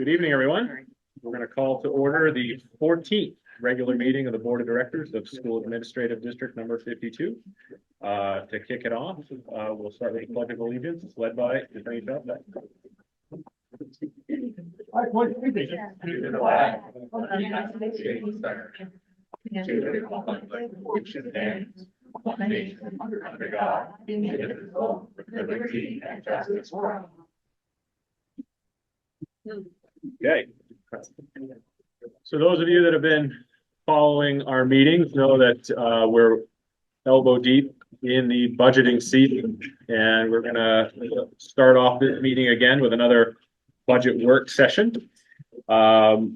Good evening, everyone. We're going to call to order the 14th regular meeting of the Board of Directors of School Administrative District number 52. To kick it off, we'll start with the Pledge of Allegiance, led by Attorney General. I pledge allegiance to the flag of the United States of America, to the republic which stands one nation under God, indivisible, with liberty and justice for all. Okay. So those of you that have been following our meetings know that we're elbow deep in the budgeting season, and we're going to start off this meeting again with another budget work session. To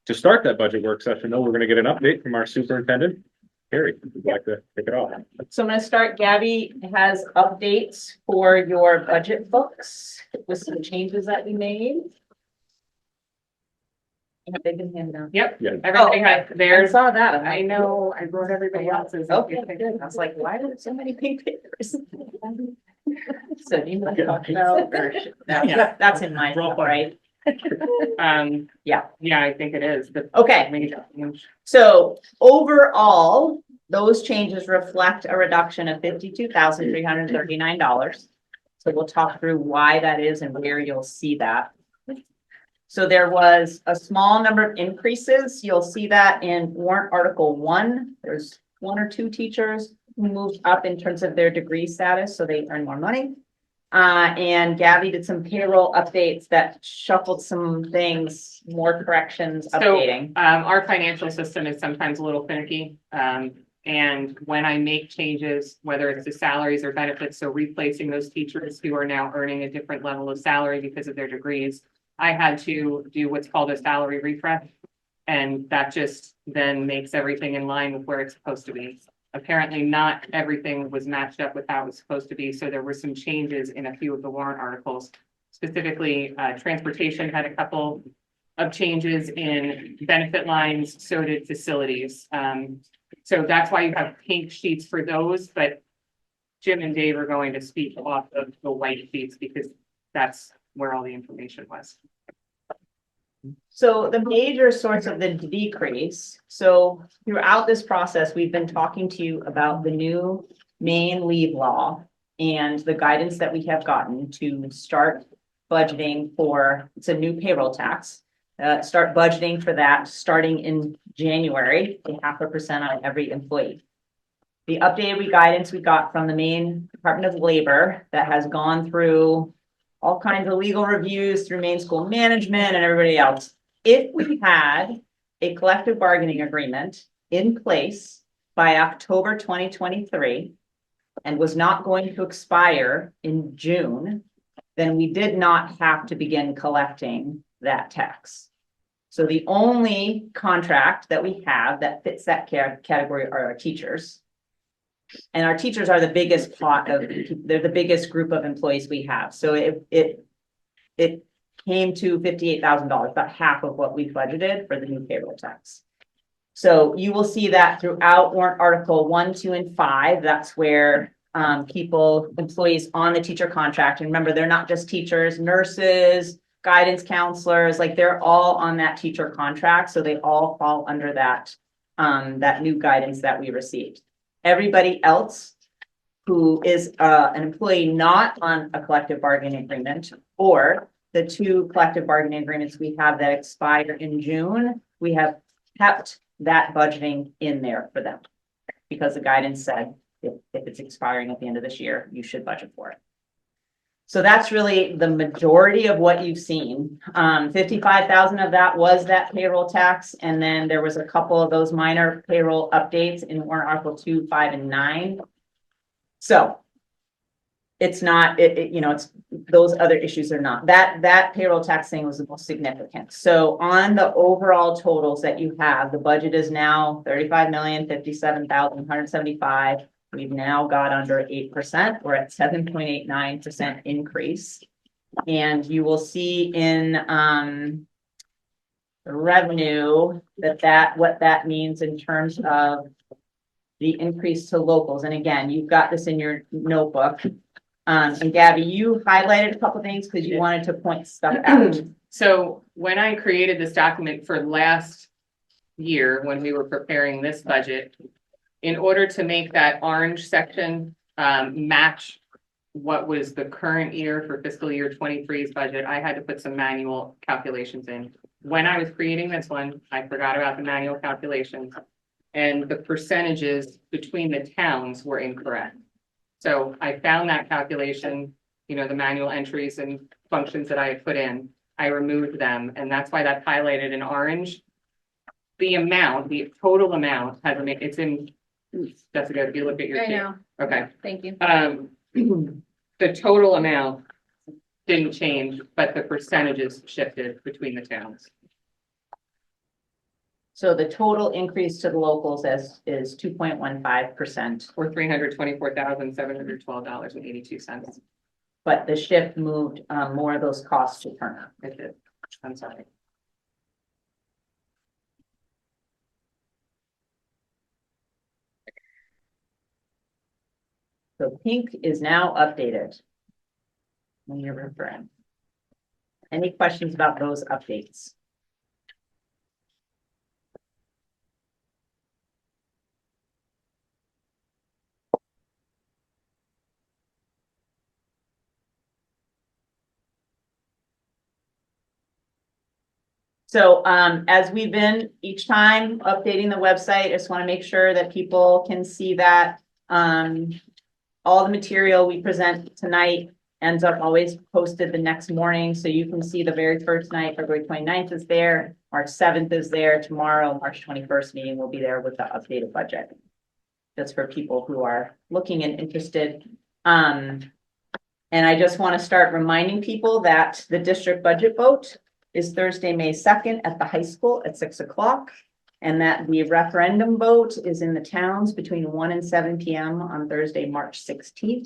start that budget work session, though, we're going to get an update from our superintendent. Carrie, would you like to kick it off? So I'm going to start. Gabby has updates for your budget books with some changes that we made. They've been handed out. Yep. Yeah. Everything I there's, saw that. I know, I wrote everybody else's. Okay, good. I was like, why are there so many pink papers? So do you want to talk about? Or Yeah. That's in my, right? Yeah. Yeah, I think it is. Okay. So overall, those changes reflect a reduction of $52,339. So we'll talk through why that is and where you'll see that. So there was a small number of increases. You'll see that in warrant article 1. There's 1 or 2 teachers who moved up in terms of their degree status, so they earn more money. And Gabby did some payroll updates that shuffled some things, more corrections, updating. Our financial system is sometimes a little finicky. And when I make changes, whether it's the salaries or benefits, so replacing those teachers who are now earning a different level of salary because of their degrees, I had to do what's called a salary refresh. And that just then makes everything in line with where it's supposed to be. Apparently not everything was matched up with how it was supposed to be. So there were some changes in a few of the warrant articles. Specifically, transportation had a couple of changes in benefit lines, so did facilities. So that's why you have pink sheets for those, but Jim and Dave are going to speak off of the white sheets because that's where all the information was. So the major source of the decrease, so throughout this process, we've been talking to you about the new Maine leave law and the guidance that we have gotten to start budgeting for, it's a new payroll tax, start budgeting for that starting in January, 0.5% on every employee. The updated guidance we got from the Maine Department of Labor that has gone through all kinds of legal reviews through Maine School Management and everybody else. If we had a collective bargaining agreement in place by October 2023 and was not going to expire in June, then we did not have to begin collecting that tax. So the only contract that we have that fits that category are our teachers. And our teachers are the biggest pot of, they're the biggest group of employees we have. So it came to $58,000, about half of what we budgeted for the new payroll tax. So you will see that throughout warrant article 1, 2, and 5. That's where employees on the teacher contract, and remember, they're not just teachers, nurses, guidance counselors, like they're all on that teacher contract. So they all fall under that, that new guidance that we received. Everybody else who is an employee not on a collective bargaining agreement, or the 2 collective bargaining agreements we have that expire in June, we have kept that budgeting in there for them because the guidance said if it's expiring at the end of this year, you should budget for it. So that's really the majority of what you've seen. 55,000 of that was that payroll tax. And then there was a couple of those minor payroll updates in warrant article 2, 5, and 9. So it's not, it's those other issues are not. That payroll tax thing was the most significant. So on the overall totals that you have, the budget is now $35,057,175. We've now got under 8%. We're at 7.89% increase. And you will see in the revenue what that means in terms of the increase to locals. And again, you've got this in your notebook. And Gabby, you highlighted a couple of things because you wanted to point stuff out. So when I created this document for last year, when we were preparing this budget, in order to make that orange section match what was the current year for fiscal year 23's budget, I had to put some manual calculations in. When I was creating this one, I forgot about the manual calculations, and the percentages between the towns were incorrect. So I found that calculation, you know, the manual entries and functions that I had put in, I removed them, and that's why that's highlighted in orange. The amount, the total amount has, it's in, Jessica, if you look at your I sheet. know. Okay. Thank you. The total amount didn't change, but the percentages shifted between the towns. So the total increase to the locals is 2.15%, Or $324,712.82. but the shift moved more of those costs to Turner. It did. I'm sorry. So pink is now updated. When you're referring. Any questions about those updates? So as we've been each time updating the website, I just want to make sure that people can see that all the material we present tonight ends up always posted the next morning. So you can see the very first night, February 29th is there, March 7th is there, tomorrow, March 21st meeting will be there with the updated budget. That's for people who are looking and interested. And I just want to start reminding people that the district budget vote is Thursday, May 2nd at the high school at 6 o'clock. And that the referendum vote is in the towns between 1 and 7 p.m. on Thursday, March 16th.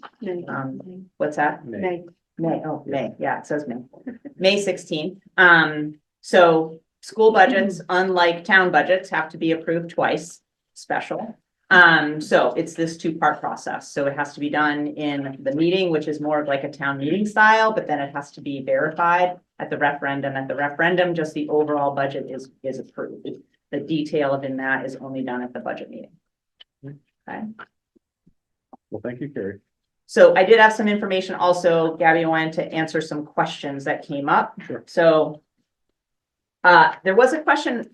What's that? May. May. Yeah, it says May. May 16th. So school budgets, unlike town budgets, have to be approved twice, special. So it's this two-part process. So it has to be done in the meeting, which is more of like a town meeting style, but then it has to be verified at the referendum. At the referendum, just the overall budget is approved. The detail of in that is only done at the budget meeting. Okay. Well, thank you, Carrie. So I did have some information also, Gabby, I wanted to answer some questions that came up. Sure. So there was a question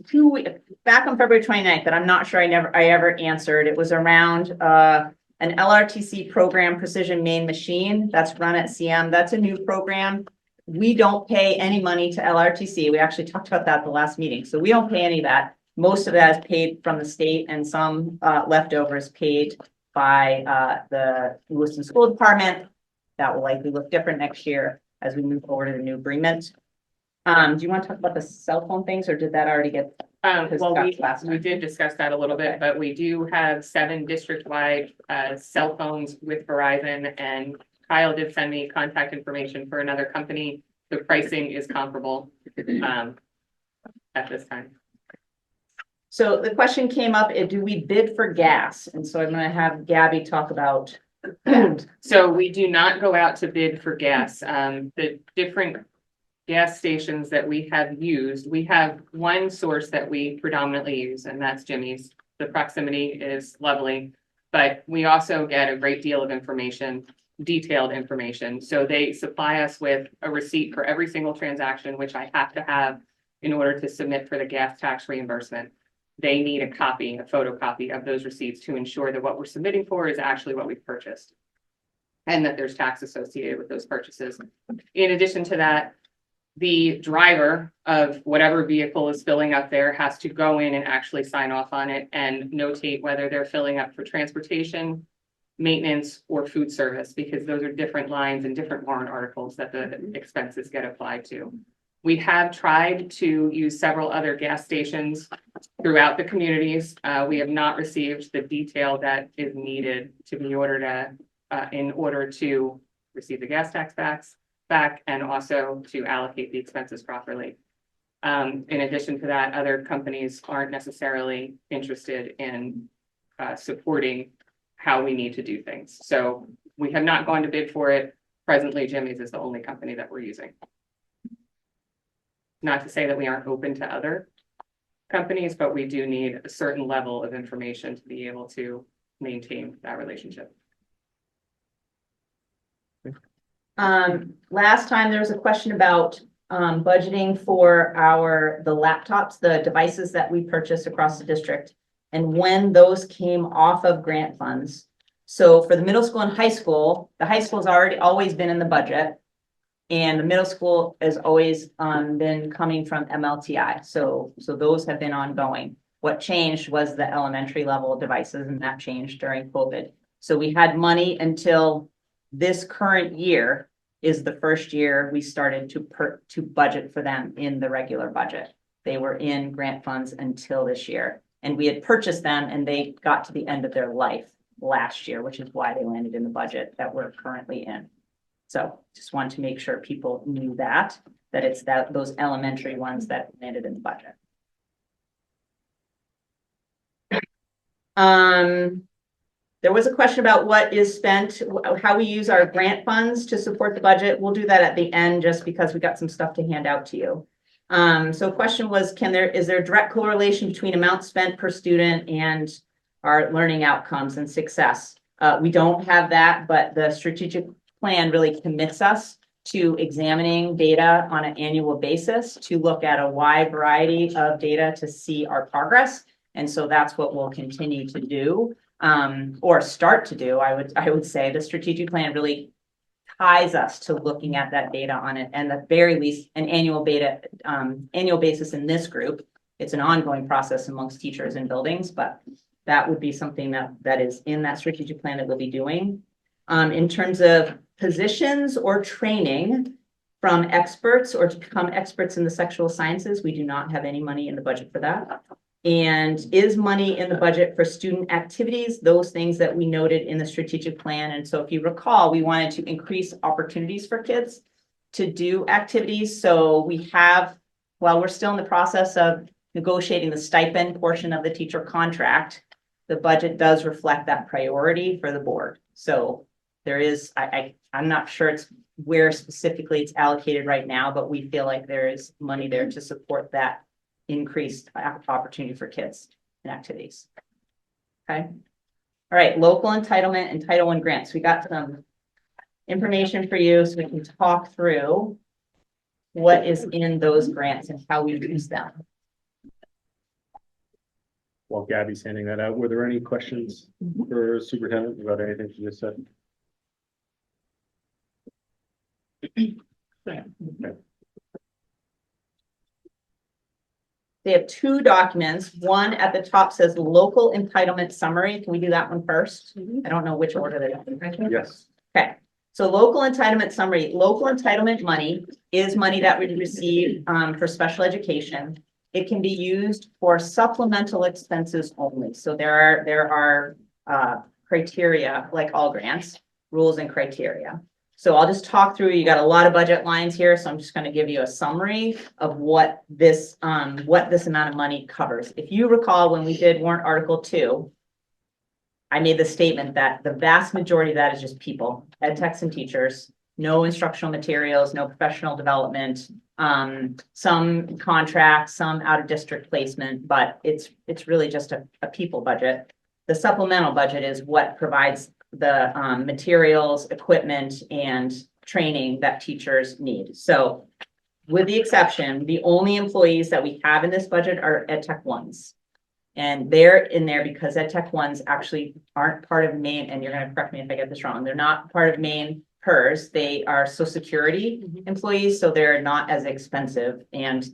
back on February 29th that I'm not sure I ever answered. It was around an LRTC program, Precision Main Machine, that's run at CM. That's a new program. We don't pay any money to LRTC. We actually talked about that at the last meeting. So we don't pay any of that. Most of that is paid from the state, and some leftovers paid by the Lewiston School Department. That will likely look different next year as we move forward to the new agreement. Do you want to talk about the cell phone things, or did that already get? Well, last we time? did discuss that a little bit, Okay. but we do have 7 district-wide cell phones with Verizon, and Kyle did send me contact information for another company. The pricing is comparable at this time. So the question came up, do we bid for gas? And so I'm going to have Gabby talk about that. So we do not go out to bid for gas. The different gas stations that we have used, we have one source that we predominantly use, and that's Jimmy's. The proximity is lovely, but we also get a great deal of information, detailed information. So they supply us with a receipt for every single transaction, which I have to have in order to submit for the gas tax reimbursement. They need a copy, a photocopy of those receipts to ensure that what we're submitting for is actually what we've purchased, and that there's tax associated with those purchases. In addition to that, the driver of whatever vehicle is filling up there has to go in and actually sign off on it and notate whether they're filling up for transportation, maintenance, or food service, because those are different lines and different warrant articles that the expenses get applied to. We have tried to use several other gas stations throughout the communities. We have not received the detail that is needed to be ordered in order to receive the gas tax back and also to allocate the expenses properly. In addition to that, other companies aren't necessarily interested in supporting how we need to do things. So we have not gone to bid for it. Presently, Jimmy's is the only company that we're using. Not to say that we aren't open to other companies, but we do need a certain level of information to be able to maintain that relationship. Last time there was a question about budgeting for the laptops, the devices that we purchased across the district, and when those came off of grant funds. So for the middle school and high school, the high school's always been in the budget. And the middle school has always been coming from MLTI. So those have been ongoing. What changed was the elementary level devices, and that changed during COVID. So we had money until this current year is the first year we started to budget for them in the regular budget. They were in grant funds until this year. And we had purchased them and they got to the end of their life last year, which is why they landed in the budget that we're currently in. So just wanted to make sure people knew that it's those elementary ones that landed in the budget. There was a question about what is spent, how we use our grant funds to support the budget. We'll do that at the end just because we got some stuff to hand out to you. So question was, is there a direct correlation between amount spent per student and our learning outcomes and success? We don't have that, but the strategic plan really commits us to examining data on an annual basis to look at a wide variety of data to see our progress. And so that's what we'll continue to do, or start to do. I would say the strategic plan really ties us to looking at that data on it, and at the very least an annual basis in this group. It's an ongoing process amongst teachers and buildings, but that would be something that is in that strategic plan that we'll be doing. In terms of positions or training from experts or to become experts in the sexual sciences, we do not have any money in the budget for that. And is money in the budget for student activities, those things that we noted in the strategic plan. And so if you recall, we wanted to increase opportunities for kids to do activities. So we have, while we're still in the process of negotiating the stipend portion of the teacher contract, the budget does reflect that priority for the board. So there is, I'm not sure it's where specifically it's allocated right now, but we feel like there is money there to support that increased opportunity for kids and activities. Okay. All right. Local entitlement and Title I grants. We got some information for you so we can talk through what is in those grants and how we use them. While Gabby's handing that out, were there any questions for Superintendent about anything she just said? Okay. They have two documents. One at the top says local entitlement summary. Can we do that one first? I don't know which order they're in. Yes. Okay. So local entitlement summary, local entitlement money is money that we receive for special education. It can be used for supplemental expenses only. So there are criteria, like all grants, rules and criteria. So I'll just talk through, you got a lot of budget lines here. So I'm just going to give you a summary of what this amount of money covers. If you recall, when we did warrant article 2, I made the statement that the vast majority of that is just people, ed techs and teachers, no instructional materials, no professional development, some contracts, some out of district placement, but it's really just a people budget. The supplemental budget is what provides the materials, equipment, and training that teachers need. So with the exception, the only employees that we have in this budget are ed tech ones. And they're in there because ed tech ones actually aren't part of Maine, and you're going to correct me if I get this wrong. They're not part of Maine PERS. They are Social Security employees, so they're not as expensive, and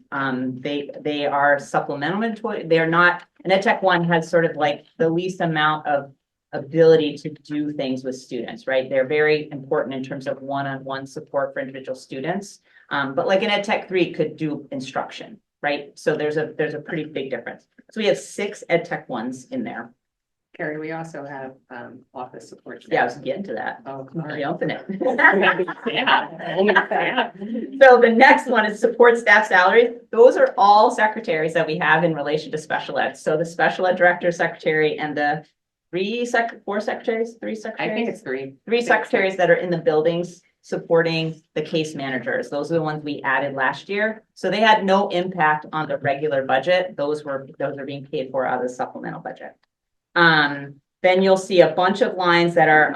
they are supplemental employees. They're not, an ed tech one has sort of like the least amount of ability to do things with students, right? They're very important in terms of one-on-one support for individual students. But like an ed tech 3 could do instruction, right? So there's a pretty big difference. So we have 6 ed tech ones in there. Carrie, we also have office support staff. Yeah, I was getting to that. Oh, Already open it. yeah. So the next one is support staff salaries. Those are all secretaries that we have in relation to special ed. So the special ed director, secretary, and the 3 secretaries. I think it's 3. 3 secretaries that are in the buildings supporting the case managers. Those are the ones we added last year. So they had no impact on the regular budget. Those are being paid for out of the supplemental budget. Then you'll see a bunch of lines that are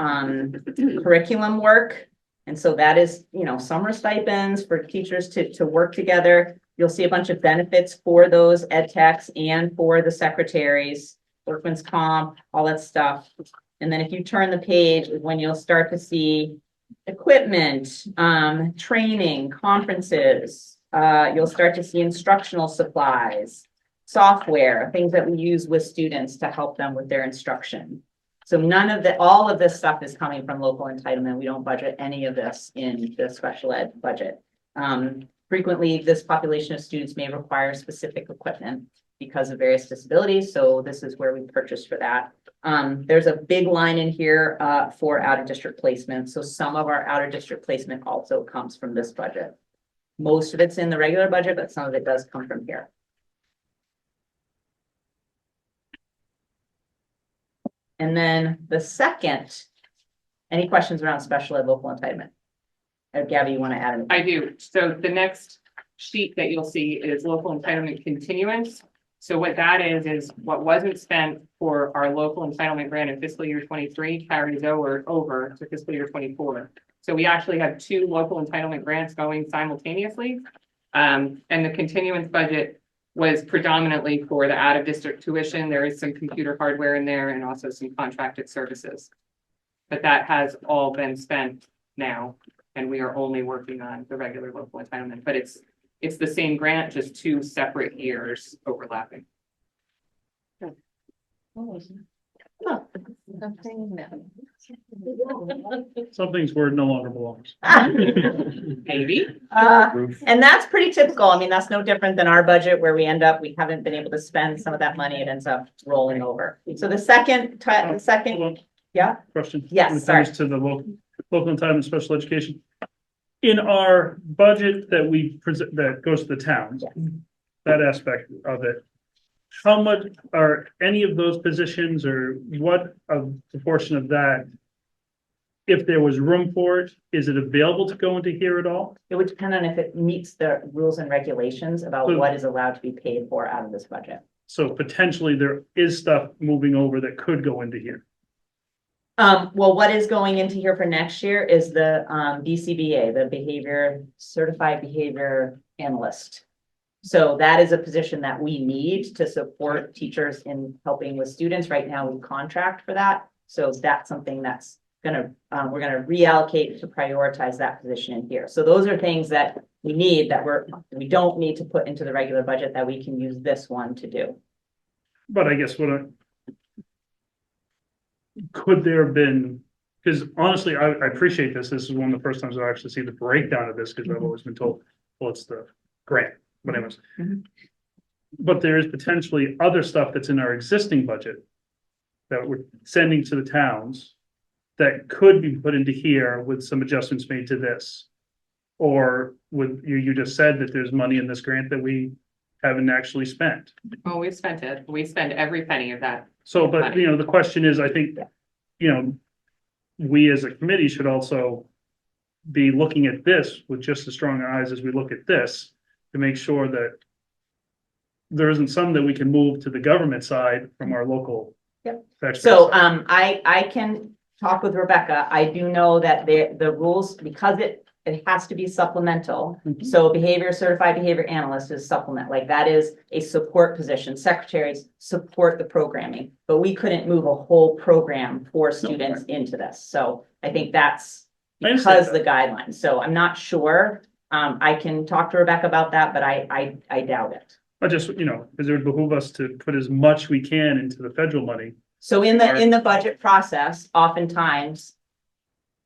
curriculum work. And so that is, you know, summer stipends for teachers to work together. You'll see a bunch of benefits for those ed techs and for the secretaries, workman's comp, all that stuff. And then if you turn the page, when you'll start to see equipment, training, conferences, you'll start to see instructional supplies, software, things that we use with students to help them with their instruction. So all of this stuff is coming from local entitlement. We don't budget any of this in the special ed budget. Frequently, this population of students may require specific equipment because of various disabilities. So this is where we purchase for that. There's a big line in here for out-of-district placement. So some of our out-of-district placement also comes from this budget. Most of it's in the regular budget, but some of it does come from here. And then the second, any questions around special ed local entitlement? Gabby, you want to add anything? I do. So the next sheet that you'll see is local entitlement continuance. So what that is what wasn't spent for our local entitlement grant in fiscal year 23 carries over to fiscal year 24. So we actually have 2 local entitlement grants going simultaneously. And the continuance budget was predominantly for the out-of-district tuition. There is some computer hardware in there and also some contracted services. But that has all been spent now, and we are only working on the regular local entitlement. But it's the same grant, just 2 separate years overlapping. Some things where it no longer belongs. Maybe. And that's pretty typical. I mean, that's no different than our budget where we haven't been able to spend some of that money. It ends up rolling over. So the second, yeah. Question. Yes, When it sorry. comes to the local entitlement special education. In our budget that we present, that goes to the towns, Yes. that aspect of it, how much are any of those positions, or what of the portion of that, if there was room for it, is it available to go into here at all? It would depend on if it meets the rules and regulations about So- what is allowed to be paid for out of this budget. So potentially there is stuff moving over that could go into here. Well, what is going into here for next year is the BCBA, the Certified Behavior Analyst. So that is a position that we need to support teachers in helping with students. Right now, we contract for that. So that's something that's we're gonna reallocate to prioritize that position in here. So those are things that we need that we don't need to put into the regular budget that we can use this one to do. But I guess could there have been, because honestly, I appreciate this. This is one of the first times I actually see the breakdown of this, because I've always been told, well, it's the grant, but anyways. Mhm. But there is potentially other stuff that's in our existing budget that we're sending to the towns that could be put into here with some adjustments made to this. Or you just said that there's money in this grant that we haven't actually spent. Oh, we've spent it. We spend every penny of that. So, but you know, the question is, I think, you know, we as a committee should also be looking at this with just as strong eyes as we look at this to make sure that there isn't some that we can move to the government side from our local. Yep. taxpayer So side. I can talk with Rebecca. I do know that the rules, because it has to be supplemental. Mhm. So certified behavior analyst is supplement, like that is a support position. Secretaries support the programming, but we couldn't move a whole program for students into this. So I think that's I understand because the guidelines. So I'm not sure. I can talk to Rebecca about that, but I doubt it. I just, you know, because it would behoove us to put as much we can into the federal money. So in the budget process, oftentimes,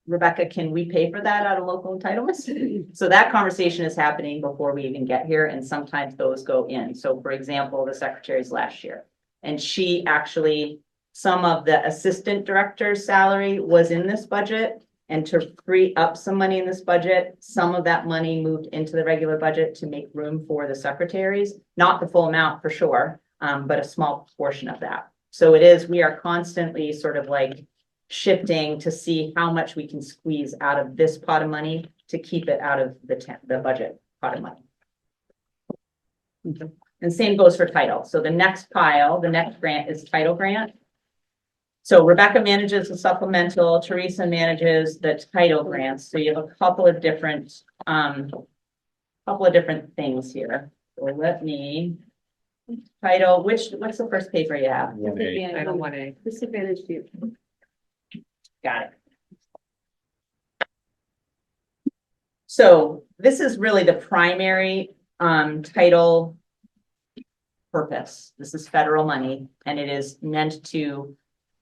Rebecca, can we pay for that out of local entitlements? So that conversation is happening before we even get here, and sometimes those go in. So for example, the secretary's last year, and she actually, some of the assistant director's salary was in this budget, and to free up some money in this budget, some of that money moved into the regular budget to make room for the secretaries, not the full amount for sure, but a small portion of that. So we are constantly sort of like shifting to see how much we can squeeze out of this pot of money to keep it out of the budget pot of money. And same goes for title. So the next pile, the next grant is title grant. So Rebecca manages the supplemental, Teresa manages the title grants. So you have a couple of different things here. So let me title, what's the first paper you have? I don't want to. Disadvantage youth. Got it. So this is really the primary title purpose. This is federal money, and it is meant to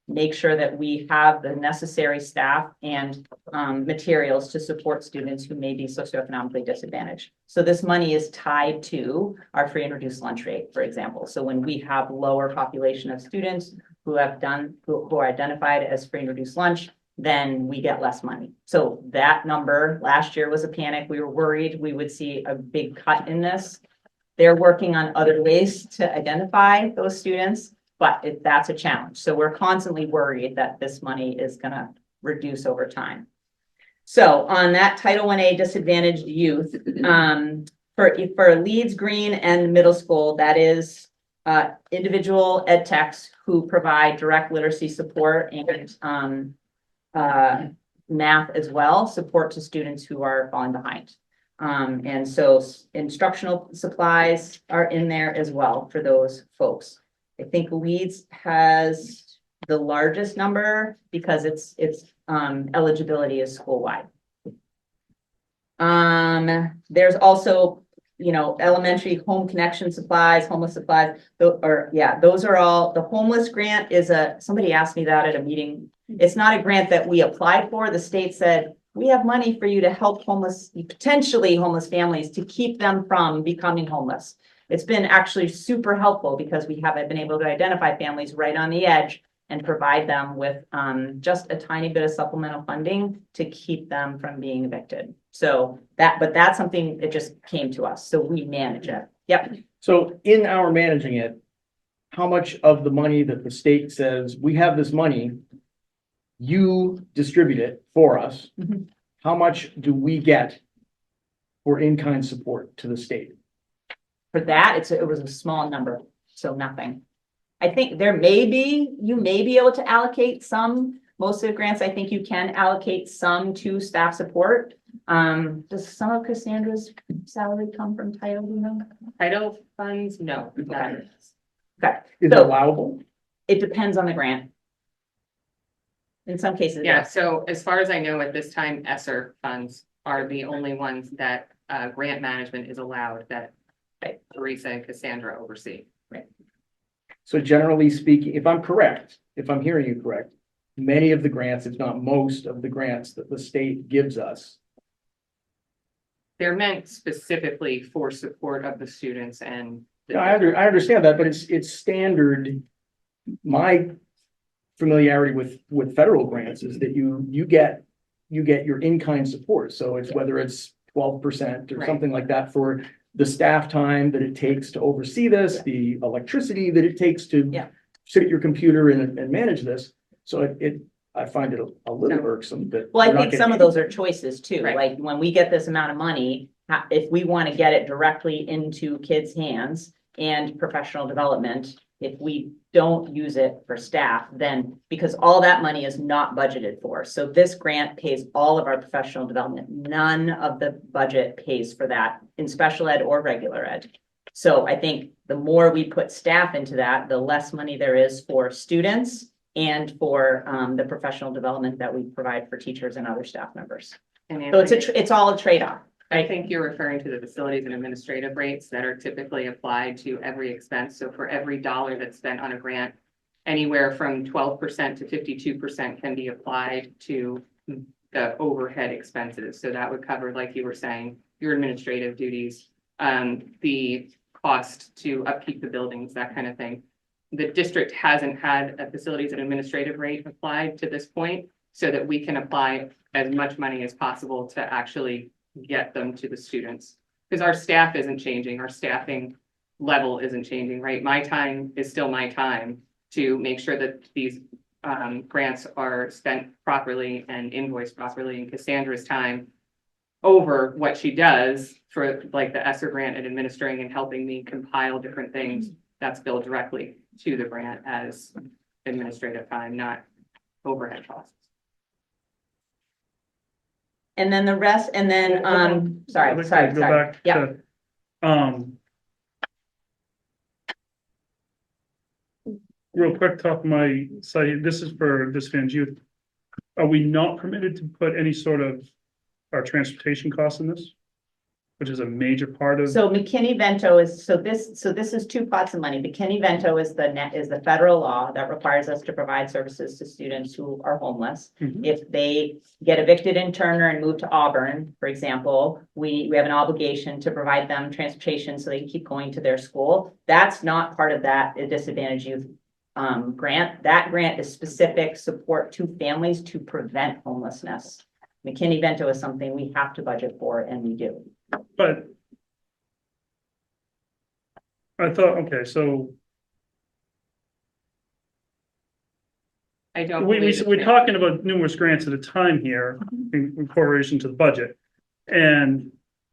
make sure that we have the necessary staff and materials to support students who may be socioeconomically disadvantaged. So this money is tied to our free and reduced lunch rate, for example. So when we have lower population of students who are identified as free and reduced lunch, then we get less money. So that number last year was a panic. We were worried we would see a big cut in this. They're working on other ways to identify those students, but that's a challenge. So we're constantly worried that this money is going to reduce over time. So on that Title I-A disadvantaged youth, for Leeds Green and middle school, that is individual ed techs who provide direct literacy support and math as well, support to students who are falling behind. And so instructional supplies are in there as well for those folks. I think Leeds has the largest number because its eligibility is school-wide. There's also, elementary home connection supplies, homeless supplies, those are all, the homeless grant is somebody asked me that at a meeting. It's not a grant that we applied for. The state said, we have money for you to help potentially homeless families to keep them from becoming homeless. It's been actually super helpful because we have been able to identify families right on the edge and provide them with just a tiny bit of supplemental funding to keep them from being evicted. So but that's something that just came to us. So we manage it. Yep. So in our managing it, how much of the money that the state says, we have this money, you distribute it for us, Mhm. How much do we get for in-kind support to the state? For that, it was a small number, so nothing. I think you may be able to allocate some, most of the grants, I think you can allocate some to staff support. Does some of Cassandra's salary come from title, Title funds, no. Okay. Is it So- allowable? It depends on the grant. In some cases. Yeah, so as far as I know, at this time, ESSER funds are the only ones that grant management is allowed that Teresa and Cassandra oversee. So generally speaking, if I'm hearing you correct, many of the grants, if not most of the grants that the state gives us, They're meant specifically for support of the students and. I understand that, but it's standard. My familiarity with federal grants is that you get your in-kind support. So it's whether it's 12% or Right. something like that for the staff time that it takes to oversee this, the electricity that it takes to sit at your computer and manage this. So I find it a little irksome that. Well, we're I not think some of getting- those are choices too. Right. Like when we get this amount of money, if we want to get it directly into kids' hands and professional development, if we don't use it for staff, then because all that money is not budgeted for. So this grant pays all of our professional development. None of the budget pays for that in special ed or regular ed. So I think the more we put staff into that, the less money there is for students and for the professional development that we provide for teachers and other staff members. And So it's all a trade-off. I think you're referring to the facilities and administrative rates that are typically applied to every expense. So for every dollar that's spent on a grant, anywhere from 12% to 52% can be applied to the overhead expenses. So that would cover, like you were saying, your administrative duties, the cost to upkeep the buildings, that kind of thing. The district hasn't had a facilities and administrative rate applied to this point, so that we can apply as much money as possible to actually get them to the students. Because our staff isn't changing, our staffing level isn't changing, right? My time is still my time to make sure that these grants are spent properly and invoiced properly, and Cassandra's time over what she does for like the ESSER grant and administering and helping me compile different things, that's billed directly to the grant as administrative time, not overhead costs. And then the rest, and then, I'd sorry, like to sorry, go sorry. back Yeah, to, real quick, top of my site, this is for disadvantaged youth. Are we not permitted to put any sort of our transportation costs in this? Which is a major part of, so McKinney-Vento is, so this is two pots of money. McKinney-Vento is the federal law that requires us to provide services to students who are homeless. Mhm. If they get evicted in Turner and move to Auburn, for example, we have an obligation to provide them transportation so they can keep going to their school. That's not part of that disadvantaged youth grant. That grant is specific support to families to prevent homelessness. McKinney-Vento is something we have to budget for, and we do. but I thought, okay, so I don't we're believe it's- talking about numerous grants at a time here in correlation to the budget. And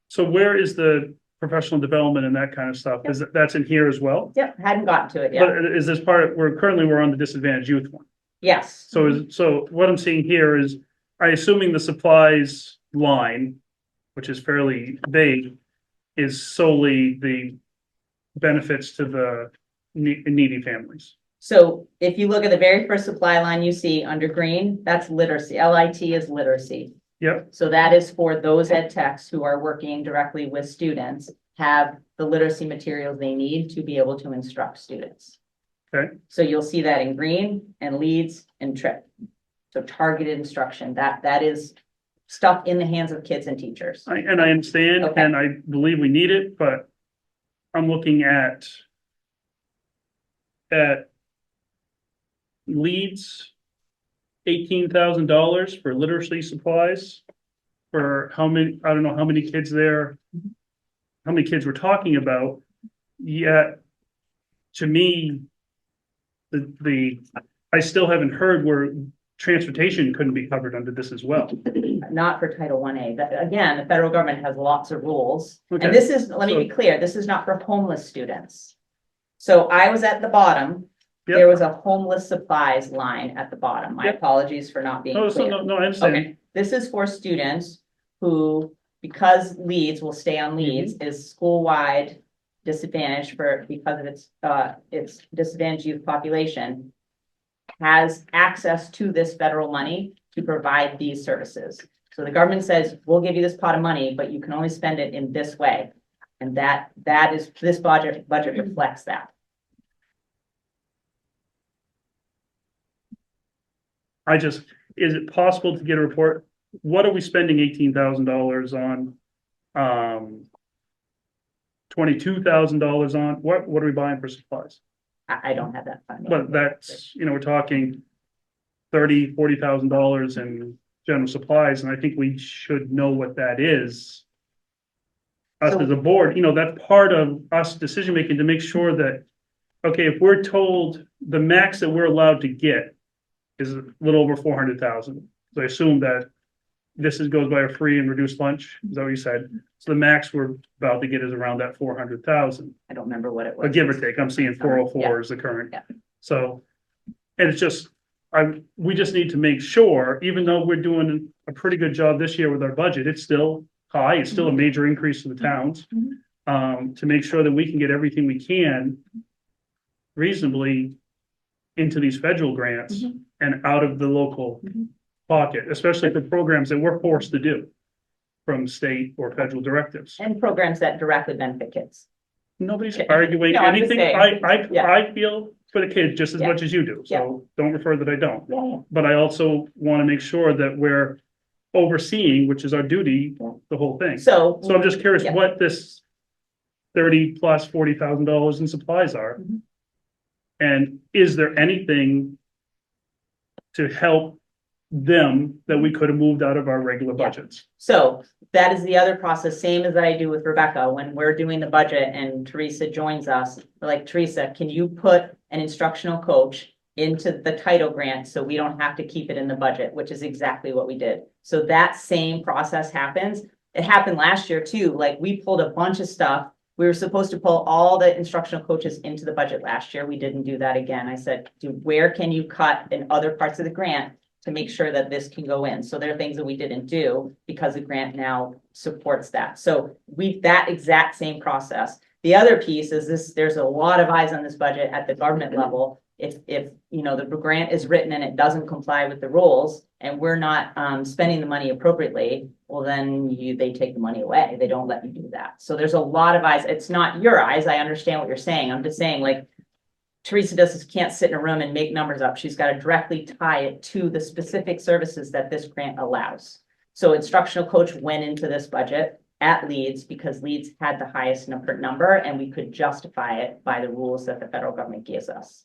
so where is the professional development and that kind of stuff? Is that's in here as well? Yep, hadn't gotten to it yet. But is this part, we're on the disadvantaged youth one. Yes. So what I'm seeing here is, assuming the supplies line, which is fairly vague, is solely the benefits to the needy families. So if you look at the very first supply line you see under green, that's literacy. LIT is literacy. Yep, So that is for those ed techs who are working directly with students, have the literacy materials they need to be able to instruct students. okay, So you'll see that in green and leads and trip. So targeted instruction, that is stuff in the hands of kids and teachers. and I understand, Okay. and I believe we need it, but I'm looking at leads, $18,000 for literacy supplies. For how many, I don't know how many kids there, how many kids we're talking about, yet, to me, I still haven't heard where transportation couldn't be covered under this as well. Not for Title I-A, but again, the federal government has lots of rules. Okay. And this is, let me be clear, this is not for homeless students. So I was at the bottom. Yep. There was a homeless supplies line at the bottom. My Yep. apologies for not being No, so, clear. no, I understand. Okay, this is for students who, because Leeds will stay on Leeds, is school-wide disadvantaged because of its disadvantaged youth population, has access to this federal money to provide these services. So the government says, we'll give you this pot of money, but you can only spend it in this way. And that is, this budget reflects that. Is it possible to get a report? What are we spending $18,000 on? $22,000 on? What are we buying for supplies? I don't have that funding. But that's, we're talking $40,000 in general supplies, and I think we should know what that is. Us So- as a board, that's part of us decision making to make sure that, okay, if we're told the max that we're allowed to get is a little over 400,000. So I assume that goes by a free and reduced lunch, is that what you said? So the max we're about to get is around that 400,000. I don't remember what it was. A give or take, I'm seeing 404 Yeah. is the current. Yeah. So, and it's just, we just need to make sure, even though we're doing a pretty good job this year with our budget, it's still high, it's still a major increase to the towns. To make sure that we can get everything we can reasonably into these federal grants and out of the local pocket, especially for programs that we're forced to do from state or federal directives. And programs that directly benefit kids. Nobody's Okay. arguing No, I'm just anything. saying. Yeah. I feel for the kids just as Yeah. much as you do, so don't refer that I don't. Yeah. But I also want to make sure that we're overseeing, which is our duty, Yeah. the whole thing. So So I'm just curious Yeah. what this 30 plus $40,000 in supplies are. Mhm. And is there anything to help them that we could have moved out of our regular Yeah. budgets? So that is the other process, same as I do with Rebecca, when we're doing the budget and Teresa joins us, we're like, Teresa, can you put an instructional coach into the title grant, so we don't have to keep it in the budget, which is exactly what we did. So that same process happens. It happened last year too, like we pulled a bunch of stuff. We were supposed to pull all the instructional coaches into the budget last year. We didn't do that again. I said, where can you cut in other parts of the grant to make sure that this can go in? So there are things that we didn't do because the grant now supports that. So that exact same process. The other piece is this, there's a lot of eyes on this budget at the government level. If you know, the grant is written and it doesn't comply with the rules and we're not spending the money appropriately, well, then they take the money away. They don't let you do that. So there's a lot of eyes. It's not your eyes. I understand what you're saying. I'm just saying, like, Teresa can't sit in a room and make numbers up. She's got to directly tie it to the specific services that this grant allows. So instructional coach went into this budget at Leeds because Leeds had the highest number and we could justify it by the rules that the federal government gives us.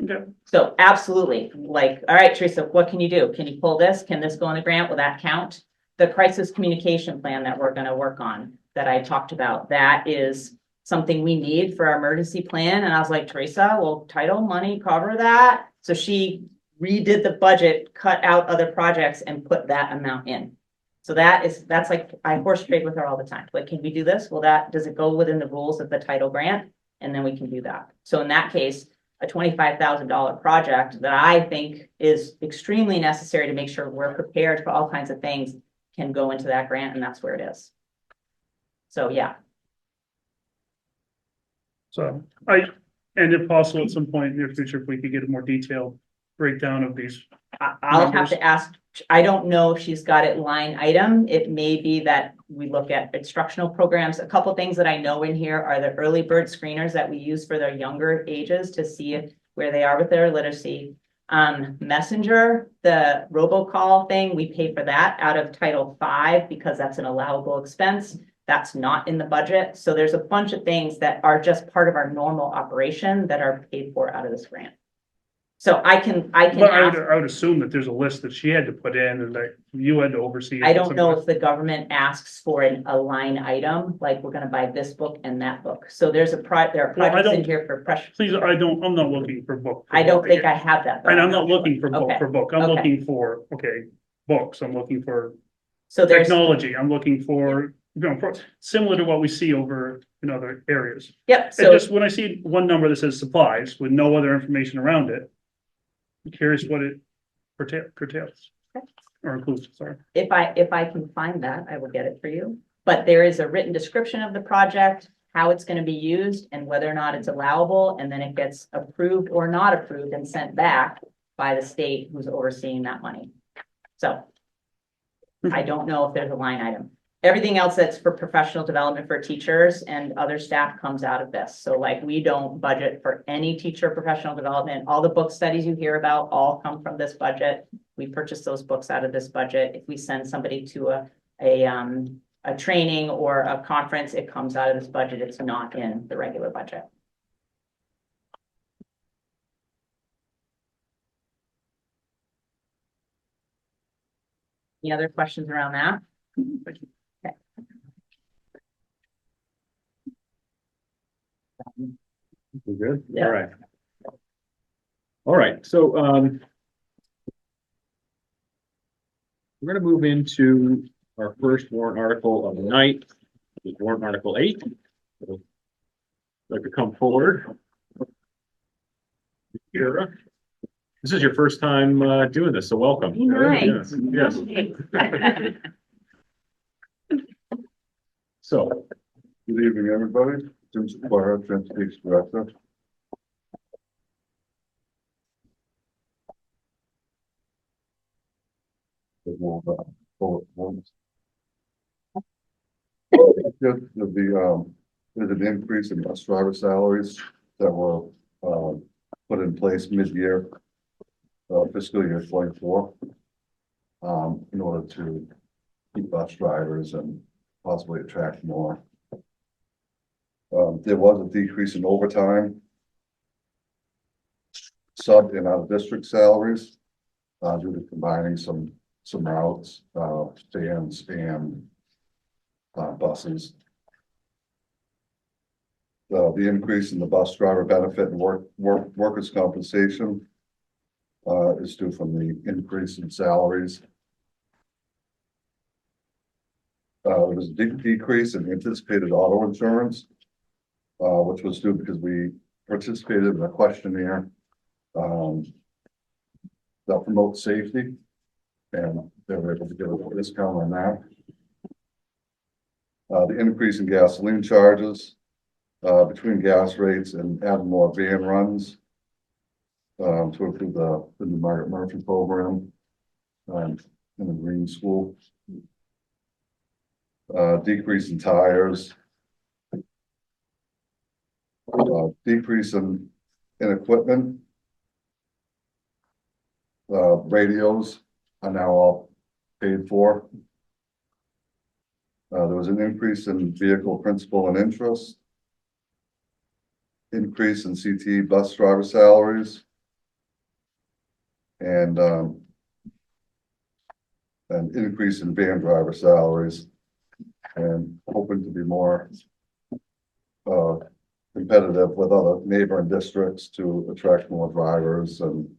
Okay. So absolutely, like, all right, Teresa, what can you do? Can you pull this? Can this go in the grant? Will that count? The crisis communication plan that we're going to work on that I talked about, that is something we need for our emergency plan. And I was like, Teresa, will title money cover that? So she redid the budget, cut out other projects and put that amount in. So that's like, I horse trade with her all the time. Like, can we do this? Well, does it go within the rules of the title grant? And then we can do that. So in that case, a $25,000 project that I think is extremely necessary to make sure we're prepared for all kinds of things can go into that grant, and that's where it is. So, yeah. So and if possible, at some point in the future, if we could get a more detailed breakdown of these. I'll have to ask. I don't know if she's got it line item. It may be that we look at instructional programs. A couple things that I know in here are the early bird screeners that we use for their younger ages to see where they are with their literacy. Messenger, the robocall thing, we pay for that out of Title V because that's an allowable expense. That's not in the budget. So there's a bunch of things that are just part of our normal operation that are paid for out of this grant. So I can But ask. I would assume that there's a list that she had to put in and that you had to oversee. I don't know if the government asks for a line item, like we're gonna buy this book and that book. So there are projects in here for pressure. Please, I'm not looking for book. I don't think I have that. And I'm not looking for book Okay. for book. I'm Okay. looking for, books. I'm looking for So there's, technology. I'm looking for, similar to what we see over in other areas. yep, And so just when I see one number that says supplies with no other information around it, I'm curious what it curtails or includes, sorry. if I can find that, I will get it for you. But there is a written description of the project, how it's gonna be used and whether or not it's allowable, and then it gets approved or not approved and sent back by the state who's overseeing that money. So I don't know if there's a line item. Everything else that's for professional development for teachers and other staff comes out of this. So like, we don't budget for any teacher professional development. All the book studies you hear about all come from this budget. We purchase those books out of this budget. If we send somebody to a training or a conference, it comes out of this budget. It's not in the regular budget. Any other questions around that? Okay. We're good? Yeah. All right. All right, so, we're gonna move into our first warrant article of the night, which is warrant article 8. So, like to come forward. Kira. This is your first time, doing this, so welcome. Nice. Yes, yes. So, Good evening, everybody. Jim Squire, Transportation Director. There's more bullet points. There's an increase in bus driver salaries that were put in place mid-year, fiscal year 24, in order to keep bus drivers and possibly attract more. There was a decrease in overtime, sub and out of district salaries, due to combining some routes, stands and buses. The increase in the bus driver benefit and workers' compensation is due from the increase in salaries. There was a decrease in anticipated auto insurance, which was due because we participated in a questionnaire that promotes safety, and they were able to give a discount on that. The increase in gasoline charges between gas rates and adding more van runs to improve the new Margaret Murphy program in the green school. Decrease in tires. Decrease in equipment. Radios are now all paid for. There was an increase in vehicle principal and interest. Increase in CT bus driver salaries. And an increase in van driver salaries. And hoping to be more competitive with other neighboring districts to attract more drivers and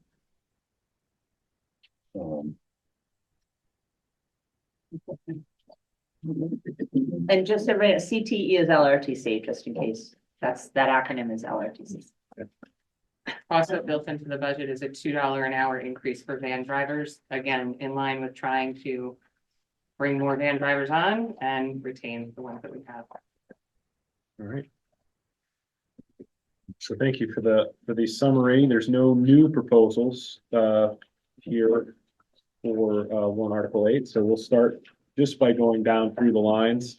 And just a CTE is LRTC, just in case. That acronym is LRTC. Also built into the budget is a $2 an hour increase for van drivers, again, in line with trying to bring more van drivers on and retain the ones that we have. All right. So thank you for the summary. There's no new proposals here for warrant Article 8. So we'll start just by going down through the lines.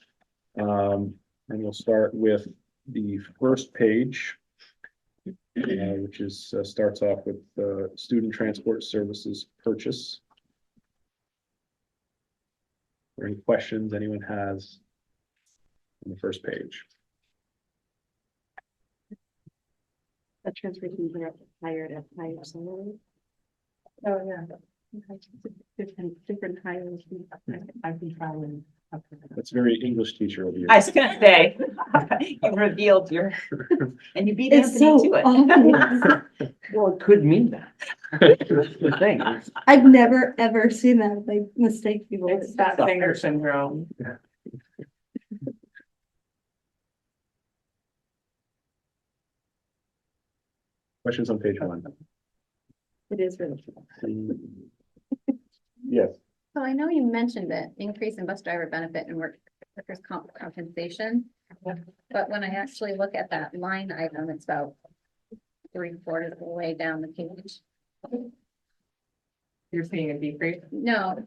And we'll start with the first page, which is starts off with student transport services purchase. Are there any questions anyone has on the first page? The transportation director hired at higher salary. Oh, yeah. Different hires. I've been trying. That's very English teacher of you. I was gonna say, you revealed your, and you beat It's Anthony so to it. obvious. Well, it could mean that. That's the thing. I've never, ever seen that, like, mistake people. It's that finger syndrome. Questions on page 1? It is really. Yes. So I know you mentioned it, increase in bus driver benefit and workers' compensation. But when I actually look at that line item, it's about 3/4 of the way down the page. You're seeing a decrease? No.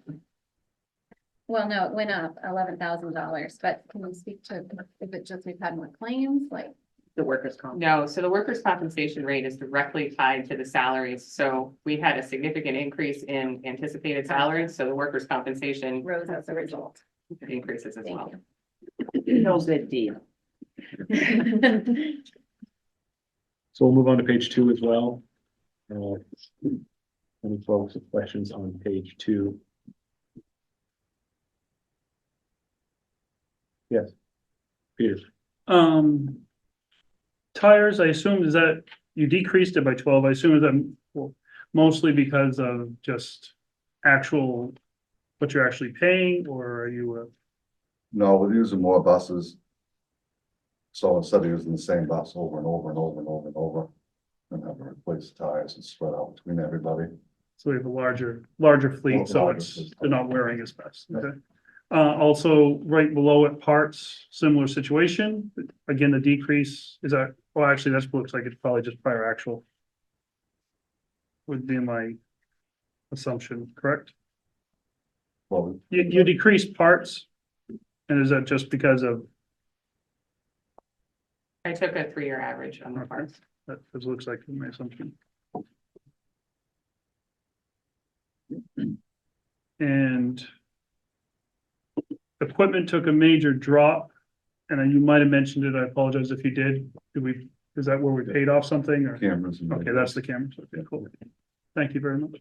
Well, no, it went up $11,000, but can you speak to if it just we've had more claims, like? The workers' comp. No, so the workers' compensation rate is directly tied to the salaries. So we had a significant increase in anticipated salaries, so the workers' compensation Rose as a result. increases as Thank well. No good deal. you. So we'll move on to page 2 as well. Any folks with questions on page 2? Yes. Peter. Tires, I assume, is that you decreased it by 12, I assume that mostly because of just actual, what you're actually paying, or are you, no, we're using more buses. So instead of using the same bus over and over and over and over and over, and having to replace the tires and spread out between everybody. so we have a larger fleet, so Larger it's, fleet. they're not wearing as fast, okay? Also, right below it, parts, similar situation, again, the decrease, is that, well, actually, that looks like it's probably just prior actual. Would be my assumption, correct? Well, You decreased parts, and is that just because of, I took a 3-year average on the Okay. parts. that looks like my assumption. And equipment took a major drop, and you might have mentioned it, I apologize if you did. Is that where we paid off something, or? cameras. And Okay, that's the cameras, okay, cool. Thank you very much.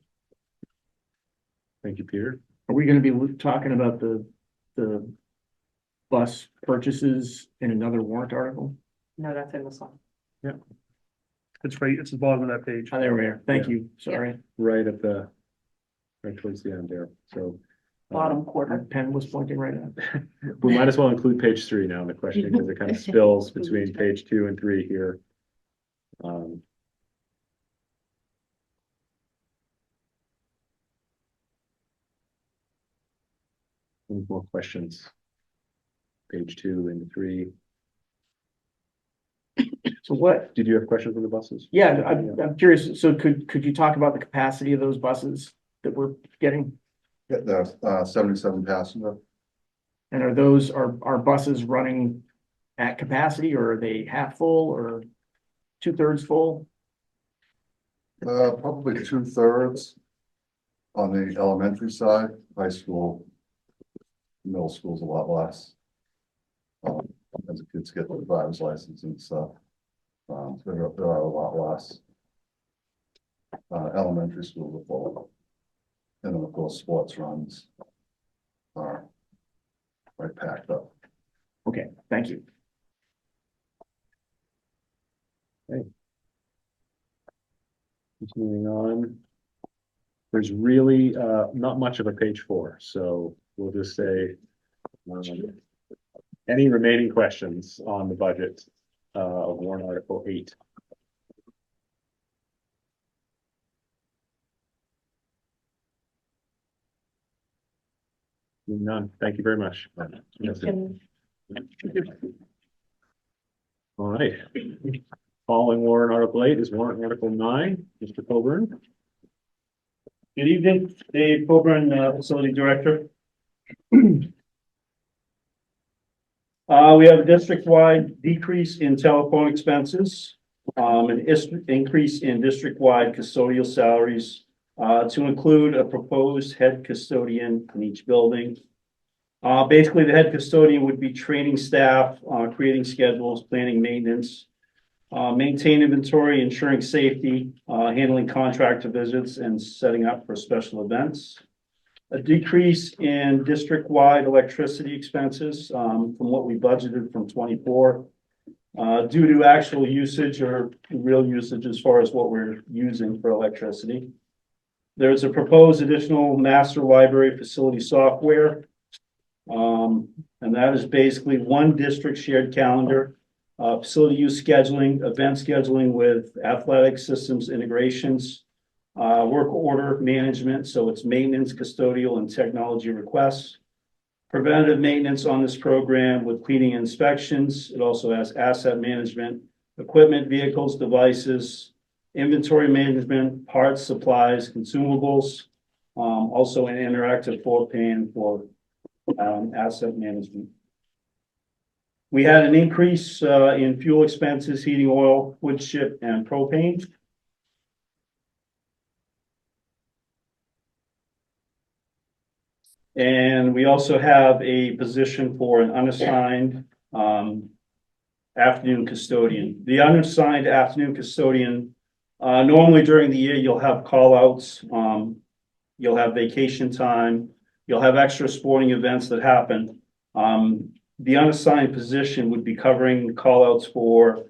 Thank you, Peter. Are we gonna be talking about the bus purchases in another warrant article? No, that's in this one. Is It's right, it's the bottom of that page. Oh, there we are. Thank Yeah. you. Sorry. right at the, right towards the end there, so. Bottom My quarter. pen was pointing right at. We might as well include page 3 now in the question, because it kind of spills between page 2 and 3 here. Um, Any more questions? Page 2 and 3. So what, Did you have questions on the buses? yeah, I'm curious. So could you talk about the capacity of those buses that we're getting? Yeah, there's 77 passenger. And are those, are buses running at capacity, or are they half full or 2/3 full? Probably 2/3 on the elementary side, high school. Middle school's a lot less. As the kids get their driver's license and stuff. There are a lot less. Elementary school are full. And then of course, sports runs are right packed up. Okay, thank you. Continuing on. There's really not much of a page 4, so we'll just say. Any remaining questions on the budget of warrant article 8? None, thank you very much. Yes, all right. Following warrant article 8 is warrant article 9, Mr. Coburn. Good evening, Dave Coburn, Facility Director. We have a district-wide decrease in telephone expenses, increase in district-wide custodial salaries, to include a proposed head custodian in each building. Basically, the head custodian would be training staff, creating schedules, planning maintenance, maintain inventory, ensuring safety, handling contractor visits, and setting up for special events. A decrease in district-wide electricity expenses from what we budgeted from 24 due to actual usage or real usage as far as what we're using for electricity. There's a proposed additional master library facility software. And that is basically one district shared calendar, facility use scheduling, event scheduling with athletic systems integrations, work order management, so it's maintenance, custodial, and technology requests. Preventative maintenance on this program with cleaning and inspections. It also has asset management, equipment, vehicles, devices, inventory management, parts, supplies, consumables. Also an interactive floor plan for asset management. We had an increase in fuel expenses, heating oil, wood chip, and propane. And we also have a position for an unassigned afternoon custodian. The unassigned afternoon custodian, normally during the year, you'll have call outs, you'll have vacation time, you'll have extra sporting events that happen. The unassigned position would be covering call outs for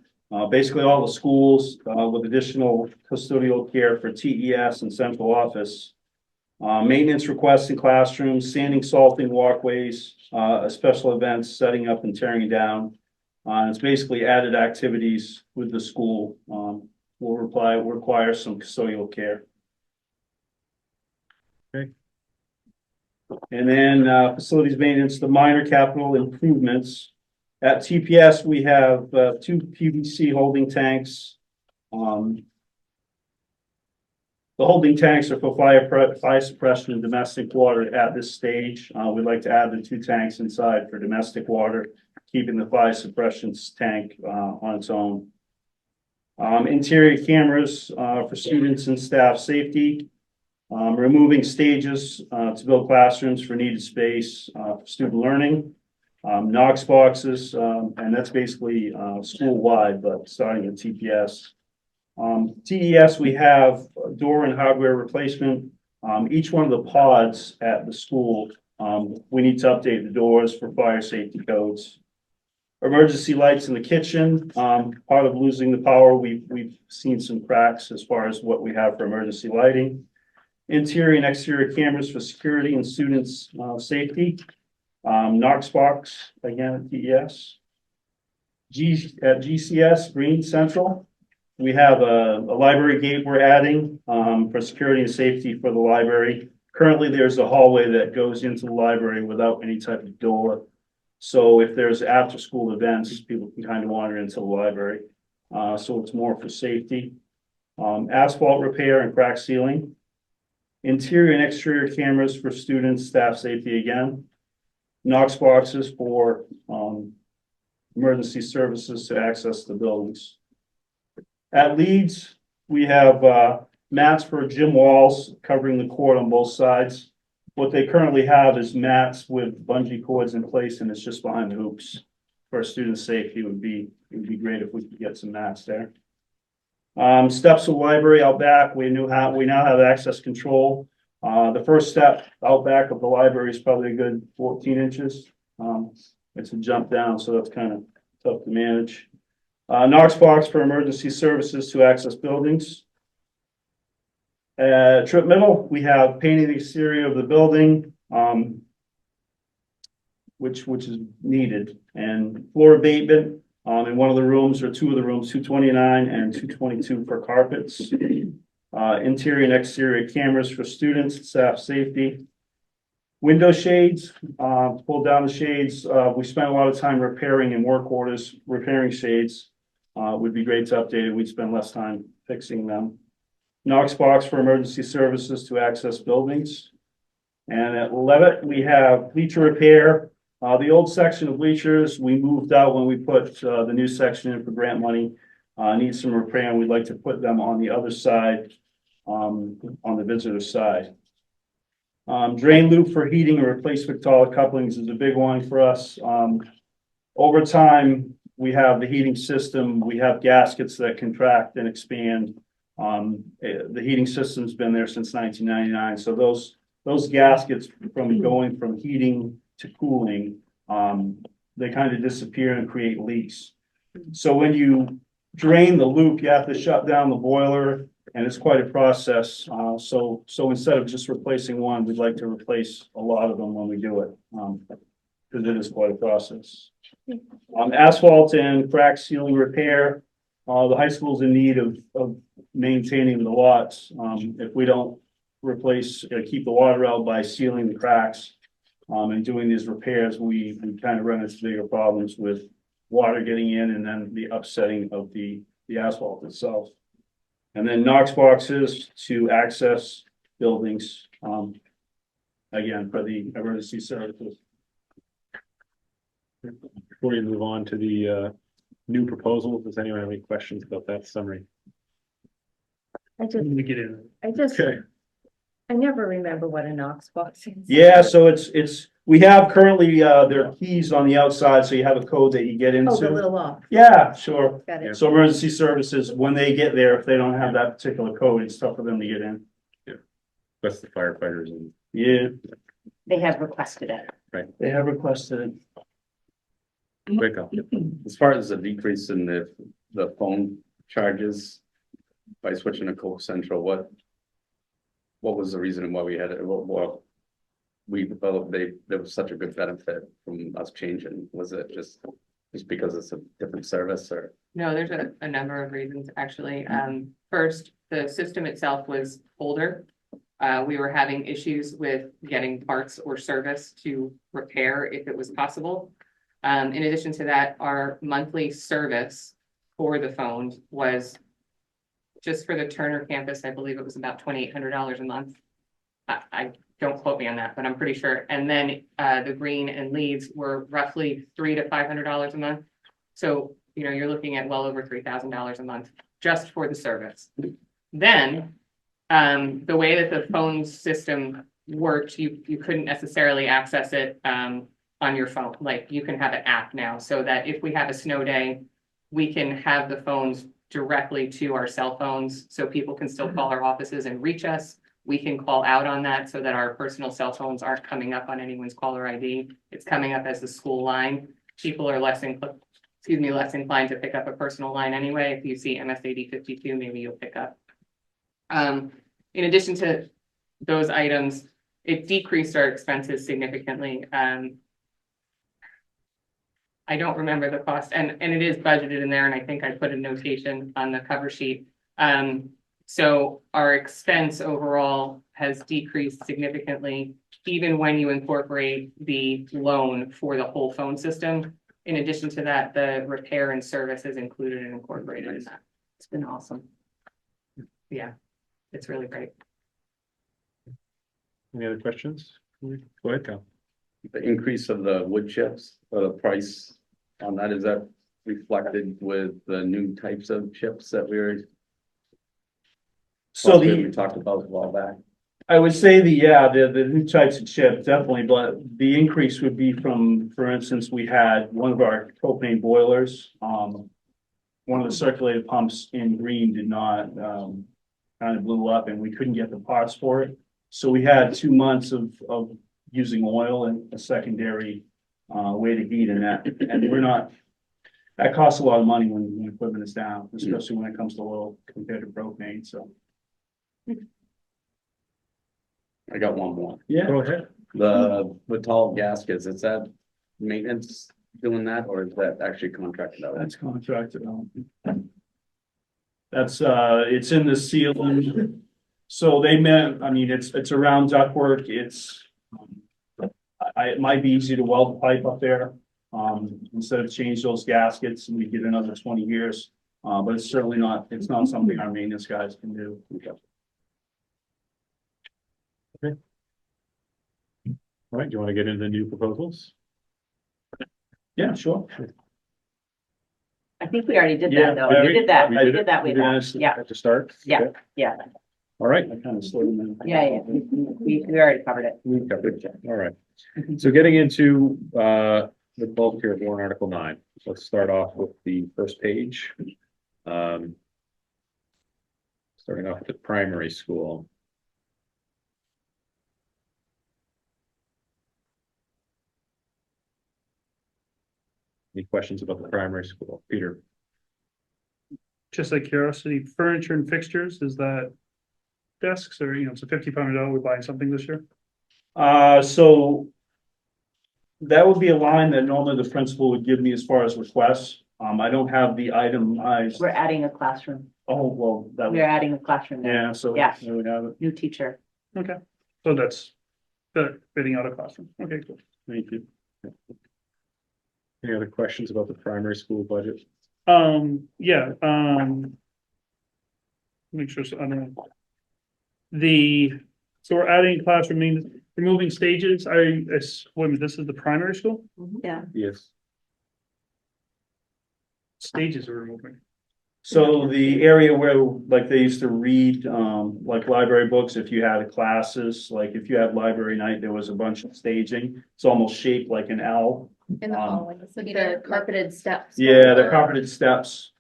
basically all the schools with additional custodial care for TES and central office. Maintenance requests in classrooms, sanding, salting walkways, special events, setting up and tearing down. It's basically added activities with the school. Will require some custodial care. Okay. And then facilities maintenance, the minor capital improvements. At TPS, we have 2 PVC holding tanks. The holding tanks are for fire suppression and domestic water at this stage. We'd like to add the 2 tanks inside for domestic water, keeping the fire suppression tank on its own. Interior cameras for students and staff safety. Removing stages to build classrooms for needed space for student learning. Knox boxes, and that's basically school-wide, but starting at TPS. TES, we have door and hardware replacement. Each one of the pods at the school, we need to update the doors for fire safety codes. Emergency lights in the kitchen, part of losing the power, we've seen some cracks as far as what we have for emergency lighting. Interior and exterior cameras for security and students' safety. Knox box, again at DES. At GCS, Green Central, we have a library gate we're adding for security and safety for the library. Currently, there's a hallway that goes into the library without any type of door. So if there's after-school events, people can kind of wander into the library. So it's more for safety. Asphalt repair and crack sealing. Interior and exterior cameras for students, staff safety again. Knox boxes for emergency services to access the buildings. At Leeds, we have mats for gym walls covering the court on both sides. What they currently have is mats with bungee cords in place, and it's just behind the hoops. For student safety, it would be great if we could get some mats there. Steps to the library out back, we now have access control. The first step out back of the library is probably a good 14 inches. It's a jump down, so that's kind of tough to manage. Knox box for emergency services to access buildings. Trip middle, we have painting the exterior of the building, which is needed, and floor abatement in one of the rooms or two of the rooms, 229 and 222 for carpets. Interior and exterior cameras for students, staff safety. Window shades, pull down the shades. We spent a lot of time repairing in work orders, repairing shades. Would be great to update it. We'd spend less time fixing them. Knox box for emergency services to access buildings. And at Levitt, we have bleacher repair. The old section of bleachers, we moved out when we put the new section in for grant money. Needs some repair, and we'd like to put them on the other side, on the visitor side. Drain loop for heating and replacement tall couplings is a big one for us. Over time, we have the heating system, we have gaskets that contract and expand. The heating system's been there since 1999, so those gaskets going from heating to cooling, they kind of disappear and create leaks. So when you drain the loop, you have to shut down the boiler, and it's quite a process. So instead of just replacing one, we'd like to replace a lot of them when we do it, because it is quite a process. Asphalt and crack sealing repair. The high school's in need of maintaining the lots. If we don't keep the water out by sealing the cracks, and doing these repairs, we kind of run into bigger problems with water getting in and then the upsetting of the asphalt itself. And then Knox boxes to access buildings, again, for the emergency services. Before you move on to the new proposal, does anyone have any questions about that summary? Let me get in. Okay. I never remember what a Knox box is. Yeah, so we have currently, there are keys on the outside, so you have a code that you get into. Oh, the little lock. Yeah, sure. Got it. So emergency services, when they get there, if they don't have that particular code, it's tough for them to get in. That's the firefighters and. Yeah, They have requested it. they have requested it. Quick up. As far as the decrease in the phone charges by switching to Coke Central, what was the reason why we had it? What we developed, there was such a good benefit from us changing? Was it just because it's a different service, or? No, there's a number of reasons, actually. First, the system itself was older. We were having issues with getting parts or service to repair if it was possible. In addition to that, our monthly service for the phones was just for the Turner campus, I believe it was about $2,800 a month. I don't quote me on that, but I'm pretty sure. And then the Green and Leeds were roughly $300 to $500 a month. So, you're looking at well over $3,000 a month just for the service. Then the way that the phone system worked, you couldn't necessarily access it on your phone. Like, you can have an app now, so that if we have a snow day, we can have the phones directly to our cell phones, so people can still call our offices and reach us. We can call out on that so that our personal cell phones aren't coming up on anyone's caller ID. It's coming up as the school line. People are less excuse me, less inclined to pick up a personal line anyway. If you see MSAD52, maybe you'll pick up. In addition to those items, it decreased our expenses significantly. I don't remember the cost, and it is budgeted in there, and I think I put a notation on the cover sheet. So our expense overall has decreased significantly, even when you incorporate the loan for the whole phone system. In addition to that, the repair and service is included and incorporated in that. It's been awesome. Yeah, it's really great. Any other questions? Go ahead, Cal. The increase of the wood chips, the price on that, is that reflected with the new types of chips that So we talked about a while back? I would say the new types of chip, definitely, but the increase would be from, for instance, we had one of our propane boilers. One of the circulated pumps in green did not, kind of blew up and we couldn't get the parts for it. So we had 2 months of using oil and a secondary, way to heat in that. And that costs a lot of money when equipment is down, especially when it comes to oil compared to propane, so. I got one more. Yeah. Go ahead. The tall gaskets, is that maintenance doing that, or is that actually contracted out? That's contracted out. That's, it's in the ceiling. So they meant, I mean, it's around ductwork, it might be easy to weld the pipe up there. Instead of change those gaskets and we get another 20 years. But it's certainly not, it's not something our maintenance guys can do. All right, do you want to get into new proposals? Yeah, sure. I think we already did Yeah, that, though. I We did that, We we did did it? that way We did back. it Yeah, At the start? Yeah. Okay. yeah, All right. I kind of slowed them in. yeah. We already covered it. We covered it. All right. So getting into the bulk here of warrant article 9. Let's start off with the first page. Starting off with the primary school. Any questions about the primary school? Peter? Just like curiosity, furniture and fixtures, is that desks or, it's a $5,500, we're buying something this year? So that would be a line that normally the principal would give me as far as requests. I don't have the itemized. We're adding a classroom. Oh, well, that We're adding a classroom there. yeah, so. Yeah. there we have it. New teacher. Okay, so that's fitting out a classroom. Okay, cool. Thank you. Any other questions about the primary school budget? Yeah, make sure, so I don't know. So we're adding classroom, means removing stages, wait a minute, this is the primary school? Yeah. Yes. Stages are removing. So the area where, like, they used to read, like library books, if you had classes, like if you had library night, there was a bunch of staging. It's almost shaped like an L. In the hallway, so The carpeted steps. Yeah, the carpeted steps.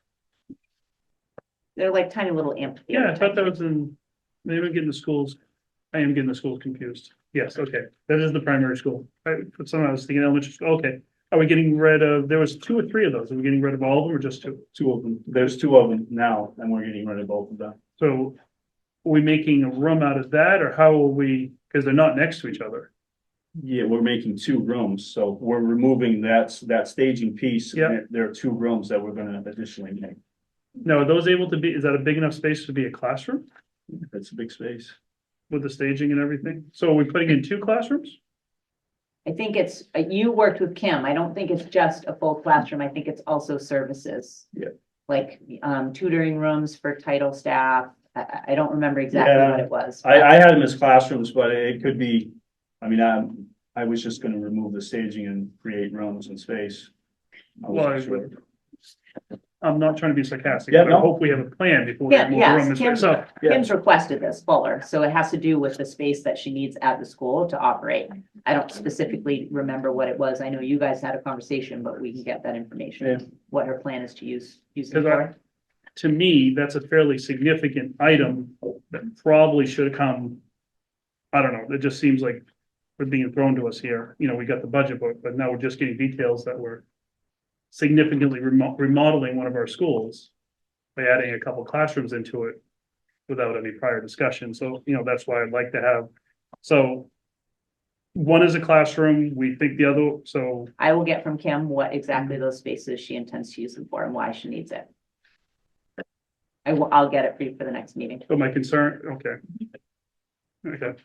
They're like tiny little amphitheater. Yeah, I thought that was maybe I'm getting the schools, I am getting the schools confused. Yes, okay, that is the primary school. For some, I was thinking elementary school, okay. Are we getting rid of, there was 2 or 3 of those, are we getting rid of all of them or just 2? 2 of them. There's 2 of them now, and we're getting rid of both of them. So are we making a room out of that, or how are we, because they're not next to each other? Yeah, we're making 2 rooms, so we're removing that staging piece. and Yeah. There are 2 rooms that we're gonna additionally make. Now, are those able to be, is that a big enough space to be a classroom It's a big space. with the staging and everything? So are we putting in 2 classrooms? I think it's, you worked with Kim. I don't think it's just a full classroom. I think it's also services. Yeah. Like, tutoring rooms for title staff. I don't remember exactly what it was. I had them as classrooms, but it could be, I mean, I was just gonna remove the staging and create rooms and space. I wasn't Well, sure. I'm not trying to be sarcastic, Yeah, but I no. hope we have a plan before we Yeah, move the yes, room. and Kim's, stuff. So, Yeah. Kim's requested this fuller, so it has to do with the space that she needs at the school to operate. I don't specifically remember what it was. I know you guys had a conversation, but we can get that Yeah. information. What her plan is to use it Because for. to me, that's a fairly significant item that probably should have come. I don't know, it just seems like we're being thrown to us here. We got the budget book, but now we're just getting details that we're significantly remodeling one of our schools by adding a couple classrooms into it without any prior discussion. So, that's why I'd like to have, so one is a classroom, we think the other, so, I will get from Kim what exactly those spaces she intends to use them for and why she needs it. I'll get it for you for the next meeting. but my concern, okay. Okay,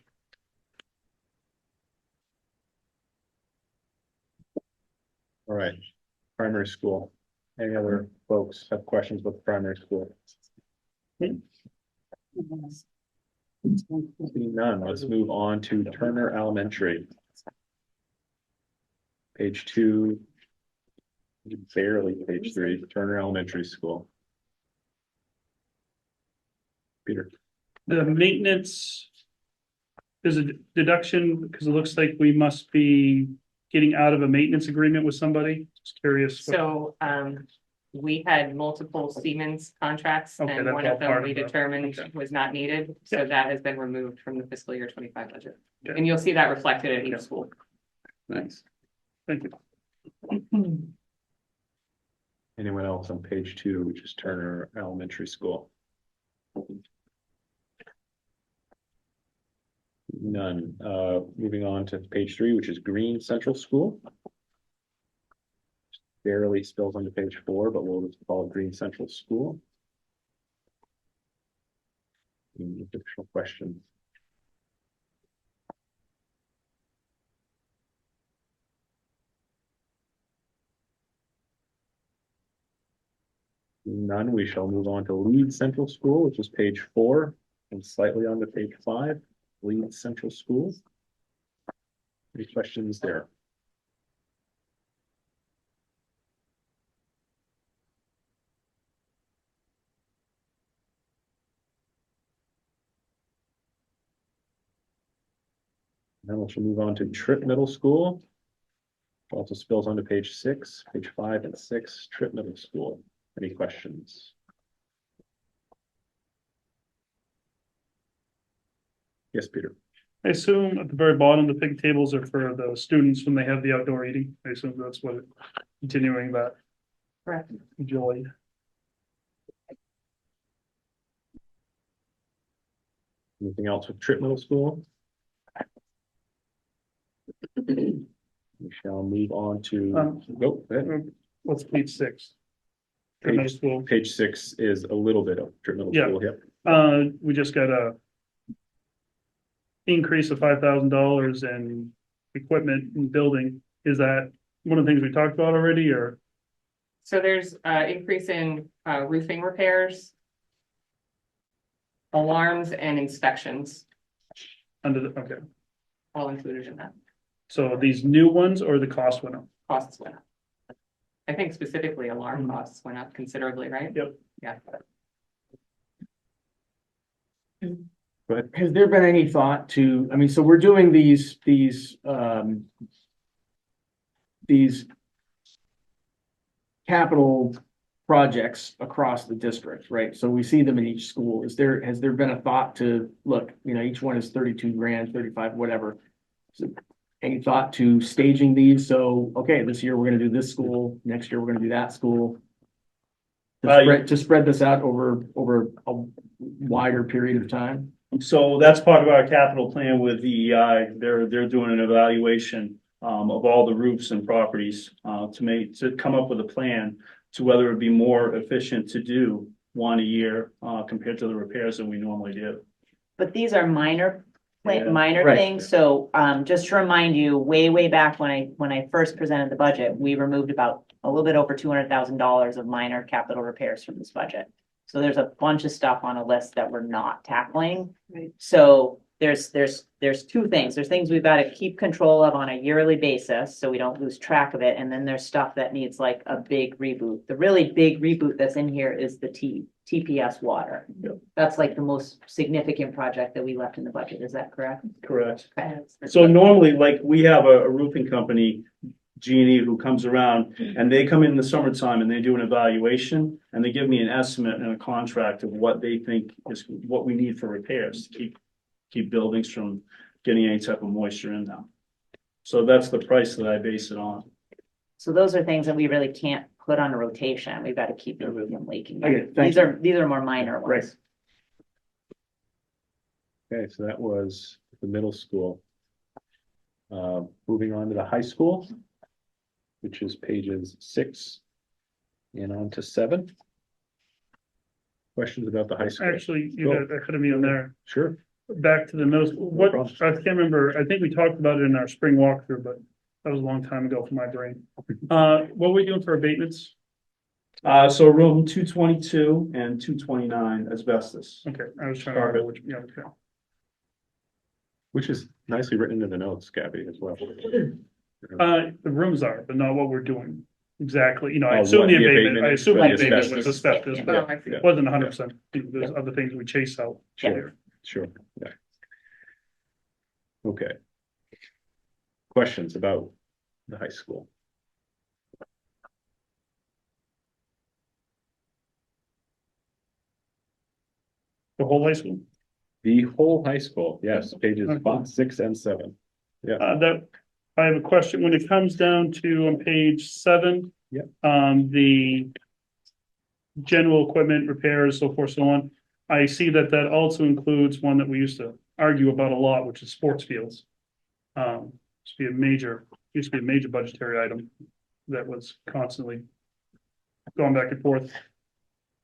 All right, primary school. Any other folks have questions about the primary school? Seeing none, let's move on to Turner Elementary. Page 2. Barely page 3, Turner Elementary School. Peter. the maintenance. There's a deduction, because it looks like we must be getting out of a maintenance agreement with somebody, just curious. So, we had multiple Siemens contracts Okay, and that's one all of them part we of the- determined okay. was not needed. So that has been removed from the fiscal year 25 budget. Okay. And you'll see that reflected at each Okay. school. Nice. Thank you. Anyone else on page 2, which is Turner Elementary School? None. Moving on to page 3, which is Green Central School. Barely spills onto page 4, but we'll just call it Green Central School. Any additional questions? None. We shall move on to Leeds Central School, which is page 4 and slightly onto page 5. Leeds Central School. Any questions there? Then we shall move on to Tripp Middle School. Also spills onto page 6, page 5 and 6, Tripp Middle School. Any questions? Yes, Peter. I assume at the very bottom, the pig tables are for the students when they have the outdoor eating. I assume that's what, continuing that Correct. joy. Anything else with Tripp Middle School? We shall move on to, go ahead. What's page 6? For middle school. Page 6 is a little bit of Tripp Middle Yeah. School, yep. We just got a increase of $5,000 in equipment and building. Is that one of the things we talked about already, or? So there's increase in roofing repairs, alarms and inspections, Under the, okay, all included in that. so these new ones or the cost went up? Costs went up. I think specifically alarm costs went up considerably, right? Yep. Yeah. Has there been any thought to, I mean, so we're doing these capital projects across the district, right? So we see them in each school. Has there been a thought to, look, each one is 32 grand, 35, whatever. So any thought to staging these? So, okay, this year we're gonna do this school, next year we're gonna do that school. To spread this out over a wider period of time? So that's part of our capital plan with EEI. They're doing an evaluation of all the roofs and properties to come up with a plan to whether it'd be more efficient to do one a year compared to the repairs that we normally do. But these are minor, Yeah. minor Right. things, so just to remind you, way back when I first presented the budget, we removed about a little bit over $200,000 of minor capital repairs from this budget. So there's a bunch of stuff on a list that we're not tackling. Right. So there's two things. There's things we've got to keep control of on a yearly basis, so we don't lose track of it. And then there's stuff that needs like a big reboot. The really big reboot that's in here is the TPS water. Yep. That's like the most significant project that we left in the budget. Is that correct? Correct. Okay. So normally, like, we have a roofing company, G&E, who comes around and they come in the summertime and they do an evaluation and they give me an estimate and a contract of what they think is what we need for repairs to keep buildings from getting any type of moisture in them. So that's the price that I base it on. So those are things that we really can't put on a rotation. We've got to keep moving and leaking. Okay, thank These are more minor Right. ones. Okay, so that was the middle school. Moving on to the high school, which is pages 6 and on to 7. Questions about the high school? Actually, you got ahead of me on there. Sure. Back to the middle school. What, problem. I can't remember. I think we talked about it in our spring walkthrough, but that was a long time ago for my brain. What were we doing for abatements? So room 222 and 229 asbestos. Okay, I was trying to remember which, yeah, okay. Which is nicely written into the notes, Gabby, as well. The rooms are, but not what we're doing. Exactly, I Oh, assume what, the the abatement, abatement I assume for the the abatement was asbestos? asbestos, Yeah. but Oh, I see. it wasn't 100%. There's other things we chase out. Yeah. Sure, yeah. Okay. Questions about the high school? The whole high school. The whole high school, yes, pages Okay. 5, 6, and 7. That, I have a question. When it comes down to on page 7. Yep. The general equipment repairs, so forth, so on. I see that that also includes one that we used to argue about a lot, which is sports fields. Used to be a major budgetary item that was constantly going back and forth.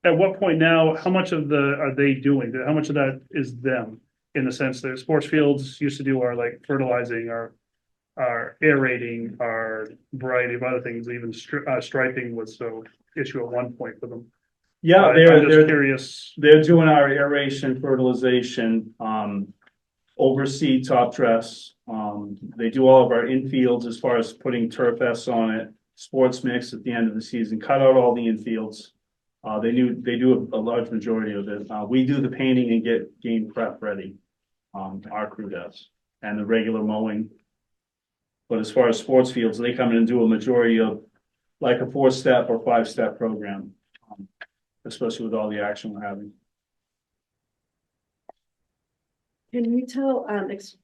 At what point now, how much of are they doing? How much of that is them? In the sense that sports fields used to do our like fertilizing, our aerating, our variety of other things, even striping was so issue at one point for them. Yeah, I'm just they're curious. they're doing our aeration, fertilization, oversee top dress. They do all of our infields as far as putting turf S on it, sports mix at the end of the season, cut out all the infields. They do a large majority of it. We do the painting and get game prep ready. Our crew does, and the regular mowing. But as far as sports fields, they come in and do a majority of like a 4-step or 5-step program, especially with all the action we're having. Can you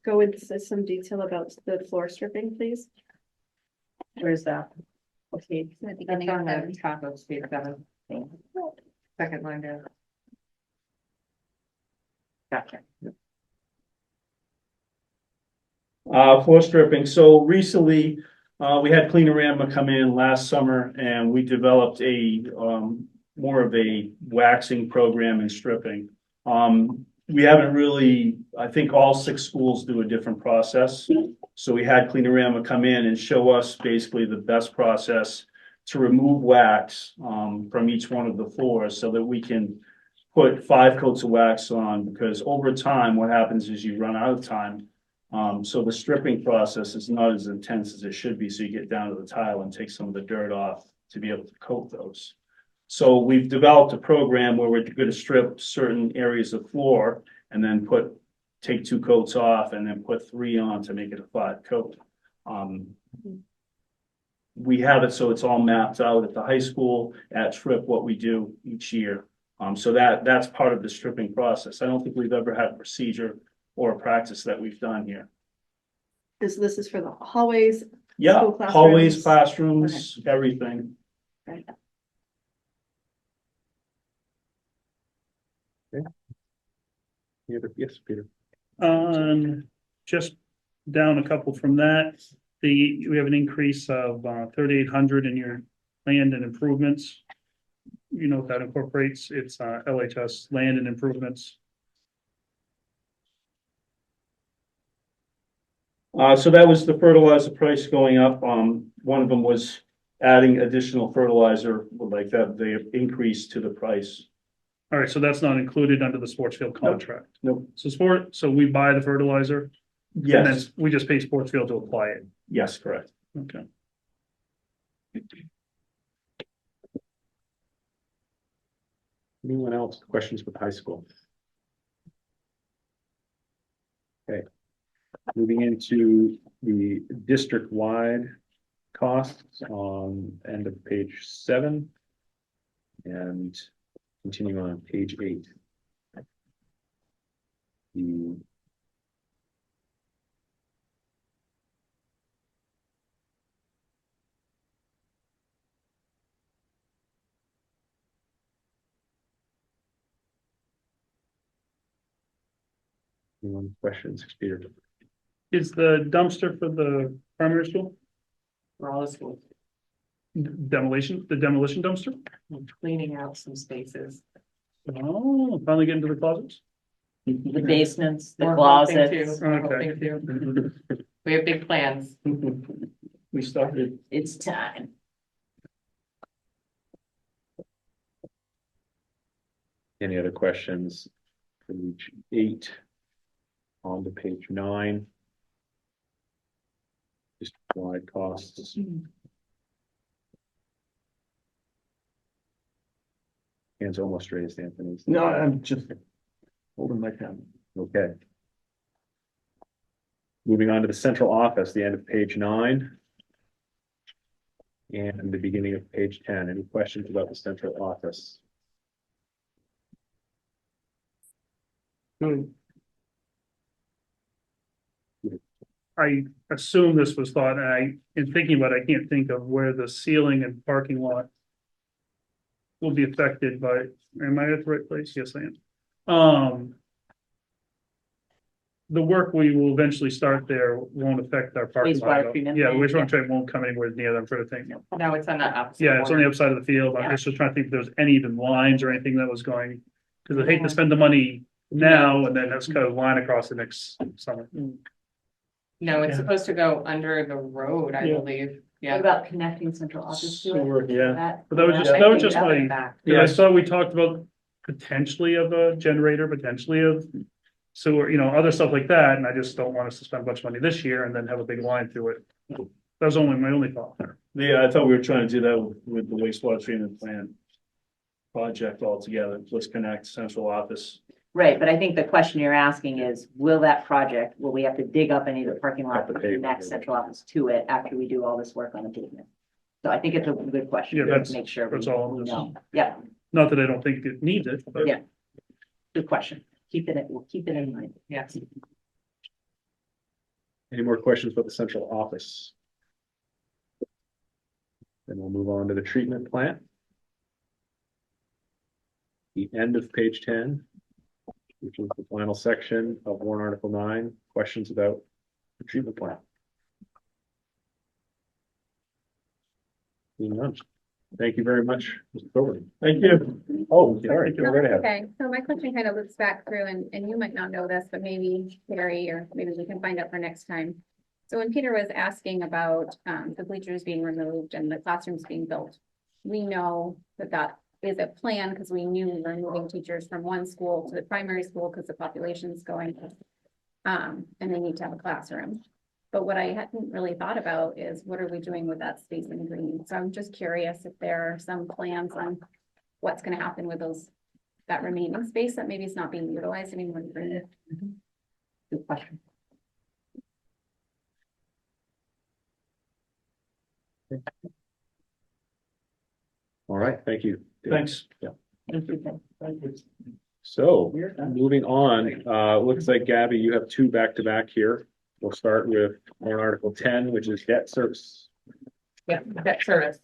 go into some detail about the floor stripping, please? Where's that? Okay. At the That's beginning on of the top of page 7. Second line down. Gotcha. Floor stripping. So recently, we had Cleanorama come in last summer and we developed a, more of a waxing program and stripping. We haven't really, I think all 6 schools do a different process. So we had Cleanorama come in and show us basically the best process to remove wax, from each one of the floors so that we can put 5 coats of wax on, because over time, what happens is you run out of time. So the stripping process is not as intense as it should be. So you get down to the tile and take some of the dirt off to be able to coat those. So we've developed a program where we're going to strip certain areas of floor and then take 2 coats off and then put 3 on to make it a 5 coat. We have it so it's all mapped out at the high school at Trip what we do each year. So that's part of the stripping process. I don't think we've ever had a procedure or a practice that we've done here. This is for the hallways. Yeah, School classrooms. hallways, classrooms, everything. Right. Yes, Peter. Just down a couple from that, we have an increase of 3,800 in your land and improvements. You know what that incorporates? It's LHS land and improvements. So that was the fertilizer price going up. One of them was adding additional fertilizer, like that, they increased to the price. All right, so that's not included under the sports field contract. Nope. So we buy the fertilizer. And then Yes, we just pay sports field to apply it. yes, correct. Okay. Anyone else? Questions with high school? Okay. Moving into the district-wide costs on end of page 7. And continuing on page 8. The Anyone questions, Peter? Is the dumpster for the primary school For all the schools, demolition, the demolition dumpster? cleaning out some spaces. Oh, finally getting to the closets? The basements, the We're hoping closets, to, we're Okay. hoping to. We have big plans. We started. it's time. Any other questions? Page 8. On to page 9. Just wide costs. Hands almost raised, Anthony. No, I'm just holding my pen. Okay. Moving on to the central office, the end of page 9. And the beginning of page 10. Any questions about the central office? I assume this was thought, and in thinking about it, I can't think of where the ceiling and parking lot will be affected by, am I at the right place? Yes, I am. The work we will eventually start there won't affect our parking lot. Wastewater treatment Yeah, plant, wastewater treatment won't come anywhere near them, sort of thing. No, it's on the opposite. Yeah, it's on the corner. upside of the field. I'm just trying to think if there's any even lines or anything that was going, because I hate to spend the money now and then have to cut a line across the next summer. No, it's Yeah. supposed to go under the road, I Yeah. believe. What Yeah. about connecting central office to it? Sewer, Yeah. But that was just, I that was think just that my, back. because I saw we talked about potentially of a generator, potentially of sewer, other stuff like that, and I just don't want us to spend a bunch of money this year and then have a big line through it. That was only my only thought there. Yeah, I thought we were trying to do that with the wastewater treatment plant project altogether. Let's connect central office. Right, but I think the question you're asking is, will we have to dig up any of the parking lot to connect central office to it after we do all this work on the pavement? So I think it's a good question. Yeah, to that's- Make sure that's we all. know. Yeah, Not that I don't think it needs it, but. Yeah. good question. We'll keep it in mind. Yes. Any more questions about the central office? Then we'll move on to the treatment plant. The end of page 10, which is the final section of warrant article 9, questions about the treatment plant. Seeing none. Thank you very much, Mr. Coburn. Thank you. Oh, sorry, go right ahead. Okay, so my question kind of loops back through, and you might not know this, but maybe Carrie, or maybe we can find out for next time. So when Peter was asking about the bleachers being removed and the classrooms being built, we know that that is a plan because we knew we were moving teachers from one school to the primary school because the population's going. And they need to have a classroom. But what I hadn't really thought about is what are we doing with that space in green? So I'm just curious if there are some plans on what's gonna happen with that remaining space that maybe is not being utilized anymore in green. Good question. All right, thank you. Thanks. Thank you. So, moving on, looks like Gabby, you have 2 back-to-back here. We'll start with warrant article 10, which is debt service. Yeah, debt service.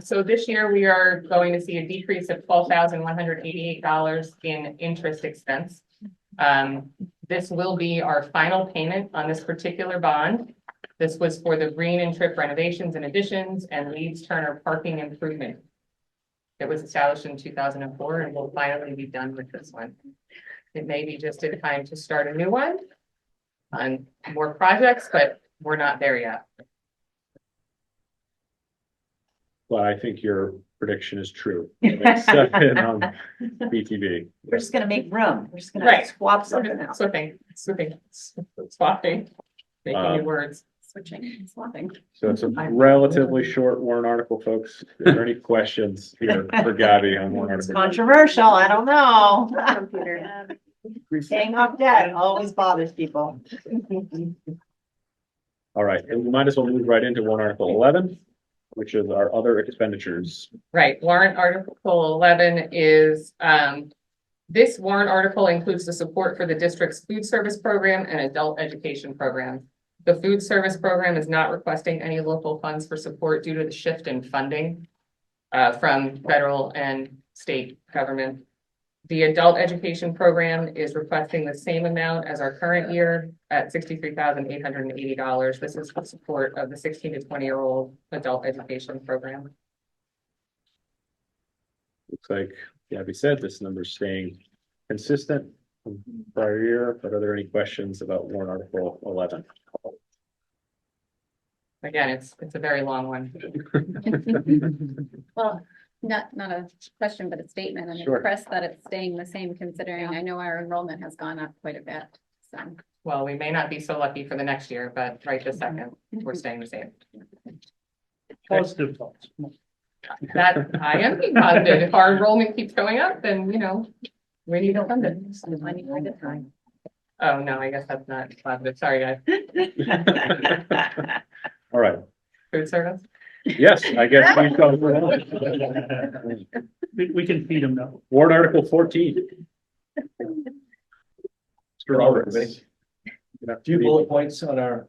So this year we are going to see a decrease of $12,188 in interest expense. This will be our final payment on this particular bond. This was for the green and trip renovations and additions and Leeds Turner parking improvement. It was established in 2004 and will finally be done with this one. It may be just in time to start a new one on more projects, but we're not there yet. But I think your prediction is true. It's 7 on BTV. We're just gonna make room. We're just gonna Right. swap something out. Swapping, making new words. Switching and swapping. So it's a relatively short warrant article, folks. Are there any questions here for Gabby on warrant It's article? controversial, I don't know. Computer. Paying off debt always bothers people. All right, and we might as well move right into warrant article 11, which is our other expenditures. Right, warrant article 11 is, this warrant article includes the support for the district's food service program and adult education program. The food service program is not requesting any local funds for support due to the shift in funding from federal and state government. The adult education program is requesting the same amount as our current year at $63,880. This is for support of the 16 to 20-year-old adult education program. Looks like Gabby said, this number's staying consistent from prior year, but are there any questions about warrant article 11? Again, it's a very long one. Well, not a question, but a statement. I'm Sure. impressed that it's staying the same considering I know our enrollment has gone up quite a bit. So, Well, we may not be so lucky for the next year, but right this second, we're staying the same. Positive thoughts. That, I am being positive. If our enrollment keeps going up, then, you know, we need to fund it. money by the time. Oh, no, I guess that's not positive. Sorry, guys. All right, Food service? yes, I guess we shall. We can feed them now. Warrant article 14. Mr. Roberts. A few bullet points on our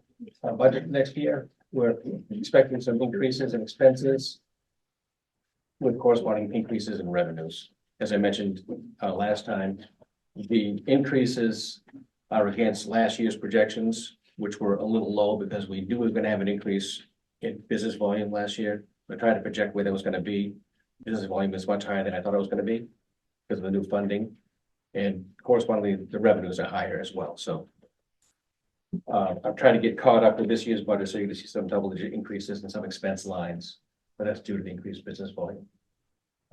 budget next year. We're expecting some increases in expenses with corresponding increases in revenues. As I mentioned last time, the increases are against last year's projections, which were a little low because we knew we were going to have an increase in business volume last year. I tried to project where that was going to be. Business volume is much higher than I thought it was going to be because of the new funding. And correspondingly, the revenues are higher as well. So I'm trying to get caught up with this year's budget, so you can see some double-digit increases in some expense lines, but that's due to the increased business volume.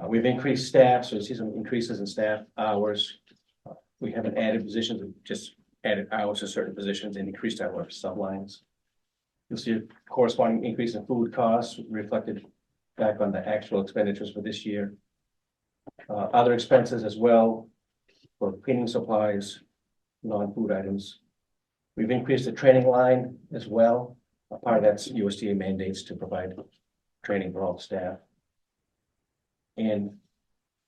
We've increased staff, so you see some increases in staff hours. We haven't added positions, we've just added hours to certain positions and increased our sublines. You'll see a corresponding increase in food costs reflected back on the actual expenditures for this year. Other expenses as well for cleaning supplies, non-food items. We've increased the training line as well. A part of that's USDA mandates to provide training for all the staff. And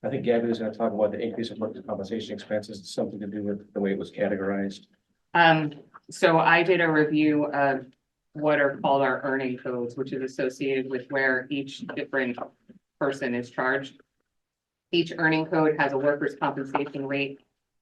I think Gabby was going to talk about the increase in workers' compensation expenses. It's something to do with the way it was categorized. So I did a review of what are called our earning codes, which is associated with where each different person is charged. Each earning code has a workers' compensation rate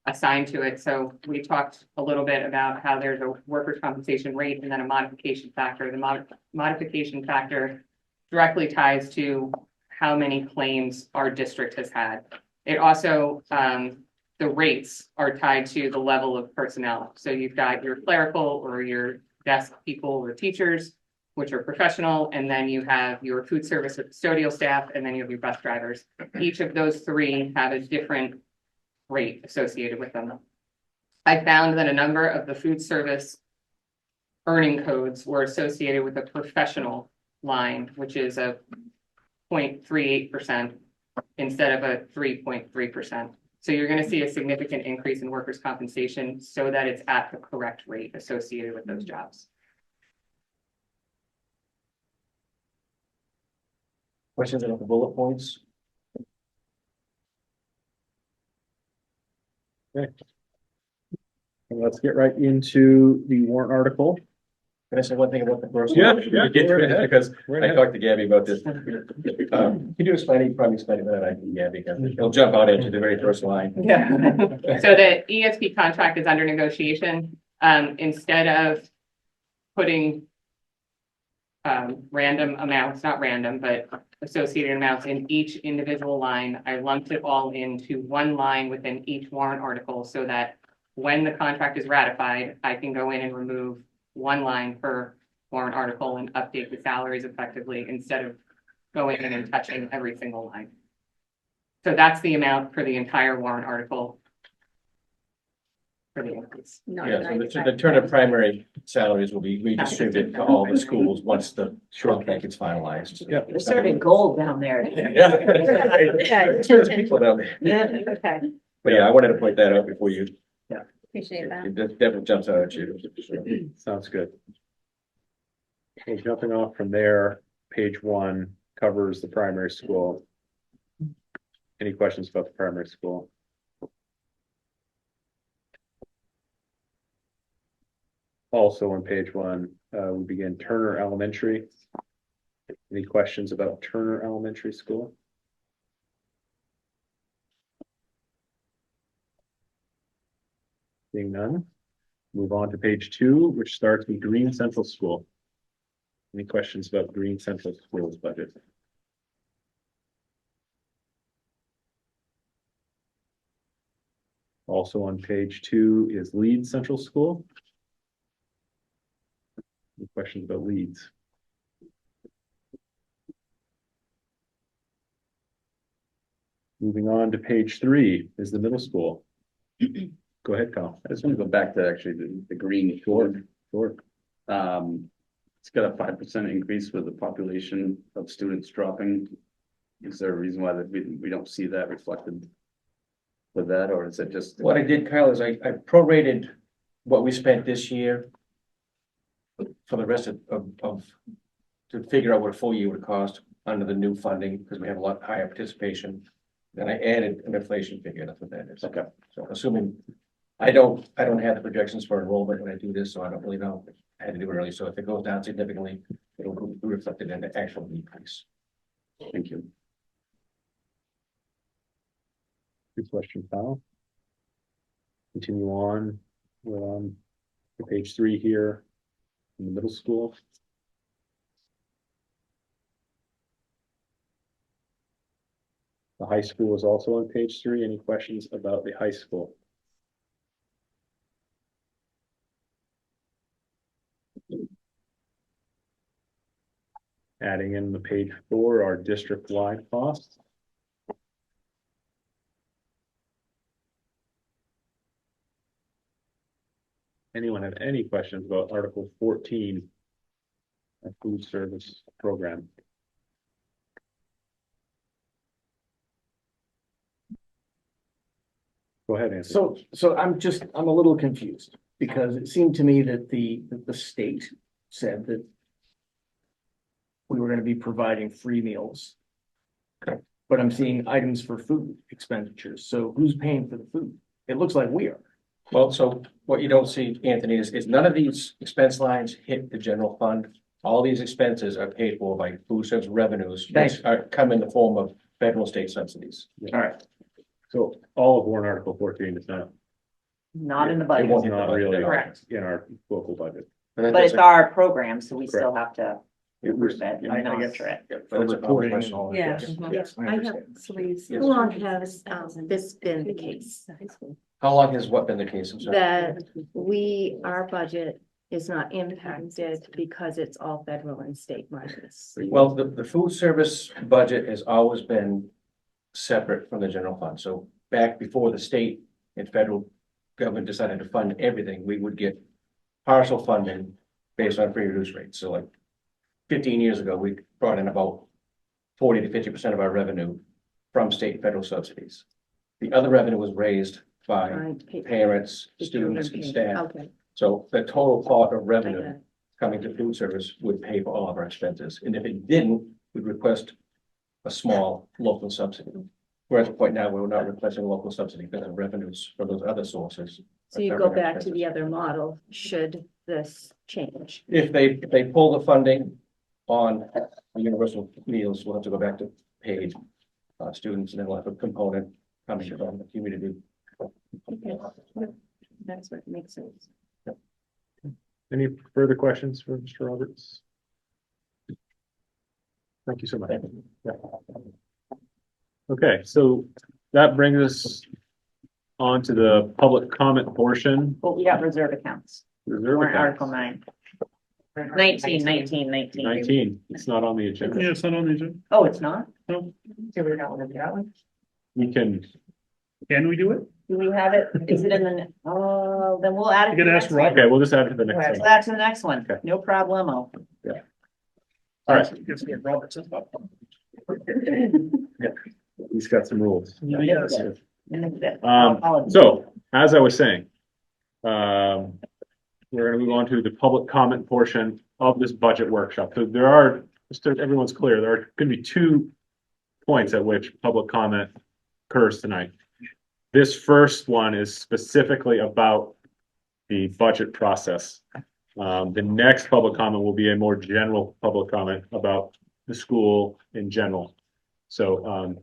assigned to it. So we talked a little bit about how there's a workers' compensation rate and then a modification factor. The modification factor directly ties to how many claims our district has had. It also, the rates are tied to the level of personnel. So you've got your clerical or your desk people or teachers, which are professional, and then you have your food service or custodial staff, and then you have your bus drivers. Each of those three have a different rate associated with them. I found that a number of the food service earning codes were associated with a professional line, which is a 0.38% instead of a 3.3%. So you're going to see a significant increase in workers' compensation so that it's at the correct rate associated with those jobs. Questions about the bullet points? Okay. And let's get right into the warrant article. Can I say one thing about the first Yeah, one? yeah, go right ahead. Because Right I ahead. talked to Gabby about this. Can you explain it? You probably explain it better than I can, Gabby, because he'll jump out into the very first line. Yeah. So the ESP contract is under negotiation. Instead of putting random amounts, not random, but associated amounts in each individual line, I lumped it all into one line within each warrant article so that when the contract is ratified, I can go in and remove one line per warrant article and update the salaries effectively instead of going in and touching every single line. So that's the amount for the entire warrant article for the increase. Yeah, so the Turner primary salaries will be redistributed to all the schools once the contract gets finalized. Yeah. They're serving gold down there. Yeah. There's people down there. Okay. But yeah, I wanted to point that out before you, Appreciate that. it definitely jumps out at you. Sounds good. Okay, jumping off from there, page 1 covers the primary school. Any questions about the primary school? Also on page 1, we begin Turner Elementary. Any questions about Turner Elementary School? Seeing none, move on to page 2, which starts with Green Central School. Any questions about Green Central School's budget? Also on page 2 is Leeds Central School. Any questions about Leeds? Moving on to page 3 is the middle school. Go ahead, Kyle. I just want to go back to actually the green. Sure. It's got a 5% increase with the population of students dropping. Is there a reason why that we don't see that reflected with that, or is it just? What I did, Kyle, is I prorated what we spent this year for the rest of to figure out what a full year would cost under the new funding, because we have a lot higher participation. Then I added an inflation figure. That's what that is. Okay. So assuming I don't have the projections for enrollment when I do this, so I don't really know. I had to do it early, so if it goes down significantly, it'll be reflected in the actual decrease. Thank you. Good question, Kyle. Continue on. We're on to page 3 here in the middle school. The high school is also on page 3. Any questions about the high school? Adding in the page 4 are district-wide costs. Anyone have any questions about Article 14? A food service program? Go ahead, Anthony. So I'm a little confused because it seemed to me that the state said that we were gonna be providing free meals. But I'm seeing items for food expenditures. So who's paying for the food? It looks like we are. Well, so what you don't see, Anthony, is none of these expense lines hit the general fund. All these expenses are paid for by food service revenues, Thanks. which come in the form of federal state subsidies. All right. So all of warrant Article 14 is Not in the It budget, won't hit the not budget. really Correct. in our local budget. but it's our program, so we still have to It was- approve it I and guess- monitor it. For reporting and all that. Yeah. Yes, I I have, understand. Louise, how long has this been the case? How long has what been the case? I'm sorry. That our budget is not impacted because it's all federal and state monies. Well, the food service budget has always been separate from the general fund. So back before the state and federal government decided to fund everything, we would get partial funding based on free reduced rates. So like 15 years ago, we brought in about 40 to 50% of our revenue from state and federal subsidies. The other revenue was raised by parents, students, and staff. Okay. So the total pot of I revenue got it. coming to food service would pay for all of our expenses. And if it didn't, we'd request a small local subsidy. We're at the point now where we're not requesting a local subsidy because the revenues from those other sources. So you go back to the other model, should this change? If they pull the funding on the universal meals, we'll have to go back to paid students, and then we'll have a component coming from the community. Okay. That's what makes sense. Any further questions for Mr. Roberts? Thank you so much. Yeah. Okay, so that brings us on to the public comment portion. But we got reserve accounts. Reserve Warrant accounts. Article 9. 19. 19, it's not on the agenda. Yeah, it's not on the agenda. Oh, it's not? No. So we're not gonna do that one? We can, Can we do it? Do we have it? Is it in the, oh, then we'll add it. You to can the ask next Rob. one. okay, we'll just add it to the We'll next add one. that to the next one. Okay. No problemo. All right, Guess we have Robertson. he's got some rules. Yes. So, as I was saying, we're gonna move on to the public comment portion of this budget workshop. So there are, just so everyone's clear, there are gonna be 2 points at which public comment occurs tonight. This first one is specifically about the budget process. The next public comment will be a more general public comment about the school in general. So,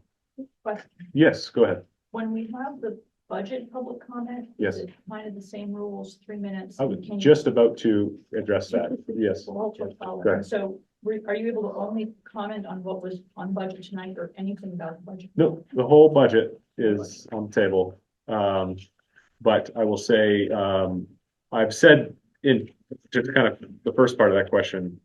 yes, go ahead. When we have the budget public comment? Yes. Is it kind of the same rules, 3 minutes? I was Can you- just about to address that. Yes. Well, just follow. Go ahead. So are you able to only comment on what was on budget tonight or anything about the budget? No, the whole budget is on the table. But I will say, I've said in just kind of the first part of that question,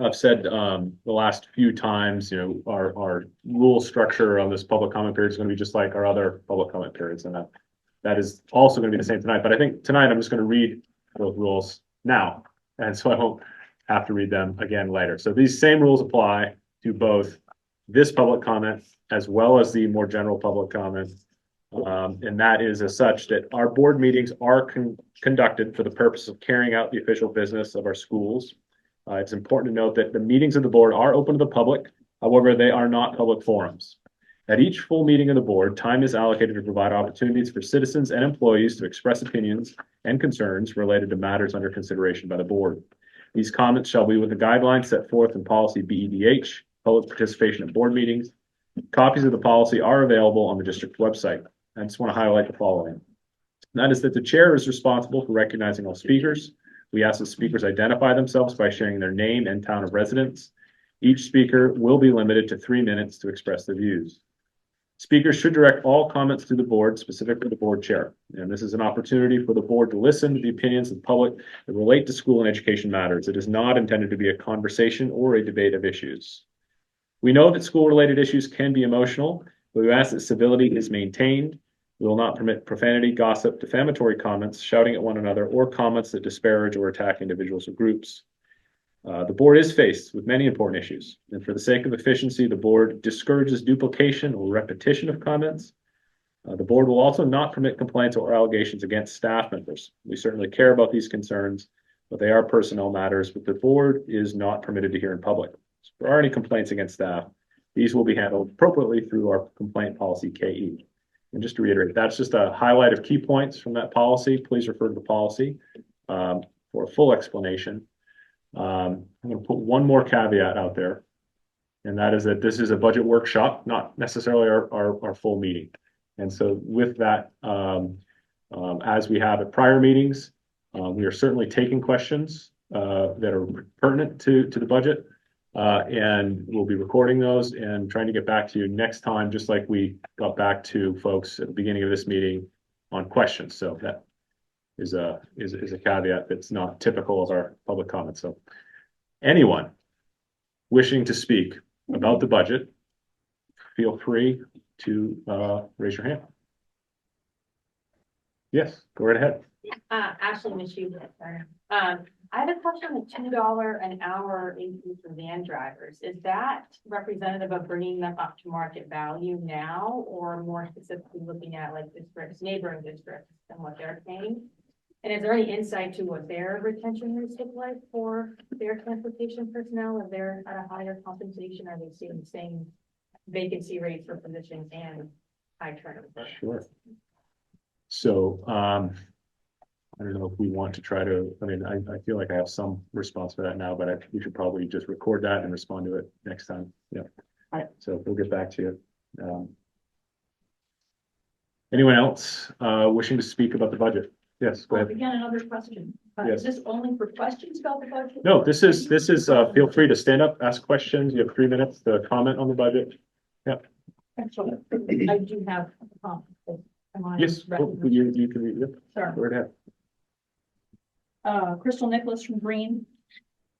I've said, the last few times, you know, our rule structure on this public comment period is going to be just like our other public comment periods. And that is also going to be the same tonight. But I think tonight I'm just going to read those rules now. And so I won't have to read them again later. So these same rules apply to both this public comment as well as the more general public comment. And that is as such that our board meetings are conducted for the purpose of carrying out the official business of our schools. It's important to note that the meetings of the board are open to the public. However, they are not public forums. At each full meeting of the board, time is allocated to provide opportunities for citizens and employees to express opinions and concerns related to matters under consideration by the board. These comments shall be with the guidelines set forth in policy BEDH, public participation at board meetings. Copies of the policy are available on the district website. I just want to highlight the following. And that is that the chair is responsible for recognizing all speakers. We ask that speakers identify themselves by sharing their name and town of residence. Each speaker will be limited to 3 minutes to express their views. Speakers should direct all comments to the board, specifically the board chair. And this is an opportunity for the board to listen to the opinions of the public that relate to school and education matters. It is not intended to be a conversation or a debate of issues. We know that school-related issues can be emotional, but we ask that civility is maintained. We will not permit profanity, gossip, defamatory comments, shouting at one another, or comments that disparage or attack individuals or groups. The board is faced with many important issues, and for the sake of efficiency, the board discourages duplication or repetition of comments. The board will also not permit complaints or allegations against staff members. We certainly care about these concerns, but they are personnel matters that the board is not permitted to hear in public. So if there are any complaints against staff, these will be handled appropriately through our complaint policy KE. And just to reiterate, that's just a highlight of key points from that policy. Please refer to the policy for a full explanation. I'm going to put one more caveat out there, and that is that this is a budget workshop, not necessarily our full meeting. And so with that, as we have at prior meetings, we are certainly taking questions that are pertinent to the budget. And we'll be recording those and trying to get back to you next time, just like we got back to folks at the beginning of this meeting on questions. So that is a caveat that's not typical of our public comments. So anyone wishing to speak about the budget, feel free to raise your hand. Yes, go right ahead. Ashley Michu. I have a question on the $2 an hour increase for van drivers. Is that representative of bringing them up to market value now, or more specifically looking at like districts, neighboring districts and what they're paying? And is there any insight to what their retention rates look like for their transportation personnel? If they're at a higher compensation, are they seeing the same vacancy rates for positions and high turnover? Sure. So, I don't know if we want to try to, I mean, I feel like I have some response for that now, but we should probably just record that and respond to it next time. Yeah. All right. So we'll get back to you. Anyone else wishing to speak about the budget? Yes, go ahead. Again, another question. Yes. Is this only for questions about the budget? No, this is, feel free to stand up, ask questions. You have 3 minutes to comment on the budget. Yeah. Excellent. I do have a comment. Am I Yes, recognized? you can read it. Sorry. Go right ahead. Crystal Nicholas from Green.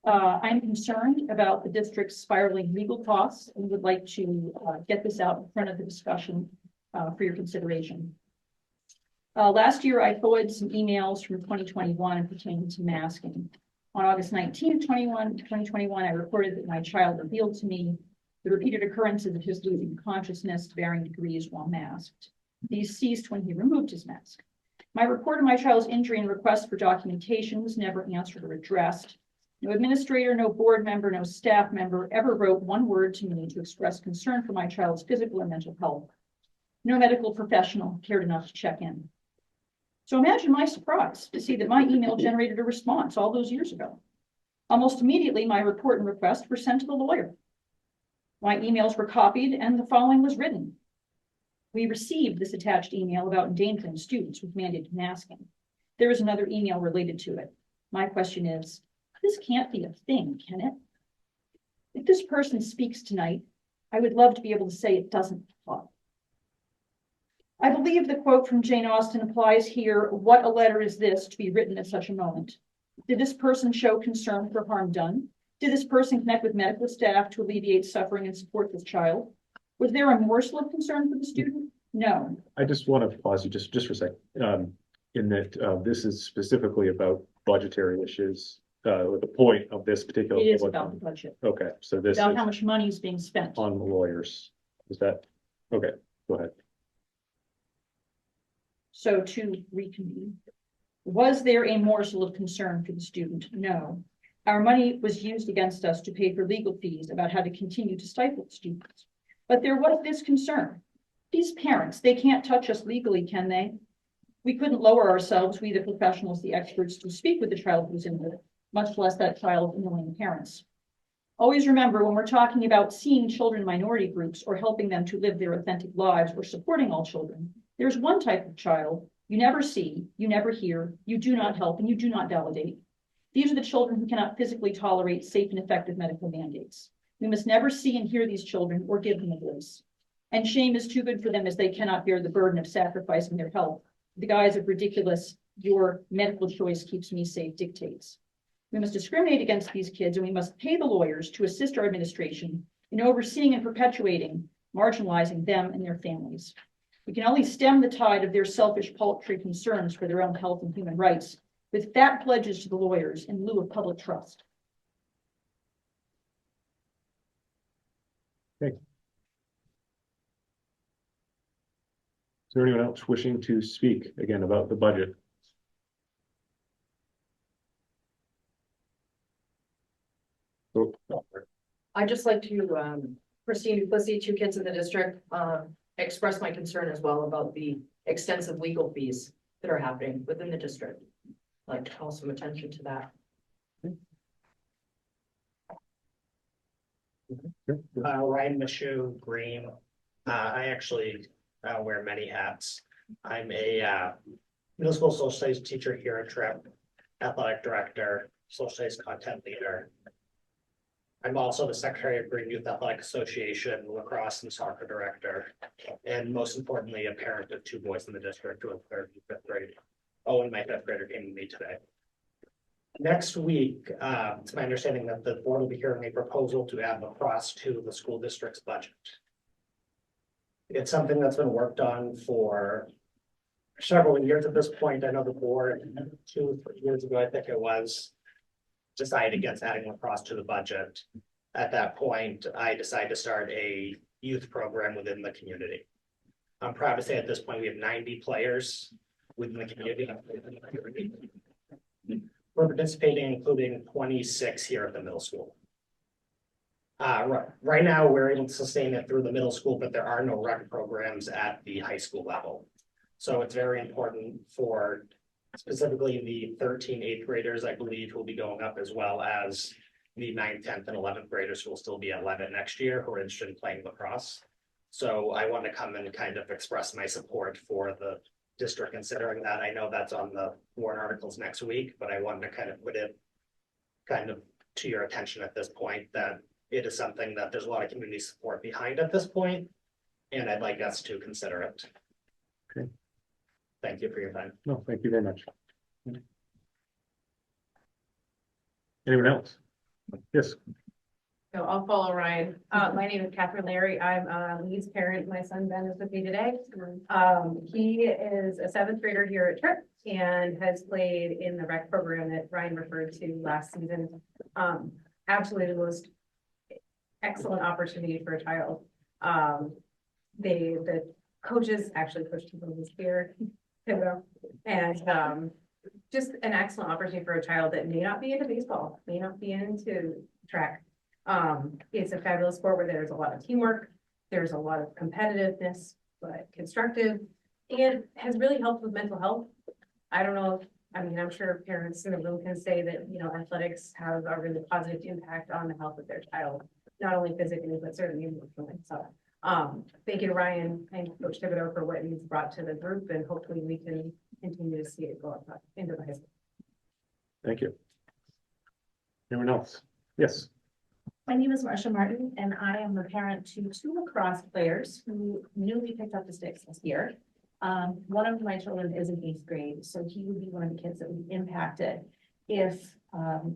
I'm concerned about the district's spiraling legal costs and would like to get this out in front of the discussion for your consideration. Last year, I forwarded some emails from 2021 pertaining to masking. On August 19, 2021, I reported that my child revealed to me the repeated occurrences of his losing consciousness to varying degrees while masked. These ceased when he removed his mask. My report of my child's injury and request for documentation was never answered or addressed. No administrator, no board member, no staff member ever wrote one word to me to express concern for my child's physical or mental health. No medical professional cared enough to check in. So imagine my surprise to see that my email generated a response all those years ago. Almost immediately, my report and request were sent to the lawyer. My emails were copied and the following was written. We received this attached email about endangering students with mandated masking. There is another email related to it. My question is, this can't be a thing, can it? If this person speaks tonight, I would love to be able to say it doesn't apply. I believe the quote from Jane Austen applies here. What a letter is this to be written at such a moment? Did this person show concern for harm done? Did this person connect with medical staff to alleviate suffering and support this child? Was there a morsel of concern for the student? No. I just want to pause you just for a second. In that, this is specifically about budgetary issues, with the point of this particular. It is about the budget, Okay, so this about is how much money is being spent. on the lawyers. Is that, okay, go ahead. So to reconvene, was there a morsel of concern for the student? No. Our money was used against us to pay for legal fees about how to continue to stifle students. But there was this concern. These parents, they can't touch us legally, can they? We couldn't lower ourselves, we the professionals, the experts, to speak with the child who's in there, much less that child annoying parents. Always remember, when we're talking about seeing children in minority groups or helping them to live their authentic lives or supporting all children, there's one type of child you never see, you never hear, you do not help, and you do not validate. These are the children who cannot physically tolerate safe and effective medical mandates. We must never see and hear these children or give them a voice. And shame is too good for them as they cannot bear the burden of sacrificing their health. The guise of ridiculous, your medical choice keeps me safe dictates. We must discriminate against these kids, and we must pay the lawyers to assist our administration in overseeing and perpetuating, marginalizing them and their families. We can only stem the tide of their selfish, paltry concerns for their own health and human rights with fat pledges to the lawyers in lieu of public trust. Okay. Is there anyone else wishing to speak again about the budget? Oh, I'd just like to, Christine Duplessis, 2 kids in the district, express my concern as well about the extensive legal fees that are happening within the district. I'd like to call some attention to that. Ryan Michaud, Green. I actually wear many hats. I'm a middle school social studies teacher here at Trip, athletic director, social studies content leader. I'm also the secretary of Green Youth Athletic Association, lacrosse and soccer director, and most importantly, a parent of 2 boys in the district who are 3rd and 5th grade. Oh, and my 5th grader came to me today. Next week, it's my understanding that the board will be hearing a proposal to add lacrosse to the school district's budget. It's something that's been worked on for several years at this point. I know the board 2 or 3 years ago, I think it was, decided against adding lacrosse to the budget. At that point, I decided to start a youth program within the community. I'm proud to say at this point, we have 90 players within the community. We're participating, including 26 here at the middle school. Right now, we're able to sustain it through the middle school, but there are no rec programs at the high school level. So it's very important for specifically the 13 8th graders, I believe, who will be going up, as well as the 9th, 10th, and 11th graders who will still be at Levitt next year who are interested in playing lacrosse. So I want to come and kind of express my support for the district, considering that. I know that's on the warrant articles next week, but I wanted to kind of put it kind of to your attention at this point that it is something that there's a lot of community support behind at this point, and I'd like us to consider it. Okay. Thank you for your time. No, thank you very much. Anyone else? Yes. So I'll follow Ryan. My name is Catherine Larry. I'm Lee's parent. My son Ben is with me today. He is a 7th grader here at Trip and has played in the rec program that Ryan referred to last season. Absolutely the most excellent opportunity for a child. The coaches actually coached him from his here, and just an excellent opportunity for a child that may not be into baseball, may not be into track. It's a fabulous sport where there's a lot of teamwork, there's a lot of competitiveness, but constructive, and has really helped with mental health. I don't know, I'm sure parents in the room can say that, athletics have a really positive impact on the health of their child, not only physically, but certainly emotionally. So Thank you to Ryan and Coach Thibodeau for what he's brought to the group, and hopefully we can continue to see it go up into the high school. Thank you. Anyone else? Yes. My name is Marsha Martin, and I am a parent to 2 lacrosse players who newly picked up the sticks this year. One of my children is in 8th grade, so he would be one of the kids that would be impacted if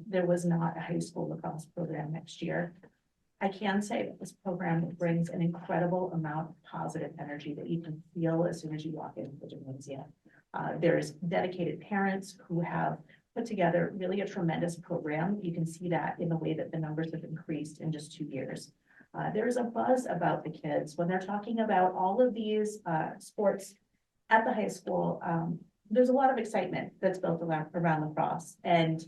there was not a high school lacrosse program next year. I can say that this program brings an incredible amount of positive energy that you can feel as soon as you walk into the gymnasium. There's dedicated parents who have put together really a tremendous program. You can see that in the way that the numbers have increased in just 2 years. There's a buzz about the kids when they're talking about all of these sports at the high school. There's a lot of excitement that's built around lacrosse, and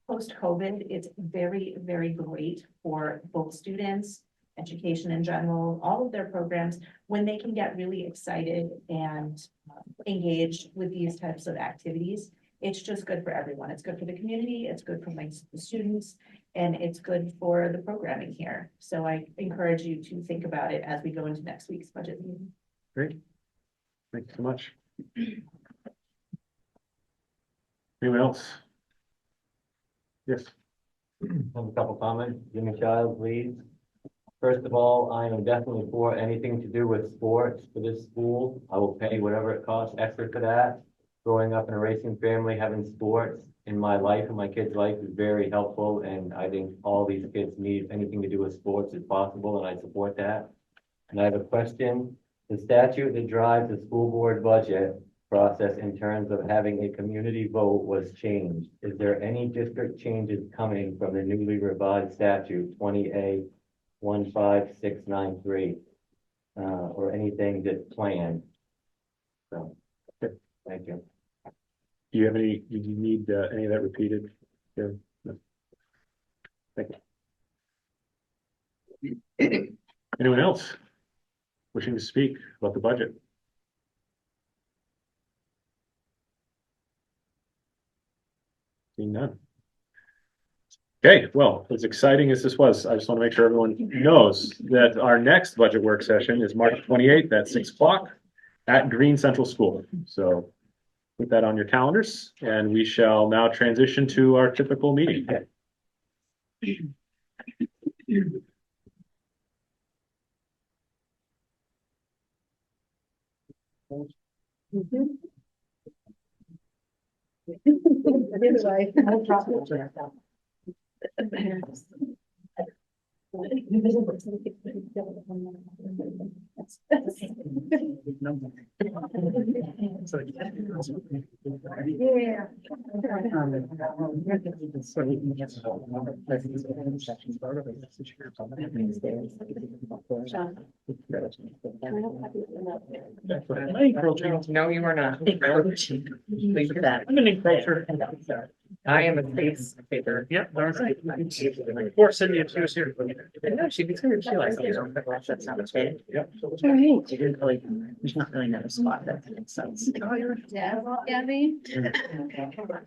post-COVID, it's very, very great for both students, education in general, all of their programs, when they can get really excited and engaged with these types of activities. It's just good for everyone. It's good for the community, it's good for my students, and it's good for the programming here. So I encourage you to think about it as we go into next week's budget meeting. Great. Thank you so much. Anyone else? Yes. I have a couple comments. Jimmy Child, please. First of all, I am definitely for anything to do with sports for this school. I will pay whatever it costs extra for that. Growing up in a racing family, having sports in my life and my kids' life is very helpful, and I think all these kids need anything to do with sports is possible, and I support that. And I have a question. The statute that drives the school board budget process in terms of having a community vote was changed. Is there any district changes coming from the newly revised statute 20A 15693 or anything that's planned? So, thank you. Do you have any, do you need any of that repeated? Yeah. No. Thank you. Anyone else wishing to speak about the budget? Seeing none. Okay, well, as exciting as this was, I just want to make sure everyone knows that our next budget work session is March 28th at 6 o'clock at Green Central School. So put that on your calendars, and we shall now transition to our typical meeting. No, you are not. I'm an encroacher. I am a space paper. Yep, darn right. Poor Sydney, if she was here. No, she'd be serious. She likes it. That's not okay. Yep. There's not really another spot that makes sense. Yeah, Gabby.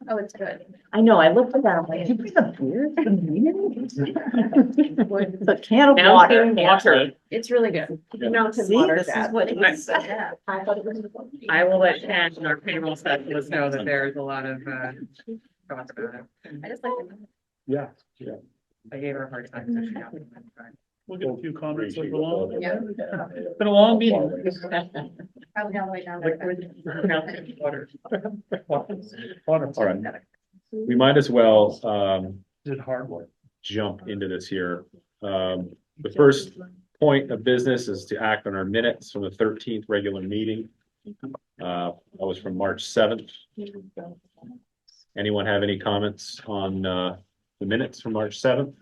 Oh, it's good. I know, I looked at that, I'm like, you bring a beer to the meeting? It's a can of water. Mountain water. It's really good. Mountain See, water, this is Dad. what it's. Yeah. I thought it was. I will let Ken and our payroll specialist know that there is a lot of thoughts about it. I just like. Yeah. I gave her a hard time. So she got me. We'll get a few comments as along. Yeah. It's been a long meeting. Probably all the way down there. All right. We might as well Did hard work. jump into this here. The first point of business is to act on our minutes from the 13th regular meeting. That was from March 7th. Anyone have any comments on the minutes from March 7th?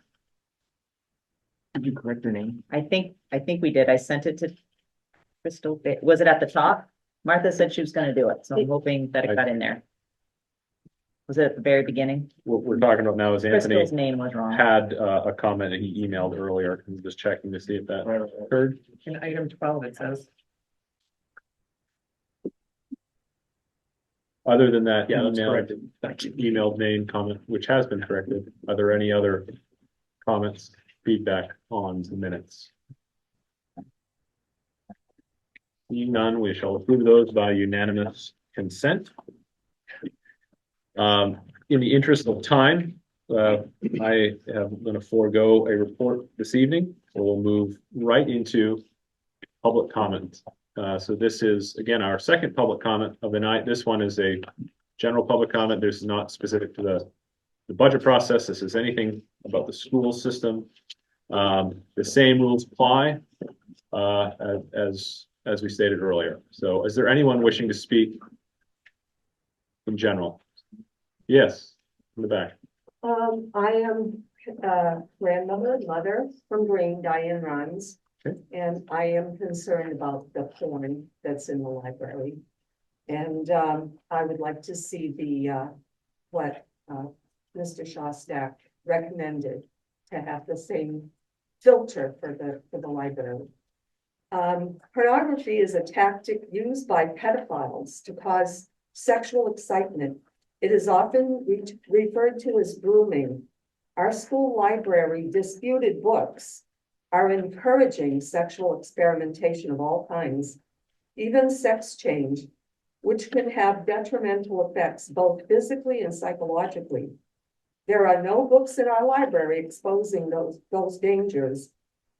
Did you correct your name? I think we did. I sent it to Crystal. Was it at the top? Martha said she was gonna do it, so I'm hoping that it got in there. Was it at the very beginning? What we're talking about now is Anthony Crystal's name was wrong. had a comment that he emailed earlier. He was just checking to see if that occurred. In item 12, it says. Other than that, Yeah, that's email, corrected. emailed name comment, which has been corrected. Are there any other comments, feedback on the minutes? Seeing none, we shall approve those by unanimous consent. In the interest of time, I am going to forego a report this evening, so we'll move right into public comment. So this is, again, our second public comment of the night. This one is a general public comment. This is not specific to the budget process. This is anything about the school system. The same rules apply as we stated earlier. So is there anyone wishing to speak in general? Yes, in the back. I am grandmother, mother from Green, Diane Runs. Okay. And I am concerned about the porn that's in the library. And I would like to see what Mr. Shostak recommended to have the same filter for the library. Pornography is a tactic used by pedophiles to cause sexual excitement. It is often referred to as grooming. Our school library disputed books are encouraging sexual experimentation of all kinds, even sex change, which can have detrimental effects both physically and psychologically. There are no books in our library exposing those dangers.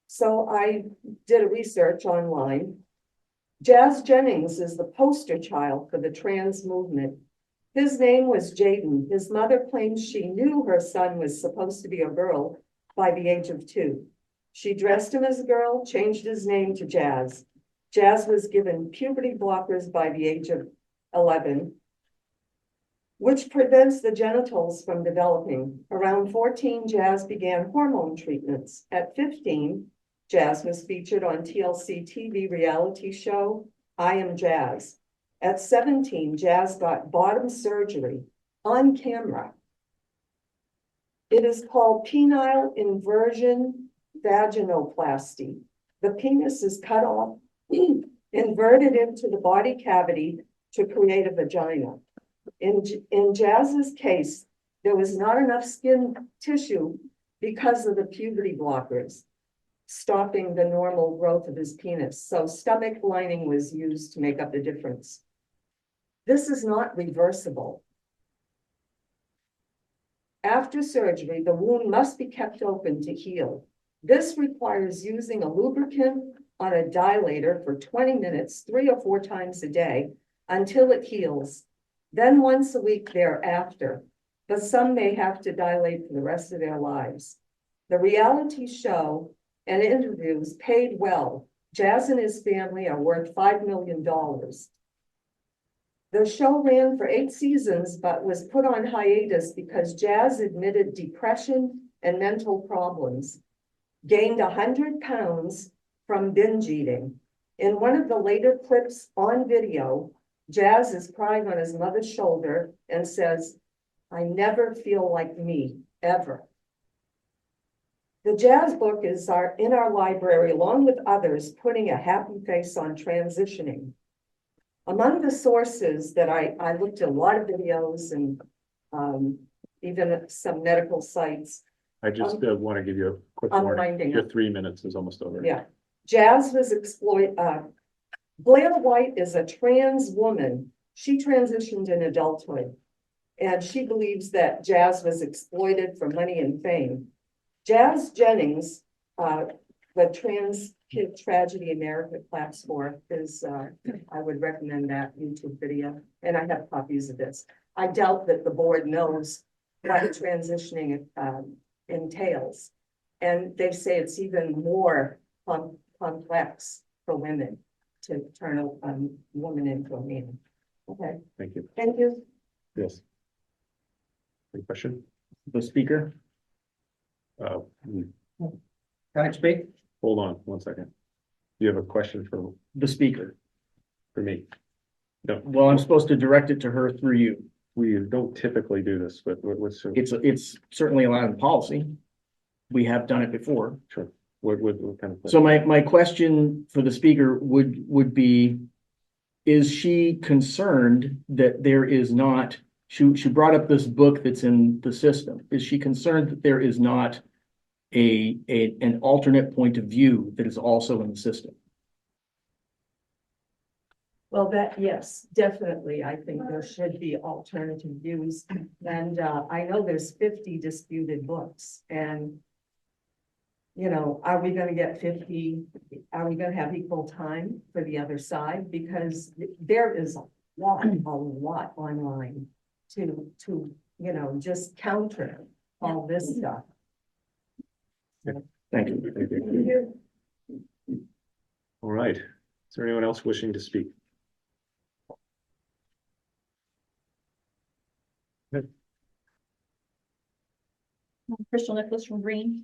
So I did a research online. Jazz Jennings is the poster child for the trans movement. His name was Jaden. His mother claims she knew her son was supposed to be a girl by the age of 2. She dressed him as a girl, changed his name to Jazz. Jazz was given puberty blockers by the age of 11, which prevents the genitals from developing. Around 14, Jazz began hormone treatments. At 15, Jazz was featured on TLC TV reality show, I Am Jazz. At 17, Jazz got bottom surgery on camera. It is called penile inversion vaginoplasty. The penis is cut off, inverted into the body cavity to create a vagina. In Jazz's case, there was not enough skin tissue because of the puberty blockers, stopping the normal growth of his penis. So stomach lining was used to make up the difference. This is not reversible. After surgery, the wound must be kept open to heal. This requires using a lubricant on a dilator for 20 minutes, 3 or 4 times a day until it heals. Then once a week thereafter, but some may have to dilate for the rest of their lives. The reality show and interviews paid well. Jazz and his family are worth $5 million. The show ran for 8 seasons, but was put on hiatus because Jazz admitted depression and mental problems, gained 100 pounds from binge eating. In one of the later clips on video, Jazz is crying on his mother's shoulder and says, "I never feel like me, ever." The Jazz book is in our library, along with others, putting a happy face on transitioning. Among the sources that I looked at a lot of videos and even some medical sites. I just want to give you a quick I'm warning. winding Your up. 3 minutes is almost over. Yeah, Jazz was Blair White is a trans woman. She transitioned in adulthood, and she believes that Jazz was exploited for money and fame. Jazz Jennings, the Trans Kid Tragedy America Claps For, is, I would recommend that YouTube video, and I have copies of this. I doubt that the board knows what transitioning entails, and they say it's even more complex for women to turn a woman into a man. Okay, Thank you. thank you. Yes. Any question? The speaker. Hmm. Can I speak? Hold on 1 second. You have a question for The speaker. me? No. Well, I'm supposed to direct it to her through you. We don't typically do this, but what's It's certainly allowed in policy. We have done it before. sure? What kind of? So my question for the speaker would be, is she concerned that there is not, she brought up this book that's in the system. Is she concerned that there is not an alternate point of view that is also in the system? Well, that, yes, definitely. I think there should be alternative views. And I know there's 50 disputed books and you know, are we gonna get 50? Are we gonna have equal time for the other side? Because there is a lot online to, you know, just counter all this stuff. Thank you. All right. Is there anyone else wishing to speak? Crystal Nicholas from Green.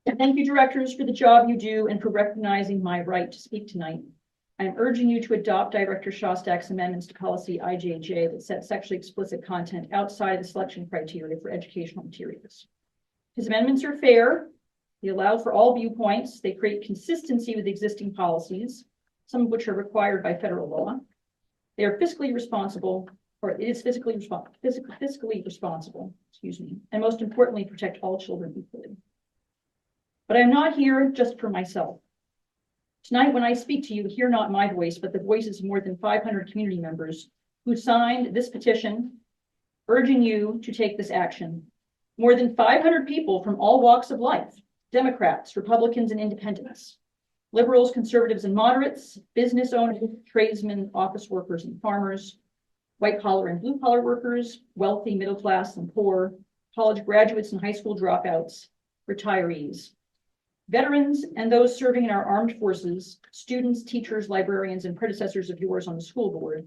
And thank you, directors, for the job you do and for recognizing my right to speak tonight. I'm urging you to adopt Director Shostak's amendments to policy IJJ that set sexually explicit content outside the selection criteria for educational materials. His amendments are fair. They allow for all viewpoints. They create consistency with existing policies, some of which are required by federal law. They are fiscally responsible, or it is fiscally responsible, excuse me, and most importantly, protect all children equally. But I'm not here just for myself. Tonight, when I speak to you, hear not my voice, but the voices of more than 500 community members who signed this petition, urging you to take this action. More than 500 people from all walks of life, Democrats, Republicans, and independents, liberals, conservatives, and moderates, business owners, tradesmen, office workers, and farmers, white collar and blue collar workers, wealthy, middle class, and poor, college graduates and high school dropouts, retirees, veterans, and those serving in our armed forces, students, teachers, librarians, and predecessors of yours on the school board,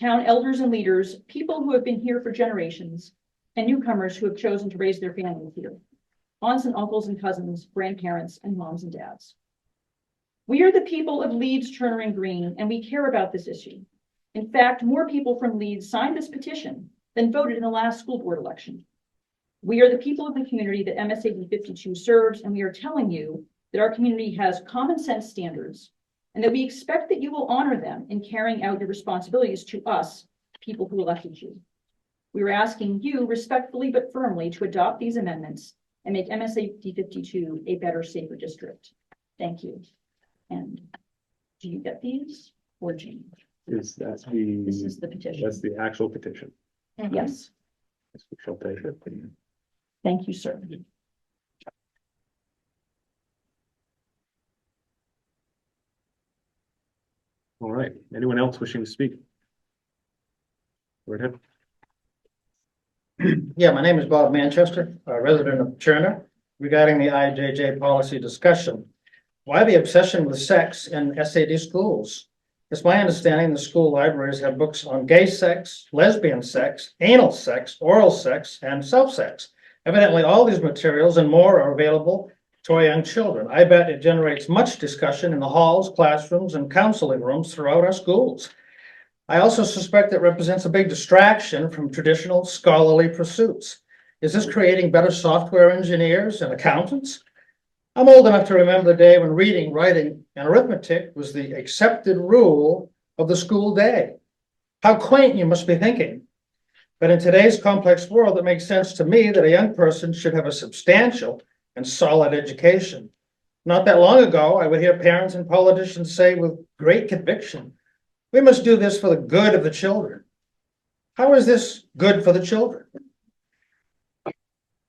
town elders and leaders, people who have been here for generations, and newcomers who have chosen to raise their families here, aunts and uncles and cousins, grandparents, and moms and dads. We are the people of Leeds, Turner, and Green, and we care about this issue. In fact, more people from Leeds signed this petition than voted in the last school board election. We are the people of the community that MSAD52 serves, and we are telling you that our community has common sense standards and that we expect that you will honor them in carrying out your responsibilities to us, people who elected you. We are asking you respectfully but firmly to adopt these amendments and make MSAD52 a better, safer district. Thank you. And do you get these or Jean? This is the petition. That's the actual petition. Yes. Yes, we shall take it. Thank you, sir. All right. Anyone else wishing to speak? Go ahead. Yeah, my name is Bob Manchester, a resident of Turner, regarding the IJJ policy discussion. Why the obsession with sex in SAD schools? It's my understanding the school libraries have books on gay sex, lesbian sex, anal sex, oral sex, and self-sex. Evidently, all these materials and more are available to our young children. I bet it generates much discussion in the halls, classrooms, and counseling rooms throughout our schools. I also suspect it represents a big distraction from traditional scholarly pursuits. Is this creating better software engineers and accountants? I'm old enough to remember the day when reading, writing, and arithmetic was the accepted rule of the school day. How quaint you must be thinking. But in today's complex world, it makes sense to me that a young person should have a substantial and solid education. Not that long ago, I would hear parents and politicians say with great conviction, we must do this for the good of the children. How is this good for the children?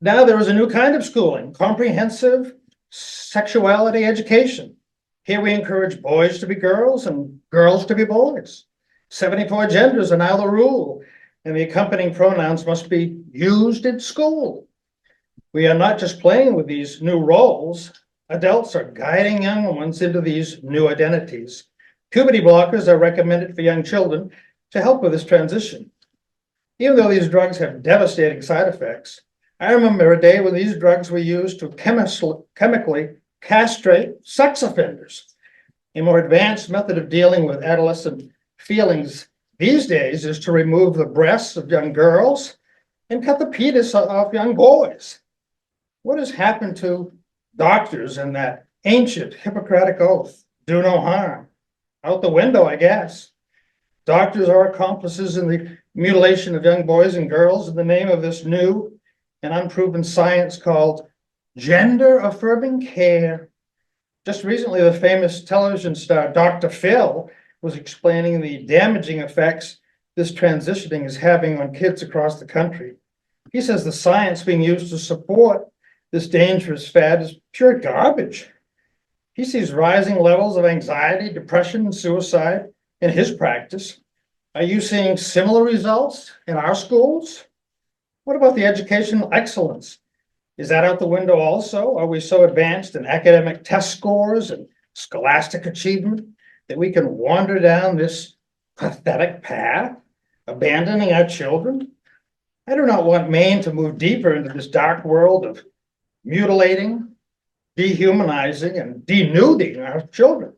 Now there is a new kind of schooling, comprehensive sexuality education. Here we encourage boys to be girls and girls to be boys. 74 genders are now the rule, and the accompanying pronouns must be used in school. We are not just playing with these new roles. Adults are guiding young ones into these new identities. Puberty blockers are recommended for young children to help with this transition. Even though these drugs have devastating side effects, I remember a day when these drugs were used to chemically castrate sex offenders. A more advanced method of dealing with adolescent feelings these days is to remove the breasts of young girls and cut the penis off young boys. What has happened to doctors and that ancient Hippocratic oath, do no harm? Out the window, I guess. Doctors are accomplices in the mutilation of young boys and girls in the name of this new and unproven science called gender affirming care. Just recently, the famous television star Dr. Phil was explaining the damaging effects this transitioning is having on kids across the country. He says the science being used to support this dangerous fad is pure garbage. He sees rising levels of anxiety, depression, and suicide in his practice. Are you seeing similar results in our schools? What about the educational excellence? Is that out the window also? Are we so advanced in academic test scores and scholastic achievement that we can wander down this pathetic path, abandoning our children? I do not want Maine to move deeper into this dark world of mutilating, dehumanizing, and denuding our children.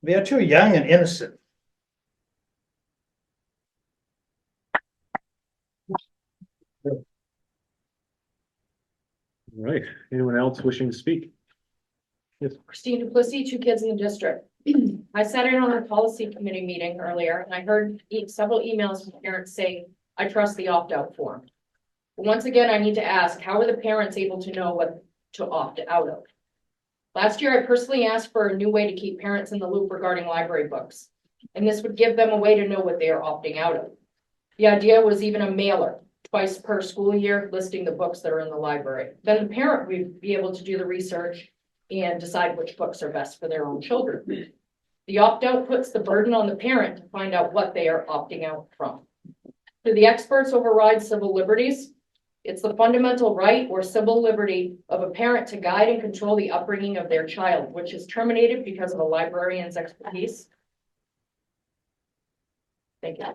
They are too young and innocent. All right, anyone else wishing to speak? Yes. Christine Duplessis, 2 kids in the district. I sat in on a policy committee meeting earlier and I heard several emails from parents saying, I trust the opt-out form. But once again, I need to ask, how are the parents able to know what to opt out of? Last year, I personally asked for a new way to keep parents in the loop regarding library books, and this would give them a way to know what they are opting out of. The idea was even a mailer, twice per school year, listing the books that are in the library. Then the parent would be able to do the research and decide which books are best for their own children. The opt-out puts the burden on the parent to find out what they are opting out from. Do the experts override civil liberties? It's the fundamental right or civil liberty of a parent to guide and control the upbringing of their child, which is terminated because of a librarian's expertise. Thank you.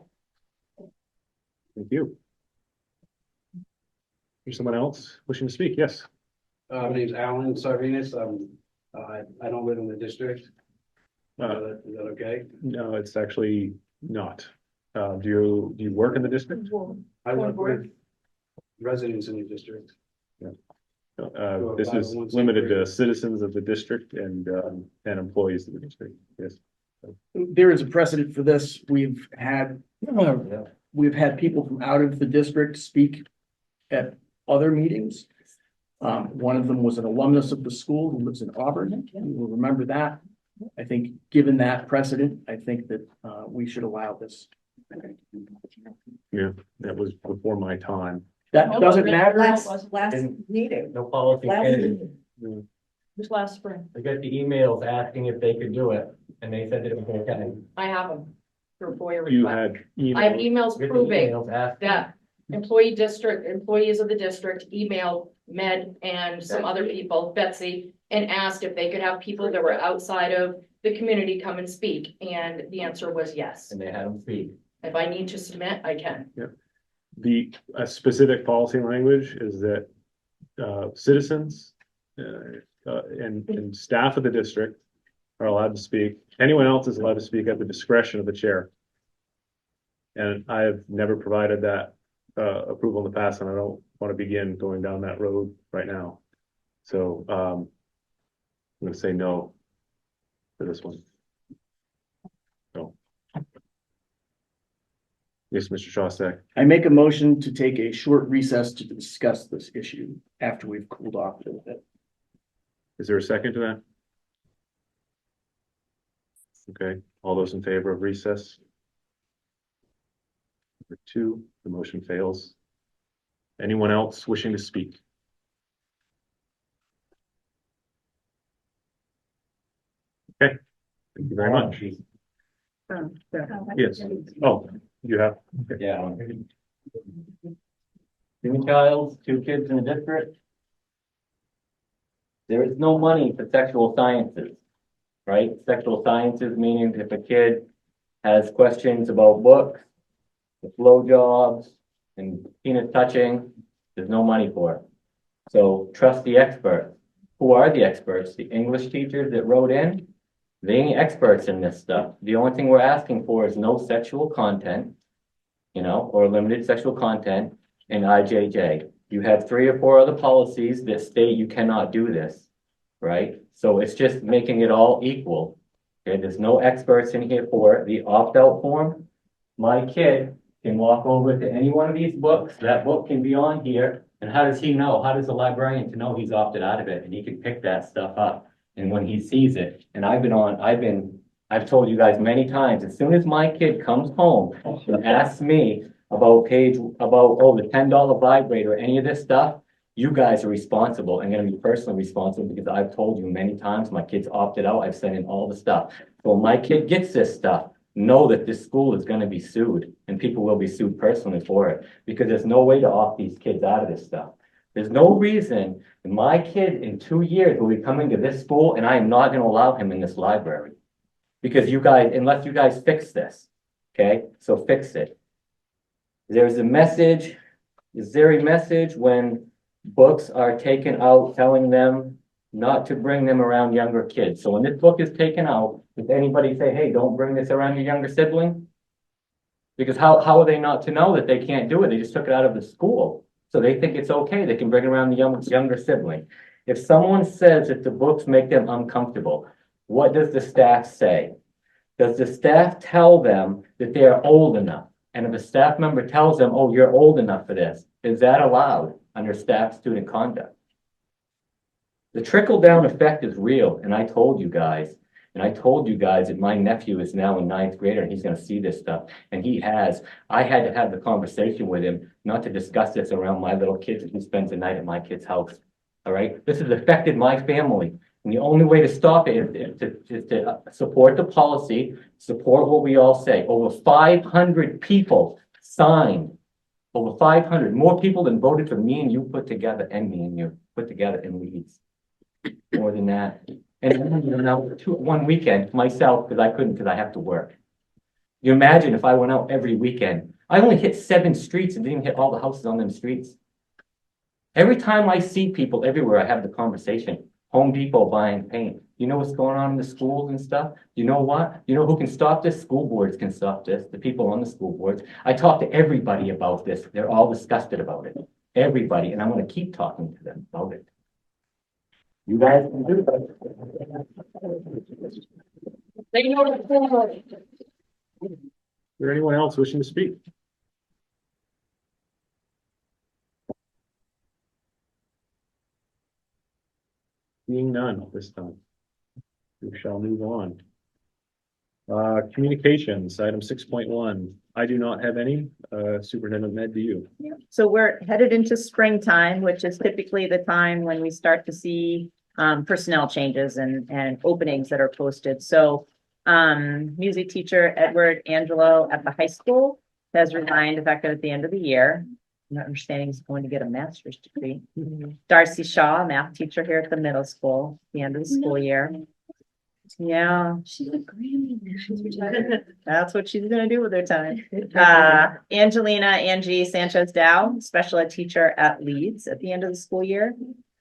Thank you. Is someone else wishing to speak? Yes. My name's Alan Sarvenus. I don't live in the district. Is that okay? No, it's actually not. Do you work in the district? I work with residents in the district. Yeah. This is limited to citizens of the district and employees of the district. Yes. There is a precedent for this. We've had people from out of the district speak at other meetings. One of them was an alumnus of the school who lives in Auburn. You will remember that. I think, given that precedent, I think that we should allow this. Yeah, that was before my time. That doesn't matter. Last meeting. No policy Last change. meeting. This last spring. I got the emails asking if they could do it, and they said that it was okay. I have them for FOIA You request. had I have emails Get the proving emails asking. that employees of the district emailed Med and some other people, Betsy, and asked if they could have people that were outside of the community come and speak. And the answer was yes. And they had them speak. If I need to submit, I can. The specific policy language is that citizens and staff of the district are allowed to speak. Anyone else is allowed to speak at the discretion of the chair. And I have never provided that approval in the past, and I don't want to begin going down that road right now. So I'm going to say no to this one. So. Yes, Mr. Shostak. I make a motion to take a short recess to discuss this issue after we've cooled off a little bit. Is there a second to that? Okay, all those in favor of recess? Number 2, the motion fails. Anyone else wishing to speak? Okay, thank you very much. Yes. Oh, you have? Okay. Yeah. 2 child, 2 kids in the district. There is no money for sexual sciences, right? Sexual sciences meaning if a kid has questions about books, the blowjobs, and penis touching, there's no money for it. So trust the experts. Who are the experts? The English teachers that wrote in? They ain't experts in this stuff. The only thing we're asking for is no sexual content, or limited sexual content in IJJ. You have 3 or 4 other policies that state you cannot do this, right? So it's just making it all equal. Okay, there's no experts in here for it. The opt-out form, my kid can walk over to any one of these books. That book can be on here. And how does he know? How does the librarian to know he's opted out of it? And he can pick that stuff up. And when he sees it, and I've been I've told you guys many times, as soon as my kid comes home and asks me about the $10 vibrator, any of this stuff, you guys are responsible and gonna be personally responsible because I've told you many times, my kid's opted out, I've sent in all the stuff. So when my kid gets this stuff, know that this school is gonna be sued and people will be sued personally for it because there's no way to opt these kids out of this stuff. There's no reason that my kid in 2 years will be coming to this school and I am not gonna allow him in this library. Because you guys, unless you guys fix this, okay? So fix it. Is there a message when books are taken out telling them not to bring them around younger kids? So when this book is taken out, does anybody say, hey, don't bring this around your younger sibling? Because how are they not to know that they can't do it? They just took it out of the school. So they think it's okay. They can bring it around the younger sibling. If someone says that the books make them uncomfortable, what does the staff say? Does the staff tell them that they are old enough? And if a staff member tells them, oh, you're old enough for this, is that allowed under staff student conduct? The trickle-down effect is real, and I told you guys that my nephew is now in 9th grade and he's gonna see this stuff, and I had to have the conversation with him, not to discuss this around my little kids who spends the night at my kid's house, all right? This has affected my family, and the only way to stop it is to support the policy, support what we all say. Over 500 people signed, over 500, more people than voted for me and you put together, and me and you put together in Leeds. More than that. And now one weekend myself, because I have to work. You imagine if I went out every weekend. I only hit 7 streets and didn't hit all the houses on them streets. Every time I see people everywhere, I have the conversation. Home Depot buying paint. You know what's going on in the schools and stuff? You know what? You know who can stop this? School boards can stop this. The people on the school boards. I talk to everybody about this. They're all disgusted about it. Everybody. And I'm going to keep talking to them about it. You guys can do that. Is there anyone else wishing to speak? Seeing none this time. We shall move on. Communications, item 6.1. I do not have any. Superintendent Ned, do you? So we're headed into springtime, which is typically the time when we start to see personnel changes and openings that are posted. So music teacher Edward Angelo at the high school has resigned effective at the end of the year. My understanding is going to get a master's degree. Darcy Shaw, math teacher here at the middle school, the end of the school year. Yeah. She's a Grammy. That's what she's gonna do with her time. Angie Sanchez Dow, special ed teacher at Leeds at the end of the school year.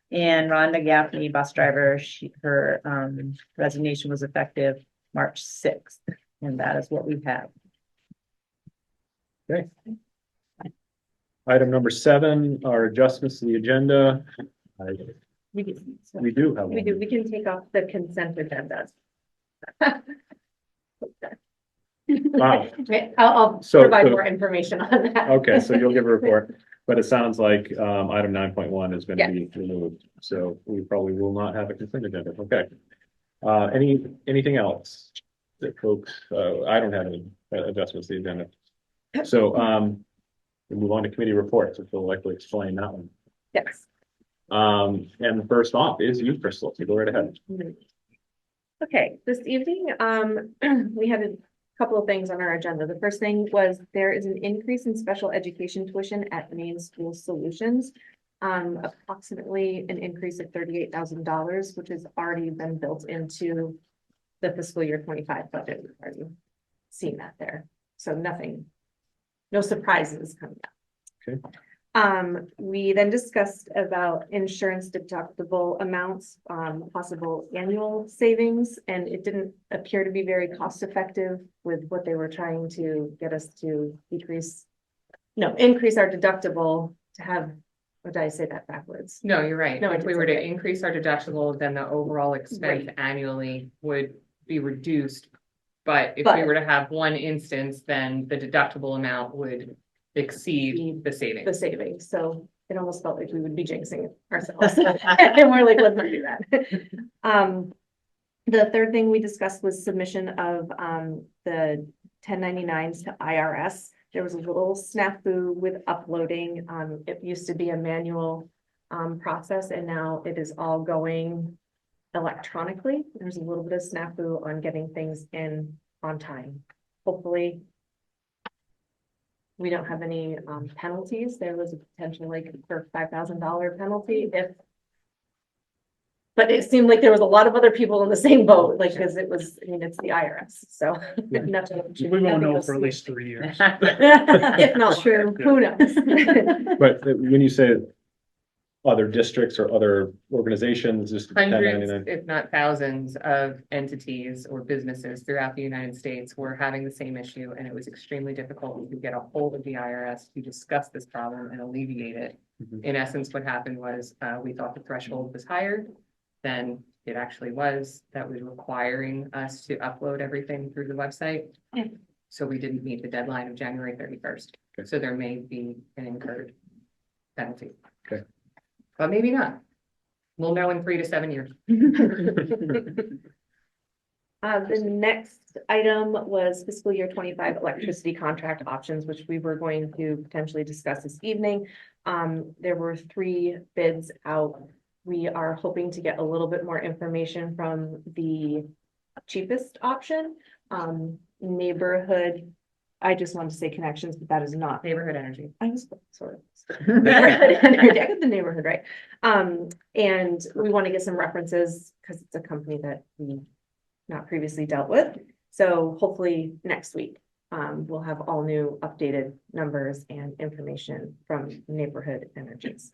And Rhonda Gaffney, bus driver, her resignation was effective March 6th. And that is what we have. Okay. Item number 7 are adjustments to the agenda. We do have one. We can take off the consent agenda. Wow. I'll provide more information on that. Okay, so you'll give a report, but it sounds like item 9.1 is going to be removed. So we probably will not have a consent agenda. Okay. Anything else that folks, I don't have any adjustments to the agenda. So we move on to committee reports, which will likely explain that one. Yes. And the first off is you, Crystal. So go right ahead. Okay, this evening, we had a couple of things on our agenda. The first thing was there is an increase in special education tuition at Maine School Solutions. Approximately an increase of $38,000, which has already been built into the fiscal year 25 budget. We've already seen that there. So no surprises coming up. Okay. We then discussed about insurance deductible amounts, possible annual savings, and it didn't appear to be very cost effective with what they were trying to get us to increase our deductible to have, or did I say that backwards? No, you're right. No, If we were to increase our deductible, then the overall expense annually would be reduced. But if we were to have one instance, then the deductible amount would exceed the savings. So it almost felt like we would be jinxing ourselves. And we're like, let's not do that. The third thing we discussed was submission of the 1099s to IRS. There was a little snafu with uploading. It used to be a manual process, and now it is all going electronically. There's a little bit of snafu on getting things in on time. Hopefully we don't have any penalties. There was a potential like for $5,000 penalty if. But it seemed like there was a lot of other people in the same boat, like, because it was, I mean, it's the IRS, so. nothing- So we won't nothing know goes for at least smoothly. 3 years. If not true, who knows? But when you say other districts or other organizations, just Hundreds, 1099. if not thousands of entities or businesses throughout the United States were having the same issue, and it was extremely difficult to get a hold of the IRS to discuss this problem and alleviate it. Mhm. In essence, what happened was, we thought the threshold was higher than it actually was. That was requiring us to upload everything through the website. So we didn't meet the deadline of January 31st. Okay. So there may be an incurred penalty. Okay. But maybe not. We'll know in 3 to 7 years. The next item was fiscal year 25 electricity contract options, which we were going to potentially discuss this evening. There were 3 bids out. We are hoping to get a little bit more information from the cheapest option. Neighborhood, I just wanted to say connections, but that is not. Neighborhood energy. I was sort of. Neighborhood energy. I got the neighborhood right. And we want to get some references because it's a company that we not previously dealt with. So hopefully next week, we'll have all new updated numbers and information from Neighborhood Energies.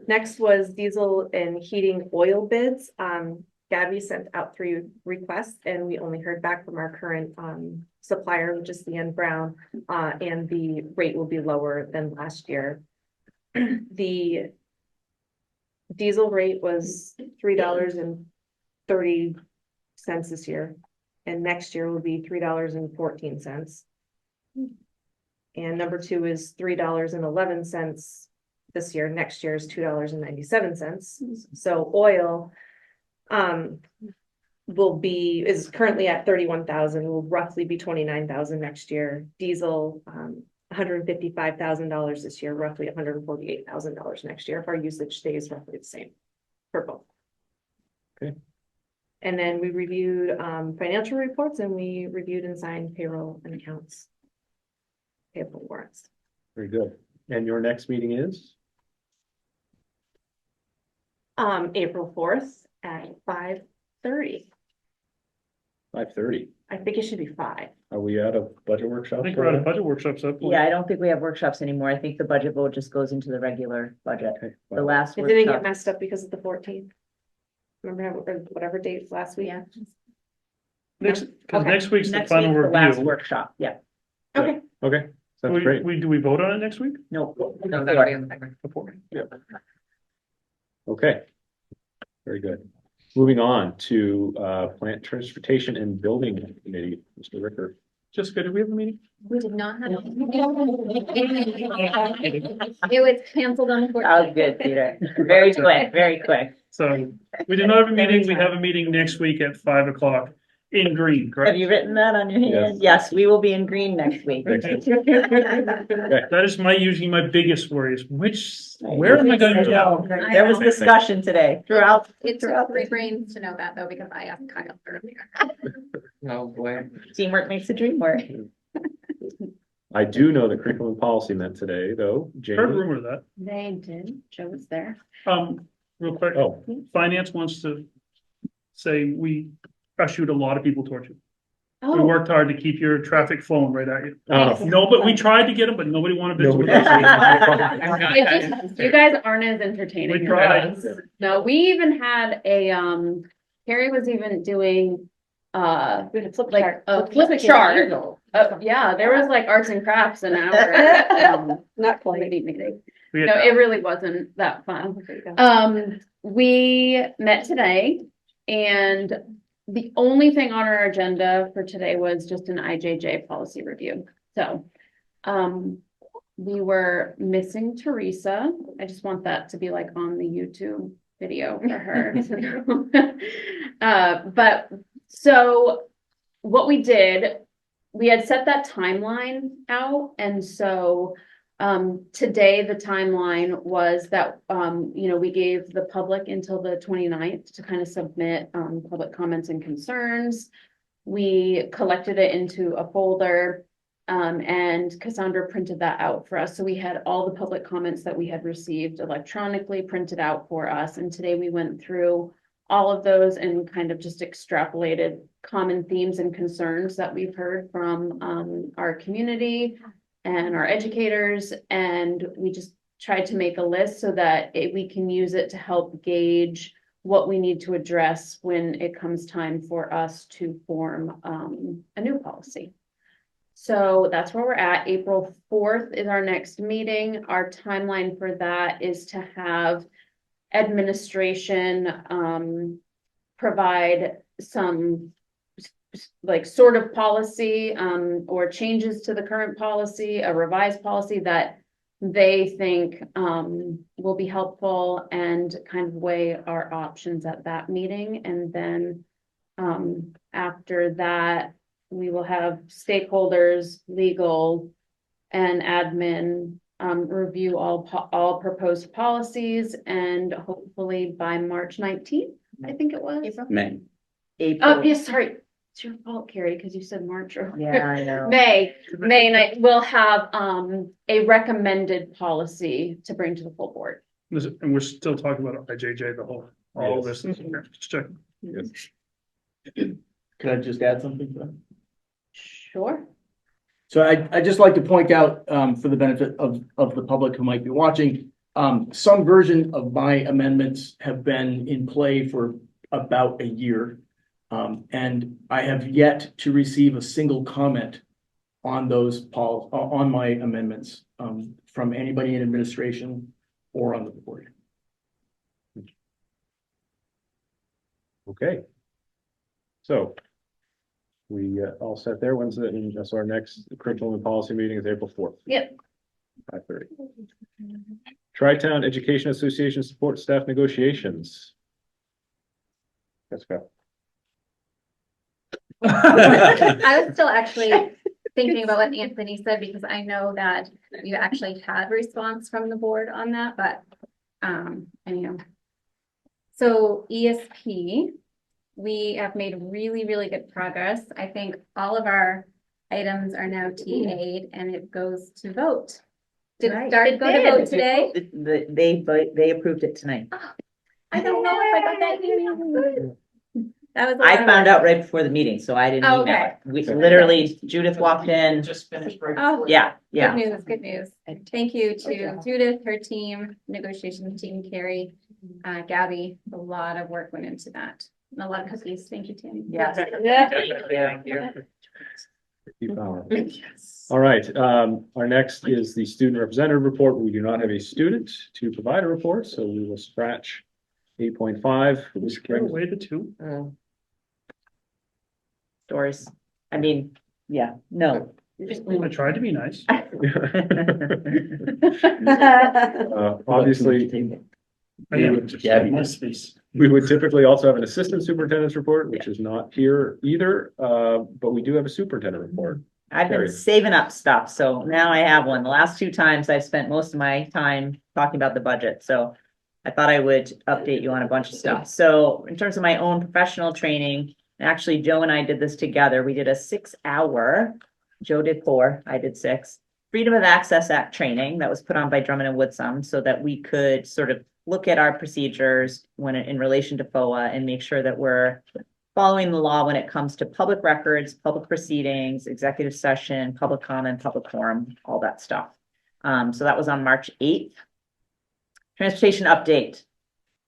Next was diesel and heating oil bids. Gabby sent out 3 requests and we only heard back from our current supplier, which is CN Brown, and the rate will be lower than last year. The diesel rate was $3.30 this year, and next year will be $3.14. And number 2 is $3.11 this year. Next year is $2.97. So oil is currently at 31,000, will roughly be 29,000 next year. Diesel $155,000 this year, roughly $148,000 next year if our usage stays roughly the same for both. Okay. And then we reviewed financial reports, and we reviewed and signed payroll and accounts payable warrants. Very good. And your next meeting is? April 4th at 5:30. 5:30. I think it should be 5. Are we out of budget workshop? I think we're out of budget workshops up. Yeah, I don't think we have workshops anymore. I think the budget vote just goes into the regular budget. Okay. The last It didn't get workshop, messed up because of the 14th. Remember how, or whatever date last week? Yeah. Next, because Okay. next week's the next final week's the last review. workshap, yeah. Okay. Okay, sounds great. Do we vote on it next week? No. No, that'll be in the Before. Okay. Very good. Moving on to plant transportation and building committee, Mr. Ricker. Jessica, did we have a meeting? We did not have. It was canceled on the 14th. That was good, Peter. Very quick, very quick. So we did not have a meeting. We have a meeting next week at 5 o'clock in green, Have correct? you written that on your hand? Yes, we will be in green next week. That is usually my biggest worry is where am I going to go? There was discussion today throughout. It took 3 brains to know that though, because I asked Kyle earlier. Oh, boy. Teamwork makes the dream work. I do know the curriculum policy met today, though. Heard Jamie? rumor of that. They did. Joe was there. Real quick, Oh, finance wants to say we ushered a lot of people towards you. We Oh, worked hard to keep your traffic flowing right at you. oh, No, but we tried to get them, but nobody wanted to visit with Nobody- us. you guys aren't as entertaining. We tried. as us. No, we even had a, Carrie was even doing, We had a flip like chart. a flip chart. Yeah, there was like arts and crafts an hour. Not Committee meeting. We had- No, it really wasn't that fun. We met today and the only thing on our agenda for today was just an IJJ policy review. So, we were missing Teresa. I just want that to be like on the YouTube video for her. But so what we did, we had set that timeline out, and so today the timeline was that we gave the public until the 29th to kind of submit public comments and concerns. We collected it into a folder, and Cassandra printed that out for us. So we had all the public comments that we had received electronically printed out for us. And today we went through all of those and kind of just extrapolated common themes and concerns that we've heard from our community and our educators. And we just tried to make a list so that we can use it to help gauge what we need to address when it comes time for us to form a new policy. So that's where we're at. April 4th is our next meeting. Our timeline for that is to have administration provide some like sort of policy or changes to the current policy, a revised policy that they think will be helpful, and kind of weigh our options at that meeting. And then after that, we will have stakeholders, legal and admin review all proposed policies, and hopefully by March 19th, I think it was. May. Oh, yes, sorry. It's your fault, Carrie, because you said March or Yeah, I know. May, and I will have a recommended policy to bring to the full board. And we're still talking about IJJ, all of this. Just check. Yes. Could I just add something to that? Sure. So I just like to point out, for the benefit of the public who might be watching, some version of my amendments have been in play for about a year. And I have yet to receive a single comment on those on my amendments, from anybody in administration or on the board. Okay. So we all set there. When's that's our next curriculum and policy meeting is April 4th. Yep. 5:30. Tri-Town Education Association support staff negotiations. Let's go. I was still actually thinking about what Anthony said, because I know that you actually had response from the board on that, but anyhow. So ESP, we have made really, really good progress. I think all of our items are now TA'd and it goes to vote. Did it start go to vote today? They approved it tonight. Oh, I don't know if I got that email. That was. I found out right before the meeting, so I didn't email Okay. it. We literally, Judith walked in. Just finished. Right Oh, Yeah, Good yeah. news, good news. Thank you to Judith, her team, negotiations team, Carrie, Gabby. A lot of work went into that. And a lot of cookies. Thank you, Tammy. Yes. Keep power. All right, our next is the student representative report. We do not have a student to provide a report, so we will scratch 8.5. Away the two. Stories. I mean, yeah, no. I tried to be nice. Obviously, we would typically also have an assistant superintendent's report, which is not here either, but we do have a superintendent report. I've been saving up stuff, so now I have one. The last 2 times I've spent most of my time talking about the budget, so I thought I would update you on a bunch of stuff. So in terms of my own professional training, actually Joe and I did this together. We did a 6-hour, Joe did 4, I did 6, Freedom of Access Act training that was put on by Drummond and Woodsum, so that we could sort of look at our procedures when in relation to FOA and make sure that we're following the law when it comes to public records, public proceedings, executive session, public comment, public forum, all that stuff. So that was on March 8th. Transportation update.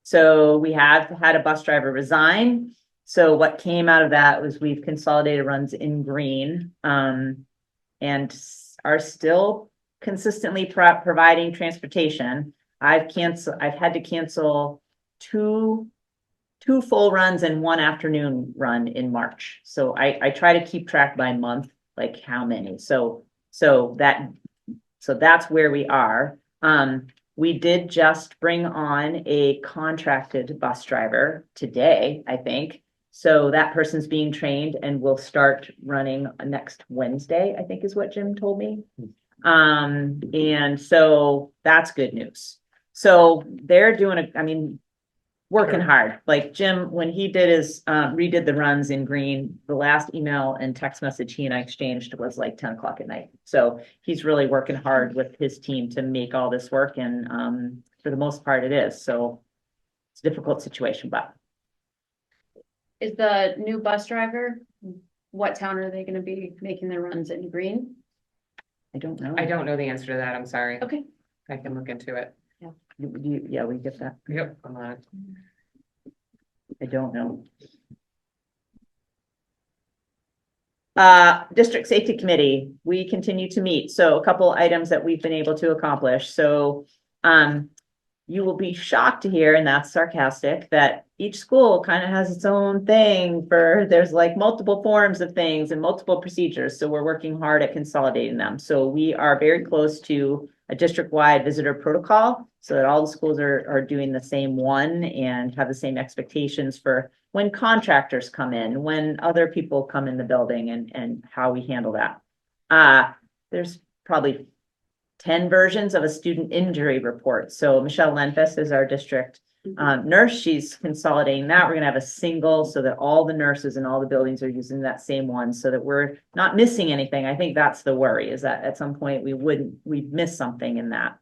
So we have had a bus driver resign. So what came out of that was we've consolidated runs in green, and are still consistently providing transportation. I've had to cancel two full runs and 1 afternoon run in March. So I try to keep track by month, like how many. So that's where we are. we did just bring on a contracted bus driver today, I think. So that person's being trained and will start running next Wednesday, I think is what Jim told me. And so that's good news. So they're doing working hard. Like Jim, when he did his, redid the runs in green, the last email and text message he and I exchanged was like 10 o'clock at night. So he's really working hard with his team to make all this work. And, for the most part it is. So it's a difficult situation, but. Is the new bus driver, what town are they gonna be making their runs in green? I don't know. I don't know the answer to that. I'm sorry. Okay. I can look into it. Yeah, we get that. Yep. I'm on it. I don't know. District Safety Committee, we continue to meet. So a couple items that we've been able to accomplish. So, you will be shocked to hear, and that's sarcastic, that each school kind of has its own thing there's like multiple forms of things and multiple procedures. So we're working hard at consolidating them. So we are very close to a district-wide visitor protocol so that all the schools are doing the same one and have the same expectations for when contractors come in, when other people come in the building and how we handle that. There's probably 10 versions of a student injury report. So Michelle Lenfest is our district nurse. She's consolidating that. We're going to have a single so that all the nurses in all the buildings are using that same one so that we're not missing anything. I think that's the worry, is that at some point we'd miss something in that.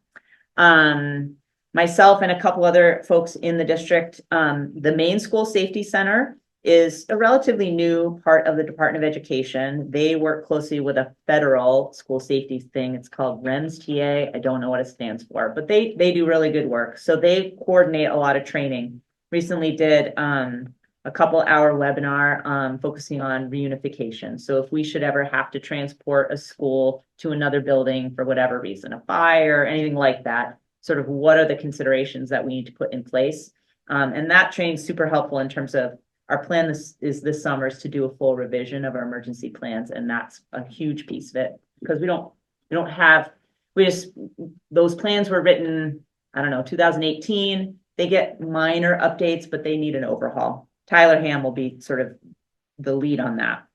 Myself and a couple other folks in the district, the main school safety center is a relatively new part of the Department of Education. They work closely with a federal school safety thing. It's called REMS-TA. I don't know what it stands for, but they do really good work. So they coordinate a lot of training. Recently did a couple hour webinar focusing on reunification. So if we should ever have to transport a school to another building for whatever reason, a fire, anything like that, sort of what are the considerations that we need to put in place? And that training's super helpful in terms of our plan this summer is to do a full revision of our emergency plans, and that's a huge piece of it because those plans were written, I don't know, 2018. They get minor updates, but they need an overhaul. Tyler Ham will be sort of the lead on that.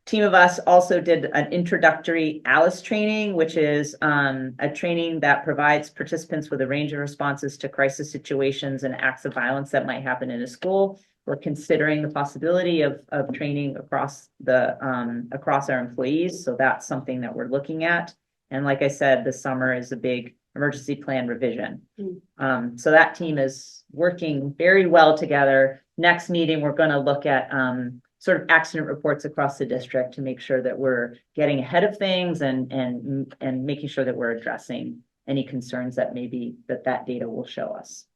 Team of us also did an introductory ALICE training, which is a training that provides participants with a range of responses to crisis situations and acts of violence that might happen in a school. We're considering the possibility of training across our employees. So that's something that we're looking at. And like I said, this summer is a big emergency plan revision. So that team is working very well together. Next meeting, we're going to look at sort of accident reports across the district to make sure that we're getting ahead of things and making sure that we're addressing any concerns that maybe that data will show us.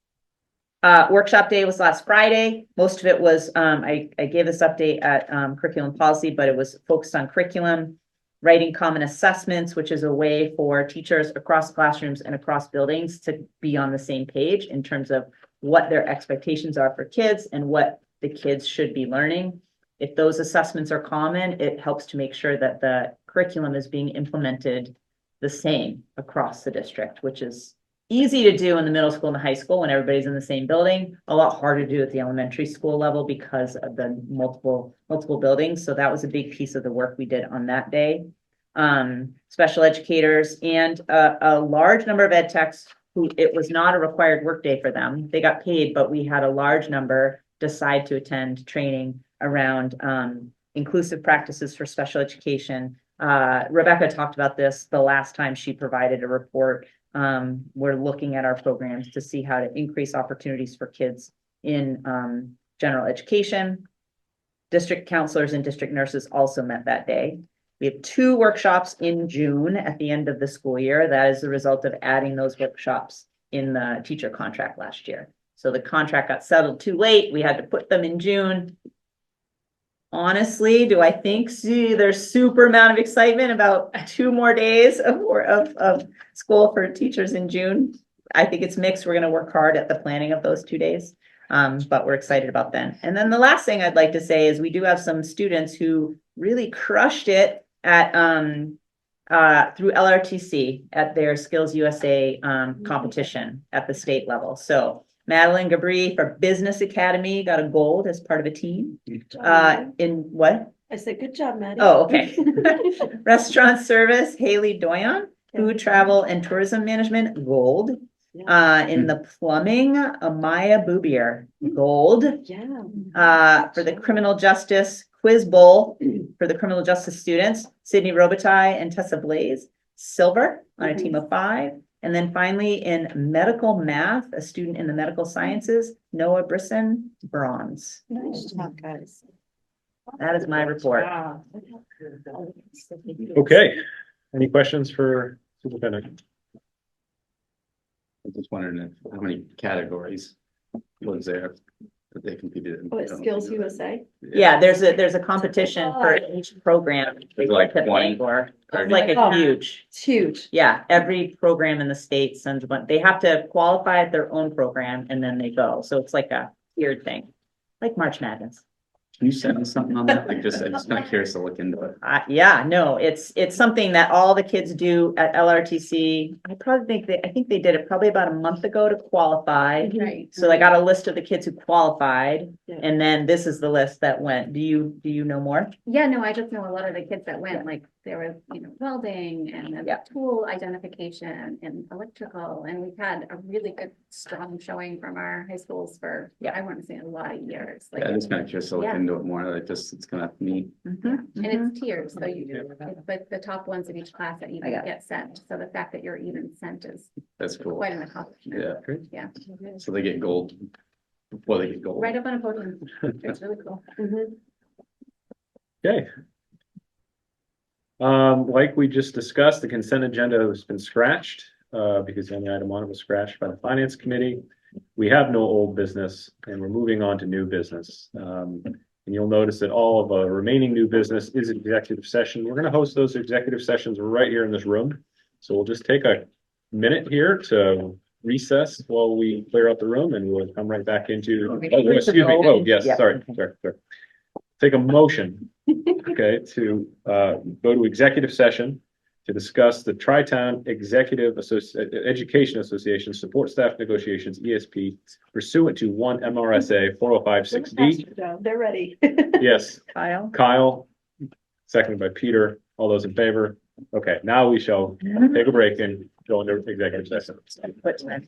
Workshop day was last Friday. Most of it was, I gave this update at curriculum policy, but it was focused on curriculum, writing common assessments, which is a way for teachers across classrooms and across buildings to be on the same page in terms of what their expectations are for kids and what the kids should be learning. If those assessments are common, it helps to make sure that the curriculum is being implemented the same across the district, which is easy to do in the middle school and the high school when everybody's in the same building, a lot harder to do at the elementary school level because of the multiple buildings. So that was a big piece of the work we did on that day. Special educators and a large number of ed techs who it was not a required work day for them. They got paid, but we had a large number decide to attend training around inclusive practices for special education. Rebecca talked about this the last time she provided a report. We're looking at our programs to see how to increase opportunities for kids in general education. District counselors and district nurses also met that day. We have 2 workshops in June at the end of the school year. That is the result of adding those workshops in the teacher contract last year. So the contract got settled too late. We had to put them in June. Honestly, do I think there's super amount of excitement about 2 more days of school for teachers in June? I think it's mixed. We're going to work hard at the planning of those 2 days, but we're excited about them. And then the last thing I'd like to say is we do have some students who really crushed it at through LRTC at their Skills USA competition at the state level. So Madeline Gabri for Business Academy got a gold as part of a team. In what? I said, good job, Maddie. Oh, okay. Restaurant service, Haley Doyon. Food, travel, and tourism management, gold. In the plumbing, Amaya Boubier, gold. Yeah. For the criminal justice quiz bowl for the criminal justice students, Sydney Robitaille and Tessa Blaze, silver on a team of 5. And then finally in medical math, a student in the medical sciences, Noah Brisson, bronze. Nice job, guys. That is my report. Okay, any questions for Superintendent? I'm just wondering how many categories was there that they competed in? Oh, it's Skills USA? Yeah, there's a competition for each program. Like 20 or or it's like a huge. It's huge. Yeah, every program in the state sends a bunch. They have to qualify at their own program and then they go. So it's like a tiered thing, like March Madness. Can you send me something on that? Like I'm just kind of curious to look into it. Yeah, no, it's something that all the kids do at LRTC. I think they did it probably about a month ago to qualify. Right. So they got a list of the kids who qualified, Yeah. and then this is the list that went. Do you know more? Yeah, no, I just know a lot of the kids that went, like, there was, welding and then Yeah. tool identification and electrical, and we've had a really good, strong showing from our high schools for, I want to say, a lot of years. Like, Yeah, I'm just kind of curious to look Yeah. into it more. Like just, it's kind of neat. and it's tiers, so but the top ones in each class that even I got it. get sent, so the fact that you're even sent is That's cool. quite an accomplishment. Yeah. Yeah, So they get gold before they get gold. right up on a podium, it's really cool. Okay. Like we just discussed, the consent agenda has been scratched, because the only item on it was scratched by the finance committee. We have no old business and we're moving on to new business. And you'll notice that all of the remaining new business is executive session. We're gonna host those executive sessions right here in this room. So we'll just take a minute here to recess while we clear out the room and we'll come right back into, oh, excuse me, oh, yes, Yeah. sorry. Take a motion, okay, to go to executive session to discuss the Tri-Town Education Association Support Staff Negotiations, ESP, pursuant to 1 MRSA 4056D. They're ready. Yes, Kyle? Kyle, seconded by Peter. All those in favor? Okay, now we shall take a break and go into executive session. Put time.